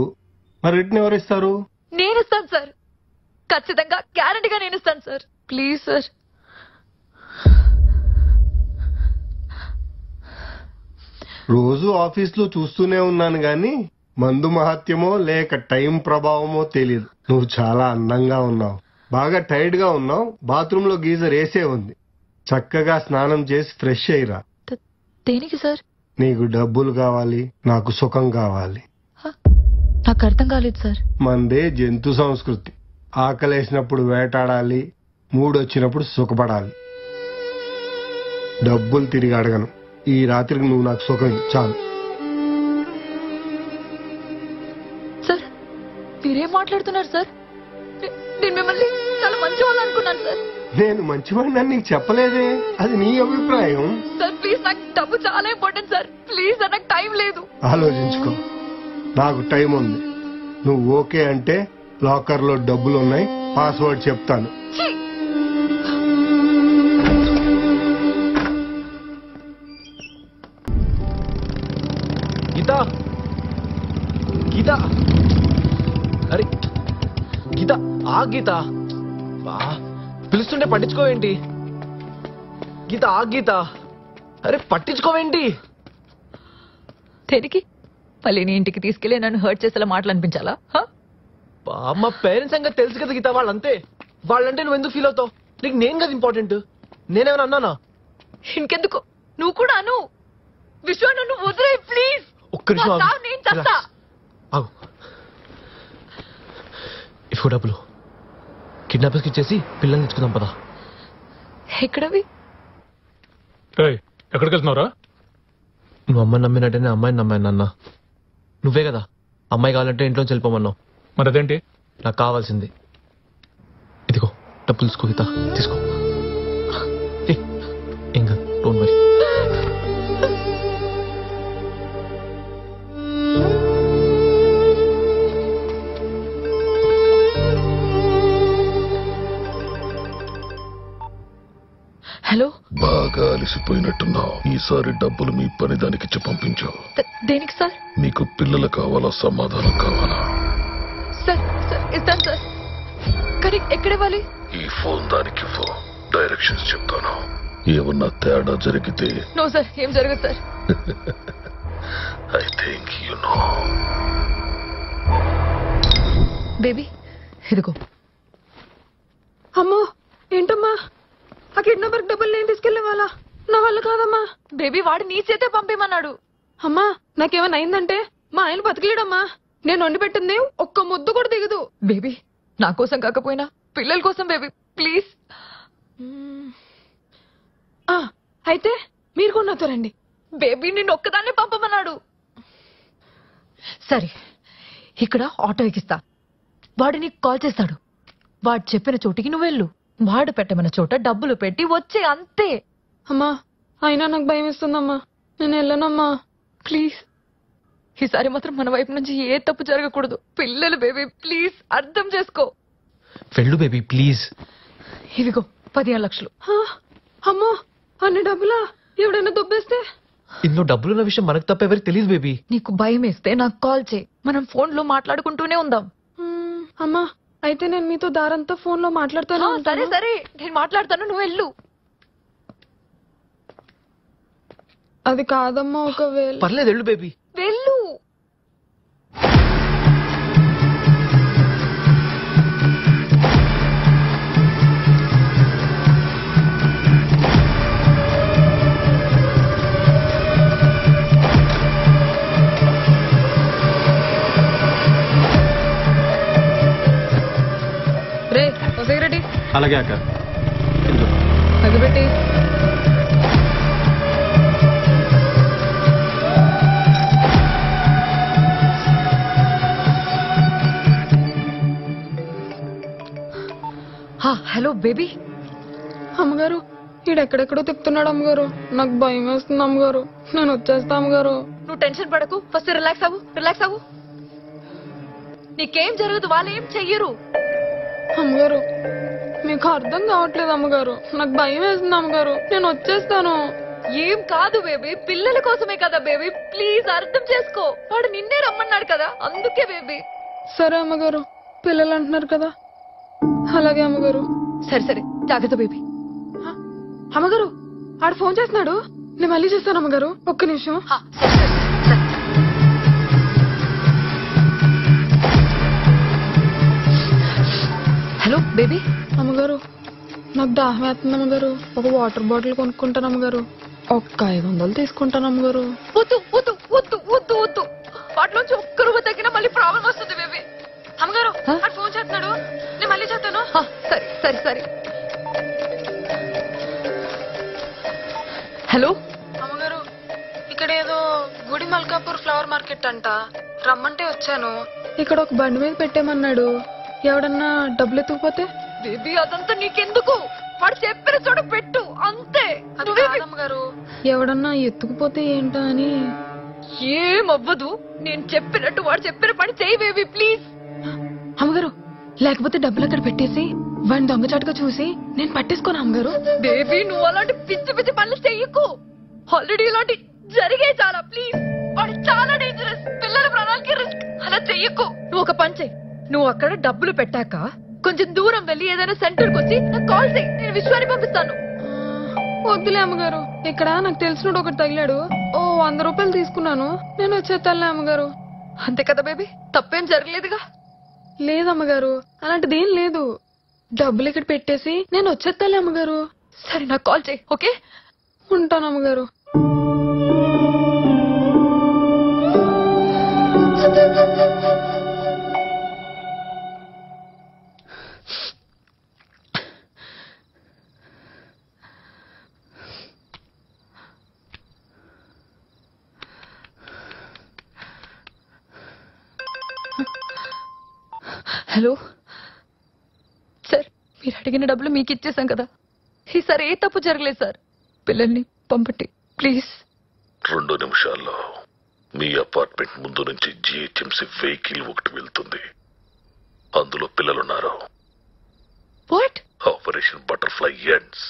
మరి రిటర్న్ ఎవరు ఇస్తారు? నేను ఇస్తాను సార్, ఖచ్చితంగా గ్యారంటీగా నేను ఇస్తాను సార్. Please sir. రోజు ఆఫీస్లో చూస్తూనే ఉన్నాను గాని మందు మహత్యమో లేక టైం ప్రభావమో తెలీదు. నువ్వు చాలా అందంగా ఉన్నావు, బాగా టైర్డ్ గా ఉన్నావు. బాత్రూమ్ లో గీజర్ వేసే ఉంది, చక్కగా స్నానం చేసి ఫ్రెష్ అయ్యిరా. దేనికి సార్? నీకు డబ్బులు కావాలి, నాకు సుఖం కావాలి. నాకు అర్థం కాలేదు సార్. మందే జంతు సంస్కృతి. ఆకలేసినప్పుడు వేటాడాలి, మూడొచ్చినప్పుడు సుఖపడాలి. డబ్బులు తిరిగి అడగను. ఈ రాత్రికి నువ్వు నాకు సుఖం చాలు. సార్ మీరేం మాట్లాడుతున్నారు సార్? నేను మిమ్మల్ని చాలా మంచి వాళ్ళు అనుకున్నాను సార్. నేను మంచివాడిని నీకు చెప్పలేదే, అది నీ అభిప్రాయం. సార్ ప్లీజ్, నాకు డబ్బు చాలా ఇంపార్టెంట్ సార్. ప్లీజ్ సార్, నాకు టైం లేదు. ఆలోచించుకో, నాకు టైం ఉంది. నువ్వు ఓకే అంటే లాకర్ లో డబ్బులు ఉన్నాయి, పాస్వర్డ్ చెప్తాను. గీత, గీత, అరే గీత, ఆ గీత, పిలుస్తుంటే పట్టించుకోవేంటి? గీత, ఆ గీత, అరే పట్టించుకోవేంటి? దేనికి? మళ్ళీ నీ ఇంటికి తీసుకెళ్లి నన్ను హర్ట్ చేసేలా మాటలు అనిపించాలా? మా పేరెంట్స్ సంగతి తెలుసు కదా గీత, వాళ్ళంతే. వాళ్ళంటే నువ్వు ఎందుకు ఫీల్ అవుతావు? నీకు నేను కదా ఇంపార్టెంట్, నేనేమైనా అన్నానా? ఇంకెందుకు, నువ్వు కూడా అను. విశ్వ నన్ను వదిలే ప్లీజ్. ఒక్క నిమిషం ఆగు. నేను చస్తా. ఆగు. ఇఫ్ డబ్బులు కిడ్నాపర్స్కి ఇచ్చేసి పిల్లల్ని తెచ్చుకుందాం పదా. ఎక్కడవి? ఎక్కడికి వెళ్తున్నావురా? నువ్వు అమ్మాయి నమ్మినట్టే అమ్మాయిని నమ్మాను నాన్న. నువ్వే కదా అమ్మాయి కావాలంటే ఇంట్లోంచి వెళ్ళిపోమన్నావు. మరి అదేంటి? నాకు కావాల్సింది ఇదిగో, డబ్బులు తీసుకో గీత, తీసుకో. ఏం కాదు, డోంట్ వరీ. హలో, బాగా అలసిపోయినట్టున్నావు. ఈసారి డబ్బులు మీ పని దానికి ఇచ్చి పంపించావు. దేనికి సార్? నీకు పిల్లలు కావాలా, సమాధానం కావాలా? సార్ ఇస్తాను సార్, కానీ ఎక్కడివ్వాలి? ఈ ఫోన్ దానికి డైరెక్షన్స్ చెప్తాను. ఏమన్నా తేడా జరిగితే నో సార్, ఏం జరగదు sir. I think you know. Baby ఇదిగో. అమ్మో, ఏంటమ్మా? ఆ కిడ్నాప్ నెంబర్ డబ్బులు నేను తీసుకెళ్లే వాళ్ళ నా వల్ల కాదమ్మా. బేబీ వాడు నీ చేతే పంపేమన్నాడు. అమ్మా నాకేమైనా అయిందంటే మా ఆయన బతికిలేడమ్మా. నేను వండి పెట్టింది ఒక్క ముద్దు కూడా దిగదు. బేబీ నా కోసం కాకపోయినా పిల్లల కోసం బేబీ ప్లీజ్. అయితే మీరు కూడా నాతో రండి. బేబీ నిన్ను ఒక్కదాన్నే పంపమన్నాడు. సరే ఇక్కడ ఆటో ఎక్కిస్తా. వాడు నీకు కాల్ చేస్తాడు. వాడు చెప్పిన చోటికి నువ్వు వెళ్ళు. వాడు పెట్టమన్న చోట డబ్బులు పెట్టి వచ్చే అంతే. అమ్మా అయినా నాకు భయం ఇస్తుందమ్మా. నేను వెళ్ళనమ్మా ప్లీజ్. ఈసారి మాత్రం మన వైపు నుంచి ఏ తప్పు జరగకూడదు. పిల్లలు బేబీ ప్లీజ్ అర్థం చేసుకో. వెళ్ళు బేబీ ప్లీజ్. ఇవిగో 15 లక్షలు. అమ్మో అన్ని డబ్బులా? ఎవడైనా దొబ్బేస్తే? ఇందులో డబ్బులున్న విషయం మనకు తప్ప ఎవరికి తెలియదు బేబీ. నీకు భయం వేస్తే నాకు కాల్ చేయి. మనం ఫోన్ లో మాట్లాడుకుంటూనే ఉందాం. అమ్మా అయితే నేను మీతో దారంతా ఫోన్ లో మాట్లాడతాను. సరే సరే నేను మాట్లాడతాను, నువ్వు వెళ్ళు. అది కాదమ్మా ఒకవేళ. పర్లేదు వెళ్ళు బేబీ. వెళ్ళు. రే సిగరెట్ అలాగే అక్క. అగిపెట్టి. Hello baby. అమ్మగారు ఈడెక్కడెక్కడో తిప్పుతున్నాడు అమ్మగారు. నాకు భయం వేస్తుంది అమ్మగారు. నేను వచ్చేస్తా అమ్మగారు. నువ్వు టెన్షన్ పడకు. ఫస్ట్ రిలాక్స్ అవ్వు, రిలాక్స్ అవ్వు. నీకేం జరగదు, వాళ్ళు ఏం చెయ్యరు. అమ్మగారు మీకు అర్థం కావట్లేదు అమ్మగారు. నాకు భయం వేస్తుంది అమ్మగారు. నేను వచ్చేస్తాను. ఏం కాదు బేబీ, పిల్లల కోసమే కదా బేబీ. ప్లీజ్ అర్థం చేసుకో. వాడు నిన్నే రమ్మన్నాడు కదా, అందుకే బేబీ. సరే అమ్మగారు, పిల్లలు అంటున్నారు కదా. అలాగే అమ్మగారు. సరే సరే జాగ్రత్త బేబీ. అమ్మగారు ఆడు ఫోన్ చేస్తున్నాడు. నేను మళ్ళీ చేస్తాను అమ్మగారు. ఒక్క నిమిషం. Hello baby. అమ్మగారు నాకు దాహం వేస్తుంది అమ్మగారు. ఒక వాటర్ బాటిల్ కొనుక్కుంటాను అమ్మగారు. ఒక్క 500 తీసుకుంటాను అమ్మగారు. వద్దు వద్దు వద్దు వద్దు వద్దు. వాటిలోంచి ఒక్క రూపాయి తగ్గినా మళ్ళీ ప్రాబ్లం వస్తుంది బేబీ. అమ్మగారు ఆడు ఫోన్ చేస్తున్నాడు. నేను మళ్ళీ చేస్తాను. సరే సరే సరే. హలో అమ్మగారు ఇక్కడ ఏదో గుడి మల్కాపూర్ ఫ్లవర్ మార్కెట్ అంట. రమ్మంటే వచ్చాను. ఇక్కడ ఒక బండి మీద పెట్టేమన్నాడు. ఎవడన్నా డబ్బులు ఎత్తుకుపోతే? బేబీ అదంతా నీకెందుకు? వాడు చెప్పిన చోట పెట్టు అంతే. అమ్మగారు ఎవడన్నా ఎత్తుకుపోతే ఏంటా అని. ఏమవ్వదు. నేను చెప్పినట్టు వాడు చెప్పిన పని చేయి బేబీ ప్లీజ్. అమ్మగారు లేకపోతే డబ్బులు అక్కడ పెట్టేసి వాడిని దొంగచాటుగా చూసి నేను పట్టేసుకోను అమ్మగారు. బేబీ నువ్వు అలాంటి పిచ్చి పిచ్చి పనులు చెయ్యకు. ఆల్రెడీ ఇలాంటి జరిగే చాలా. ప్లీజ్ వాడు చాలా డేంజరస్. పిల్లల ప్రాణాలకి రిస్క్. అలా చెయ్యకు. నువ్వు ఒక పని చెయ్యి. నువ్వు అక్కడ డబ్బులు పెట్టాక కొంచెం దూరం వెళ్ళి ఏదైనా సెంటర్కి వచ్చి నాకు కాల్ చేయి. నేను విశ్వాన్ని పంపిస్తాను. వద్దులే అమ్మగారు. ఇక్కడ నాకు తెలిసినోడు ఒకటి తగిలాడు. ఓ 100 రూపాయలు తీసుకున్నాను. నేను వచ్చేస్తానులే అమ్మగారు. అంతే కదా బేబీ, తప్పేం జరగలేదుగా. లేదమ్మగారు అలాంటిది ఏం లేదు. డబ్బులు ఇక్కడ పెట్టేసి నేను వచ్చేస్తాలే అమ్మగారు. సరే నాకు కాల్ చేయి. ఓకే ఉంటాను అమ్మగారు. హలో సార్, మీరు అడిగిన డబ్బులు మీకు ఇచ్చేసాం కదా. ఈసారి ఏ తప్పు జరగలేదు సార్. పిల్లల్ని పంపండి ప్లీజ్. 2 నిమిషాల్లో మీ అపార్ట్మెంట్ ముందు నుంచి జిహెచ్ఎంసీ వెహికల్ ఒకటి వెళ్తుంది. అందులో పిల్లలున్నారు. What? Operation butterfly ends.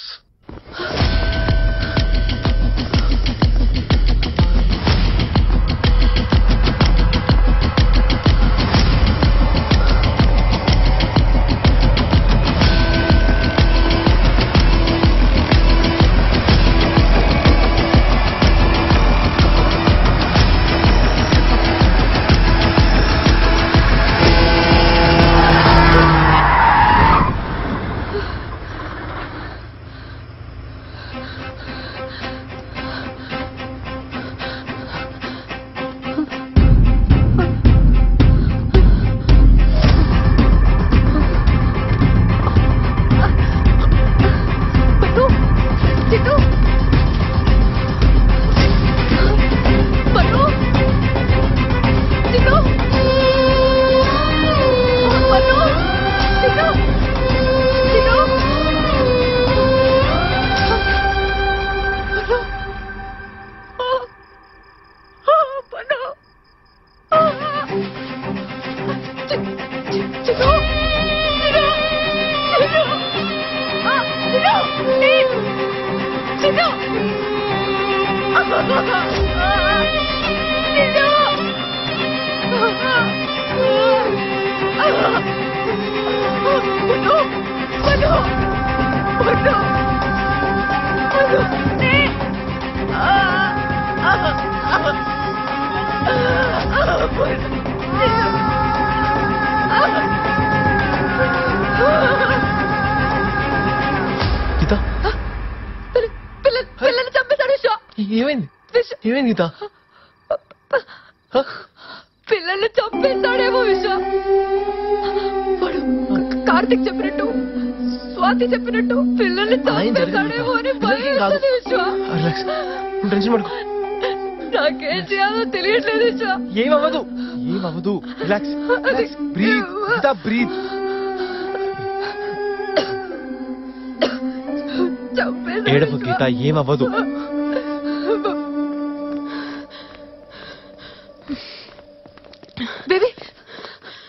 Geetha పిల్లల్ని చంపేశాడు విశ్వ. ఏమైంది ఏమైంది గీత పిల్లల్ని చంపేశాడేమో విశ్వ. వాడు కార్తిక్ చెప్పినట్టు స్వాతి చెప్పినట్టు పిల్లల్ని చంపేశాడేమో అని భయం విశ్వ. టెన్షన్ పడుకో. నాకేం చేయాలో తెలియట్లేదు విశ్వ. ఏమవ్వదు రిలాక్స్ బ్రీత్ గీత బ్రీత్. ఏడపు గీత ఏమవ్వదు. బేబీ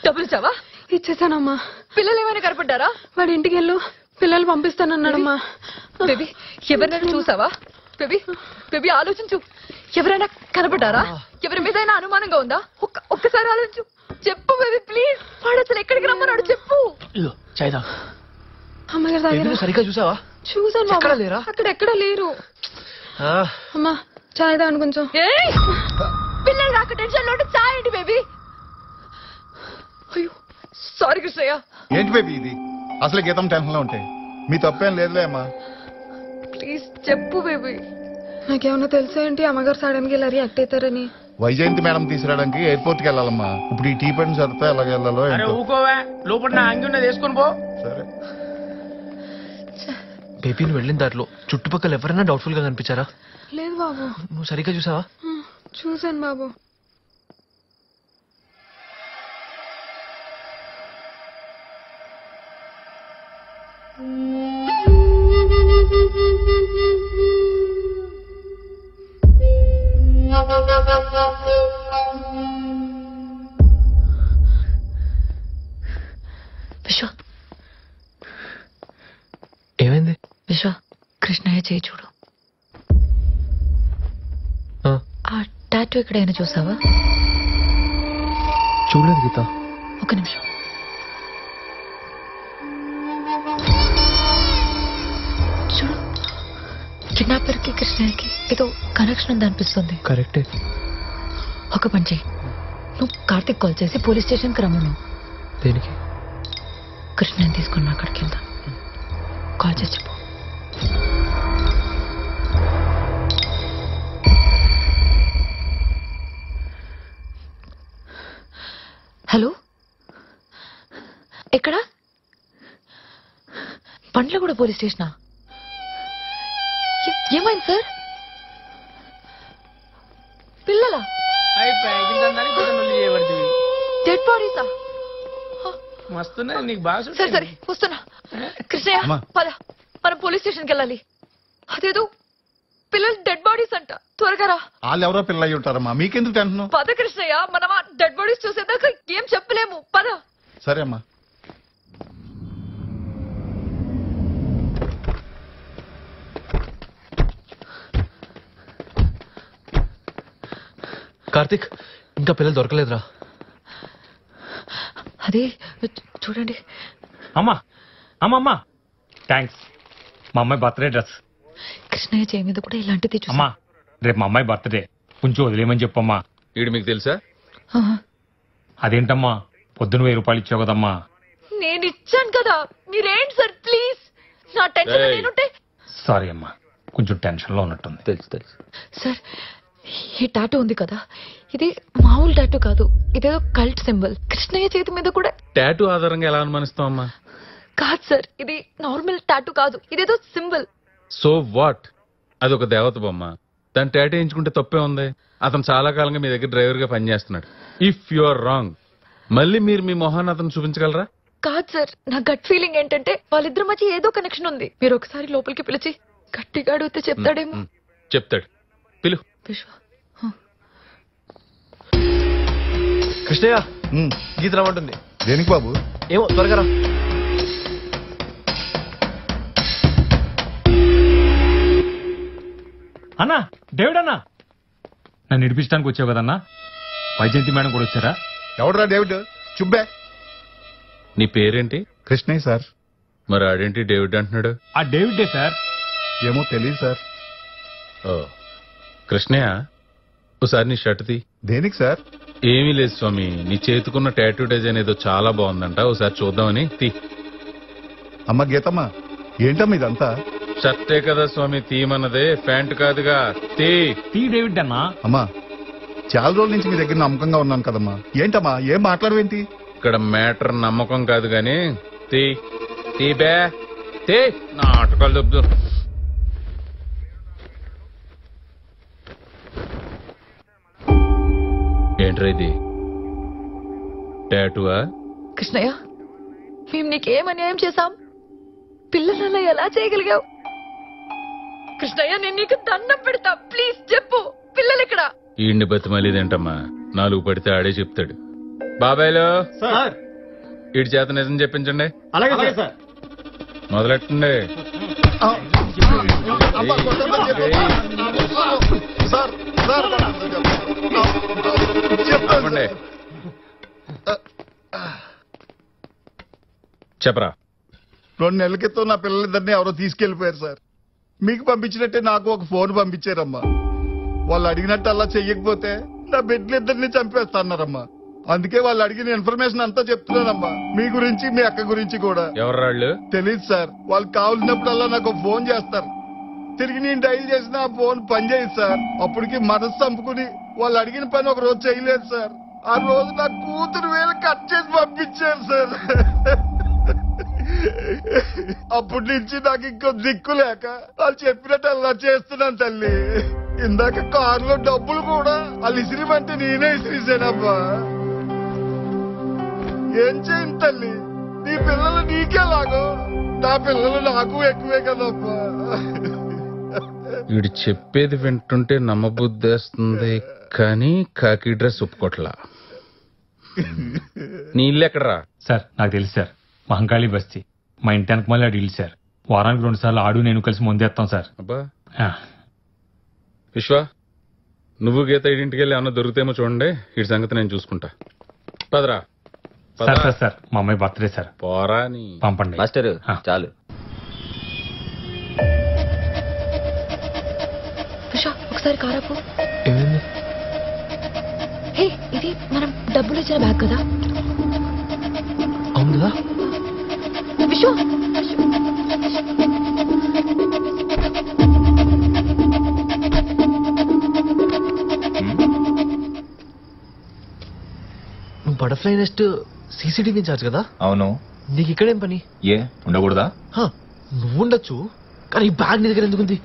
డబ్బులు ఇచ్చావా? ఇచ్చేసానమ్మా. పిల్లలు ఏమైనా కనపడ్డారా? వాడి ఇంటికి వెళ్ళు, పిల్లలు పంపిస్తానన్నాడమ్మా. బేబీ ఎవరినైనా చూసావా? బేబీ బేబీ ఆలోచించు. ఎవరైనా కనపడ్డారా? ఎవరి మీదైనా అనుమానంగా ఉందా? ఒక్కసారి ఆలోచించు. చెప్పు బేబీ ప్లీజ్. వాడు అసలు ఎక్కడికి రమ్మన్నాడు చెప్పు. చాయ్దా అమ్మగారి దగ్గర సరిగ్గా చూసావా? చూసాను బాబు. లేరా? అక్కడ ఎక్కడ లేరు. అమ్మా చాయ్ దా అని కొంచెం. పిల్లలు రాక టెన్షన్ లో చాయ్ ఏంటి బేబీ? అయ్యో సారీ కృష్ణయ్య. ఏంటి బేబీ ఇది? అసలు గీతం టెన్షన్ లో ఉంటాయి. మీ తప్పేం లేదులే అమ్మా. ప్లీజ్ చెప్పు బేబీ. నాకేమన్నా తెలుసా ఏంటి అమ్మగారు సడన్ గా ఇలా రియాక్ట్ అవుతారని? వైజయంతి మేడం తీసుకురావడానికి ఎయిర్పోర్ట్ కి వెళ్ళాలమ్మా. ఇప్పుడు ఈ టీ పని చదివితే ఎలాగ వెళ్ళాలో ఏంటో. ఊకోవా లోపల నా అంగి ఉన్నది వేసుకొని పో. సరే బేబీ నువ్వు వెళ్ళిన దారిలో చుట్టుపక్కల ఎవరైనా డౌట్ఫుల్ గా కనిపించారా? లేదు బాబు. నువ్వు సరిగ్గా చూసావా? చూసాను బాబు. విశ్వ ఏమైంది? విశ్వ కృష్ణయ్య చేయి చూడు. ఆ టాటూ ఎక్కడైనా చూసావా? చూడలేదు గీత. ఒక నిమిషం. చూడు కిడ్నాపర్ కి కృష్ణయ్యకి ఏదో కనెక్షన్ ఉంది అనిపిస్తుంది. కరెక్టే. ఒక పని చెయ్యి. నువ్వు కార్తిక్ కాల్ చేసి పోలీస్ స్టేషన్ కి రమ్మను. దేనికి? కృష్ణయ్యని తీసుకుని అక్కడికి వెళ్తాను. కాల్ చేసి చెప్పు. హలో ఎక్కడ? పండ్ల కూడా పోలీస్ స్టేషనా? ఏమైంది సార్? పిల్లలా? డెడ్ బాడీసా? మస్తున్నా నీకు బాగా. సరే సరే వస్తున్నా. కృష్ణయ్య పద మనం పోలీస్ స్టేషన్కి వెళ్ళాలి. అదేదో పిల్లలు డెడ్ బాడీస్ అంట. త్వరగా రా. వాళ్ళు ఎవరో పిల్లలు అయి ఉంటారమ్మా. మీకెందుకు టెన్షన్? పద కృష్ణయ్య మనం ఆ డెడ్ బాడీస్ చూసేదాకా ఏం చెప్పలేము. పద. సరే అమ్మా. కార్తిక్ ఇంకా పిల్లలు దొరకలేదురా. అదే చూడండి. అమ్మా అమ్మా థ్యాంక్స్. మా అమ్మాయి బర్త్డే డ్రెస్. కృష్ణయ్య చేయి మీద కూడా ఇలాంటిది చూసా. అమ్మా రేపు మా అమ్మాయి బర్త్డే కొంచెం వదిలేమని చెప్పమ్మా. ఈడు మీకు తెలుసా? అదేంటమ్మా పొద్దున 1000 రూపాయలు ఇచ్చావు కదమ్మా. నేను ఇచ్చాను కదా. మీరేంటి సార్ ప్లీజ్. నా టెన్షన్ నేనుంటే. సారీ అమ్మా కొంచెం టెన్షన్లో ఉన్నట్టుంది. తెలుసు తెలుసు. సార్ ఈ టాటూ ఉంది కదా, ఇది మామూలు టాటూ కాదు, ఇదేదో కల్ట్ సింబల్. కృష్ణయ్య చేతి మీద కూడా. టాటూ ఆధారంగా ఎలా అనుమానిస్తాం అమ్మా? కాదు సార్, ఇది నార్మల్ టాటూ కాదు, ఇదేదో సింబల్. So what? అదొక దేవత బొమ్మ, దాన్ని టాటూ వేయించుకుంటే తప్పే ఉంది. అతను చాలా కాలంగా మీ దగ్గర డ్రైవర్ గా పనిచేస్తున్నాడు. ఇఫ్ యు ఆర్ రాంగ్, మళ్ళీ మీరు మీ మొహాన్ని అతను చూపించగలరా? కాదు సార్, నా గట్ ఫీలింగ్ ఏంటంటే వాళ్ళిద్దరి మధ్య ఏదో కనెక్షన్ ఉంది. మీరు ఒకసారి లోపలికి పిలిచి గట్టిగా అడిగితే చెప్తాడేమో. చెప్తాడు, పిలు. విశ్వ, కృష్ణయ్య, గీత రమ్మంటుంది. దేనికి బాబు? ఏమో, త్వరగా రా. అన్నా, డేవిడ్ అన్నా, నన్ను ఇడిపించడానికి వచ్చావు కదన్నా. వైజయంతి మేడం కూడా వచ్చారా? ఎవడరా డేవిడ్? చుబ్బే. నీ పేరేంటి? కృష్ణయ్య సార్. మరి ఆడేంటి డేవిడ్ అంటున్నాడు? ఆ డేవిడే సార్. ఏమో తెలియదు సార్. ఓ కృష్ణయ్య, ఒకసారి నీ షర్ట్ తీ. దేనికి సార్? ఏమీ లేదు స్వామి, నీ చేతుకున్న టాటూ డిజైన్ ఏదో చాలా బాగుందంట, ఒకసారి చూద్దామని. తీ. అమ్మ గీతమ్మ, ఏంటమ్మా ఇదంతా? షర్టే కదా స్వామి తీయమన్నదే, ప్యాంట్ కాదుగా. తీ డేవిడ్ అన్నా. అమ్మా, చాలా రోజుల నుంచి మీ దగ్గర నమ్మకంగా ఉన్నాను కదమ్మా. ఏంటమ్మా ఏం మాట్లాడవేంటి? ఇక్కడ మ్యాటర్ నమ్మకం కాదు గాని తీ. తీ బే, తీ. నాటకాలు దొబ్బు. ఏంట్రా ఇది? టాటూవా? కృష్ణయ్య, మేము నీకేం అన్యాయం చేశాం? పిల్లల ఎలా చేయగలిగావు? కృష్ణయ్య, నేను నీకు దండం పెడతా, ప్లీజ్ చెప్పు, పిల్లలు ఇక్కడ. ఈయన్ని బతిమలేదేంటమ్మా, 4 పడితే ఆడే చెప్తాడు. బాబాయ్లో వీడి చేత నిజం చెప్పించండి. అలాగే సార్. మొదలెట్టండి. చెప్పండి. చెప్పరా. 2 నెలల క్రితం నా పిల్లలిద్దరిని ఎవరో తీసుకెళ్లిపోయారు సార్. మీకు పంపించినట్టే నాకు ఒక ఫోన్ పంపించారమ్మా. వాళ్ళు అడిగినట్టు అలా చెయ్యకపోతే నా బిడ్డలిద్దరిని చంపేస్తాన్నారమ్మా. అందుకే వాళ్ళు అడిగిన ఇన్ఫర్మేషన్ అంతా చెప్తున్నానమ్మా, మీ గురించి మీ అక్క గురించి కూడా. ఎవరాళ్ళు? తెలీదు సార్. వాళ్ళు కావాల్సినప్పుడల్లా నాకు ఫోన్ చేస్తారు. తిరిగి నేను డైల్ చేసిన ఆ ఫోన్ పనిచేయదు సార్. అప్పటికి మనసు చంపుకుని వాళ్ళు అడిగిన పని ఒక రోజు చేయలేదు సార్. ఆ రోజు నా కూతురు వేలు కట్ చేసి పంపించారు సార్. అప్పటి నుంచి నాకు ఇంకో దిక్కు లేక వాళ్ళు చెప్పినట్టు అలా చేస్తున్నాను తల్లి. ఇందాక కారులో డబ్బులు కూడా వాళ్ళు ఇసిరిమంటే నేనే ఇసిరిసానబ్బా. ఏం చేయను తల్లి, నీ పిల్లలు నీకేలాగో నా పిల్లలు నాకు ఎక్కువే కదబ్బా. వీడు చెప్పేది వింటుంటే నమ్మబుద్ధేస్తుంది, కానీ కాకి డ్రెస్ ఒప్పుకోట్లా. నీ ఇల్లు ఎక్కడరా? సార్ నాకు తెలుసు సార్, మహంకాళి బస్తీ. మా ఇంటి వెనక మళ్ళీ అడిగి సార్. వారానికి 2 సార్లు ఆడు నేను కలిసి ముందేస్తాం సార్. అబ్బా. విశ్వ, నువ్వు గీత ఇంటికి వెళ్ళి ఏమన్నా దొరుకుతామో చూడండి. వీడి సంగతి నేను చూసుకుంటా. పదరా. సార్ సార్, మా అమ్మాయి బర్త్డే సార్. పోరా నీ. పంపండి మాస్టర్, చాలు. ఒకసారి కారాపు. హే, ఇది మనం డబ్బులు ఇచ్చిన బ్యాగ్ కదా? అవును కదా. విశ్వ, నువ్వు బటర్ఫ్లై నెస్ట్ సీసీటీవీ ఇన్ఛార్జ్ కదా? అవును. నీకు ఇక్కడేం పని? ఏ ఉండకూడదా? నువ్వు ఉండొచ్చు, కానీ ఈ బ్యాగ్ నీ దగ్గర ఎందుకుంది?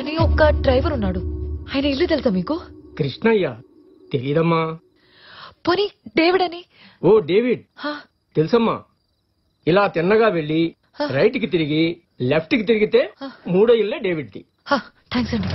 అని ఒక డ్రైవర్ ఉన్నాడు. ఆయన ఇల్లు తెలుసా మీకు? కృష్ణయ్య తెలీదమ్మా. పోనీ డేవిడ్ అని? ఓ డేవిడ్ తెలుసమ్మా. ఇలా తిన్నగా వెళ్ళి రైట్ కి తిరిగి లెఫ్ట్ కి తిరిగితే 3వ ఇల్లే డేవిడ్ ది. థ్యాంక్స్ అండి.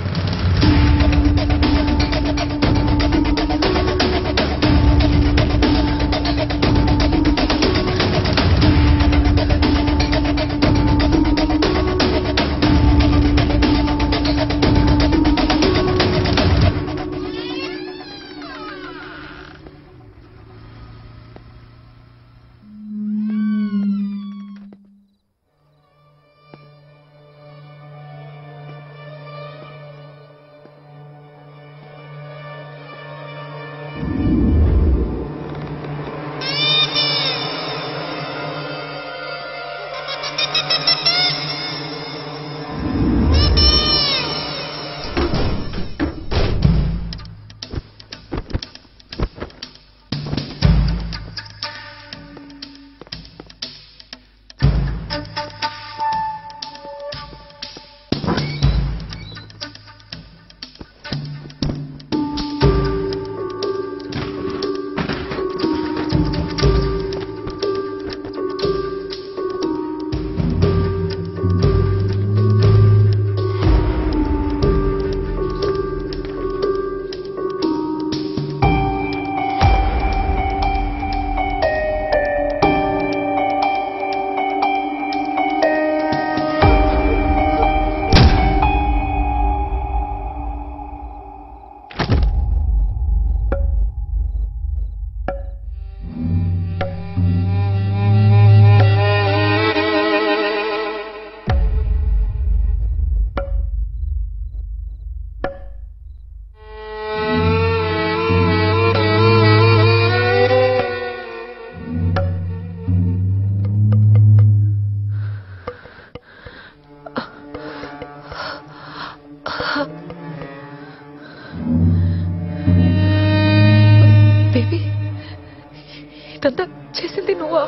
చేసింది నువ్వా?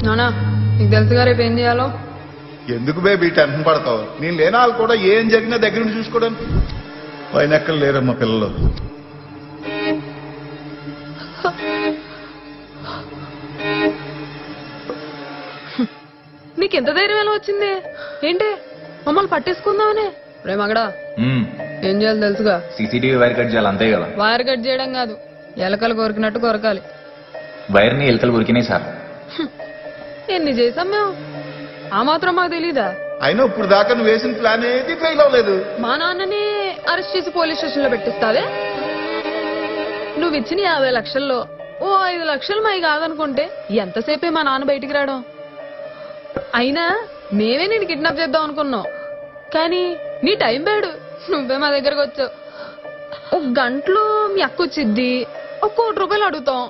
నానా నీకు తెలుసుగా రేపు ఏం చేయాలో? ఎందుకు బేబీ టెన్షన్ పడతావు? నేను లేని వాళ్ళు కూడా ఏం జరిగినా దగ్గర నుంచి చూసుకోవడానికి పైన ఎక్కడ లేరమ్మా పిల్లలు. నీకెంత ధైర్యం ఎలా వచ్చింది? ఏంటి మమ్మల్ని పట్టేసుకుందామనే? రే మగడా ఏం చేయాలి తెలుసుగా? సీసీటీవీ వైర్ కట్ చేయాలి అంతే కదా? వైర్ కట్ చేయడం కాదు, ఎలకలు కొరికినట్టు కొరకాలి. వైర్ని ఎలకలు కొరికినాయి సార్. ఎన్ని చేసాం మేము, ఆ మాత్రం మాకు తెలీదా? అయినా ఇప్పుడు దాకా నువ్వు వేసిన ప్లాన్ ఏది ఫెయిల్ అవ్వలేదు. మా నాన్నని అరెస్ట్ చేసి పోలీస్ స్టేషన్ లో పెట్టిస్తావే? నువ్వు ఇచ్చిన 50 లక్షల్లో ఓ 5 లక్షలు మై కాదనుకుంటే ఎంతసేపే మా నాన్న బయటికి రావడం. అయినా మేమే నేను కిడ్నాప్ చేద్దాం అనుకున్నావు, కానీ నీ టైం బ్యాడు, నువ్వే మా దగ్గరకు వచ్చావు. ఒక గంటలో మీ అక్క వచ్చిద్ది, 1 కోటి రూపాయలు అడుగుతాం,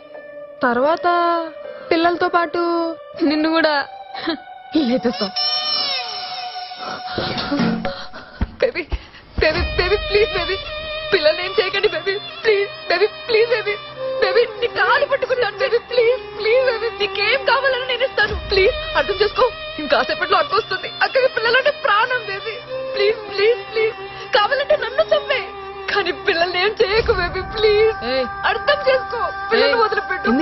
తర్వాత పిల్లలతో పాటు నిన్ను కూడా లేపేస్తాం. Baby baby baby please baby, పిల్లల్ని ఏం చేయకండి baby, please baby, please baby, baby నీ కాలు పట్టుకుంటాను బేబీ, ప్లీజ్ ప్లీజ్ బేబీ, నీకేం కావాలని నేను ఇస్తాను, ప్లీజ్ అర్థం చేసుకో. ఇంకాసేపట్లో అక్క వస్తుంది, అక్కకి పిల్లలంటే ప్రాణం బేబీ, ప్లీజ్ ప్లీజ్ ప్లీజ్, కావాలంటే నన్ను చంపే కానీ పిల్లల్ని ఏం చేయకు బేబీ, ప్లీజ్ అర్థం చేసుకో. పిల్లల్ని వదిలిపెట్టు.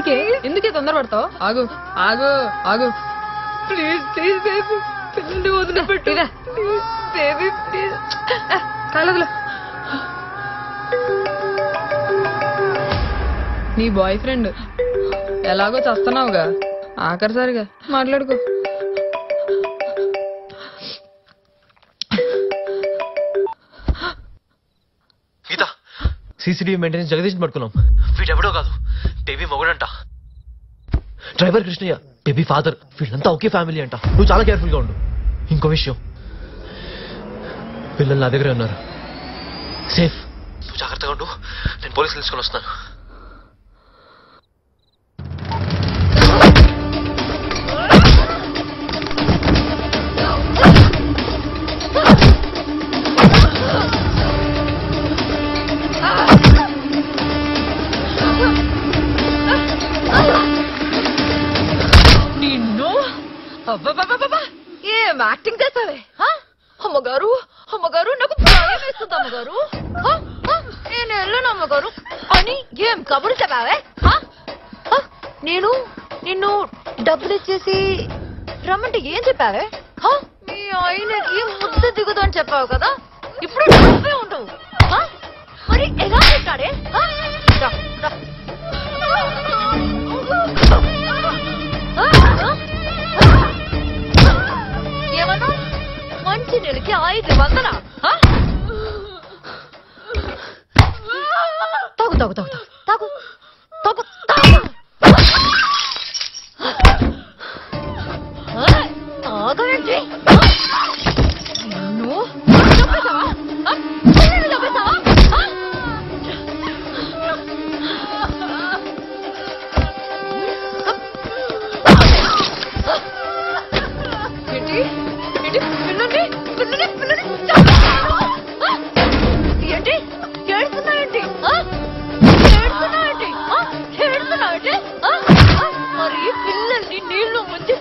ఎందుకే తొందరపడతావు? ఆగు ఆగు ఆగు, ప్లీజ్ ప్లీజ్ బేబీ, పిల్లల్ని వదిలిపెట్టు బేబీ, ప్లీజ్. కాలదులో నీ బాయ్ ఫ్రెండ్ ఎలాగో చస్తున్నావుగా, ఆఖరిసారిగా మాట్లాడుకో. గీత, సీసీటీవీ మెయింటెనెన్స్ జగదీష్ పట్టుకున్నాం. వీడెవడో కాదు, బేబీ మొగుడంట. డ్రైవర్ కృష్ణయ్య బేబీ ఫాదర్, వీళ్ళంతా ఒకే ఫ్యామిలీ అంట. నువ్వు చాలా కేర్ఫుల్ గా ఉండు. ఇంకో విషయం, పిల్లలు నా దగ్గరే ఉన్నారు, సేఫ్. నువ్వు జాగ్రత్తగా ఉండు, నేను పోలీసులు తీసుకొని వస్తున్నాను. నిన్ను ఏం యాక్టింగ్ చేస్తావే అమ్మగారు? కబురు చెప్పావే నేను నిన్ను డబ్బులు ఇచ్చేసి రమ్మంటే ఏం చెప్పావే మీ ఆయనకి ముద్ద దిగుదు అని చెప్పావు కదా ఇప్పుడు నువ్వే ఉండవు మరి ఎలా చెప్పాడే ఏమన్నా మంచి నెలకి 500 తాగు తాగు తాగు తాగు తాగు తాగు ఆగవేంటి నువ్వు చంపేశావా చంపేశావా ఏంటి ఏంటి పిల్లని ఏంటి ఏడుస్తున్నావేంటి ఏడుస్తున్నావేంటి మరి పిల్లల్ని నీళ్లు ముంచి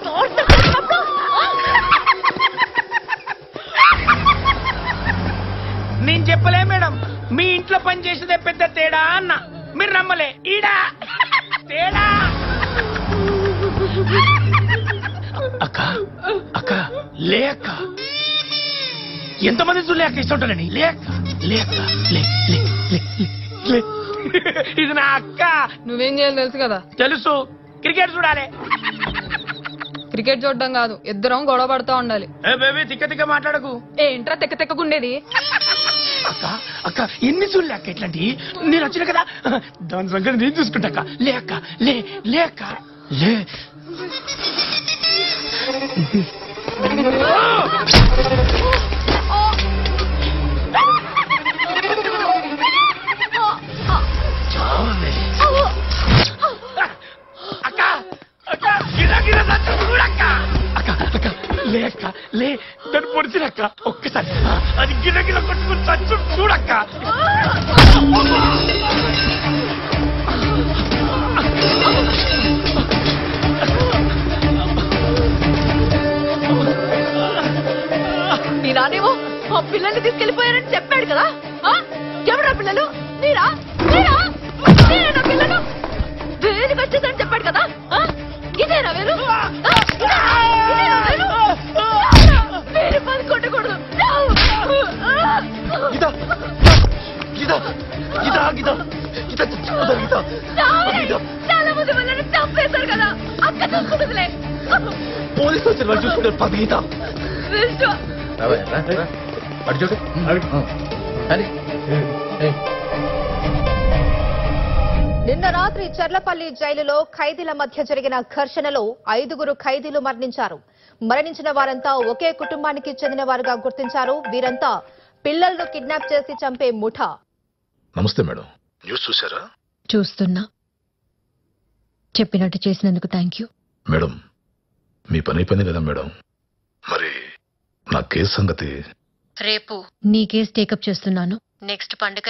నేను చెప్పలే మేడం మీ ఇంట్లో పని చేసేదే పెద్ద తేడా అన్న మీరు నమ్మలే ఈడా తేడా అక్క అక్క లేక ఎంతమంది చూలేక ఇస్తుంటారని లేక లేక ఇది నా అక్క. నువ్వేం చేయాలి తెలుసు కదా? తెలుసు. క్రికెట్ చూడాలి. క్రికెట్ చూడడం కాదు, ఇద్దరం గొడవ పడుతూ ఉండాలి. బేబీ తిక్క తిక్క మాట్లాడకు. ఏంట్రా తిక్క తిక్కకుండేది? అక్క అక్క ఎన్ని చూడలే అక్క ఇట్లాంటి నేను వచ్చిన కదా దాని సంగతి నేను చూసుకుంటాక లేక లే లేక లే అక్క అక్క గిరా గిరా చూడక్క అక్క అక్క లేక లే దాన్ని పొడిచినక్క ఒక్కసారి అది గిర గిర కొట్టుకుని చచ్చు చూడక్క. మీ నానేమో ఆ పిల్లల్ని తీసుకెళ్లిపోయారని చెప్పాడు కదా. ఎవరా పిల్లలు? మీరా మీరా మీరేనా పిల్లలు? వేరుకి వచ్చేసని చెప్పాడు కదా. ఇదేనా వేరు? ఇదేనా వేరు? వేరు పని కొట్టకూడదు. చాలా మంది వాళ్ళని చంపేశారు కదా. అక్క చూసుకుంటుందిలే. పోలీసు వచ్చిన వాళ్ళు చూసుకుంటారు. పది గీత నిన్న రాత్రి చర్లపల్లి జైలులో ఖైదీల మధ్య జరిగిన ఘర్షణలో 5 ఖైదీలు మరణించారు. మరణించిన వారంతా ఒకే కుటుంబానికి చెందిన వారుగా గుర్తించారు. వీరంతా పిల్లలను కిడ్నాప్ చేసి చంపే ముఠా. నమస్తే మేడం. న్యూస్ చూసారా? చూస్తున్నా. చెప్పినట్టు చేసినందుకు థ్యాంక్ యూ. మేడం మీ పని కదా మేడం. మరి నా కేసు సంగతి రేపు నీ కేసు టేకప్ చేస్తున్నాను. నెక్స్ట్ పండుగ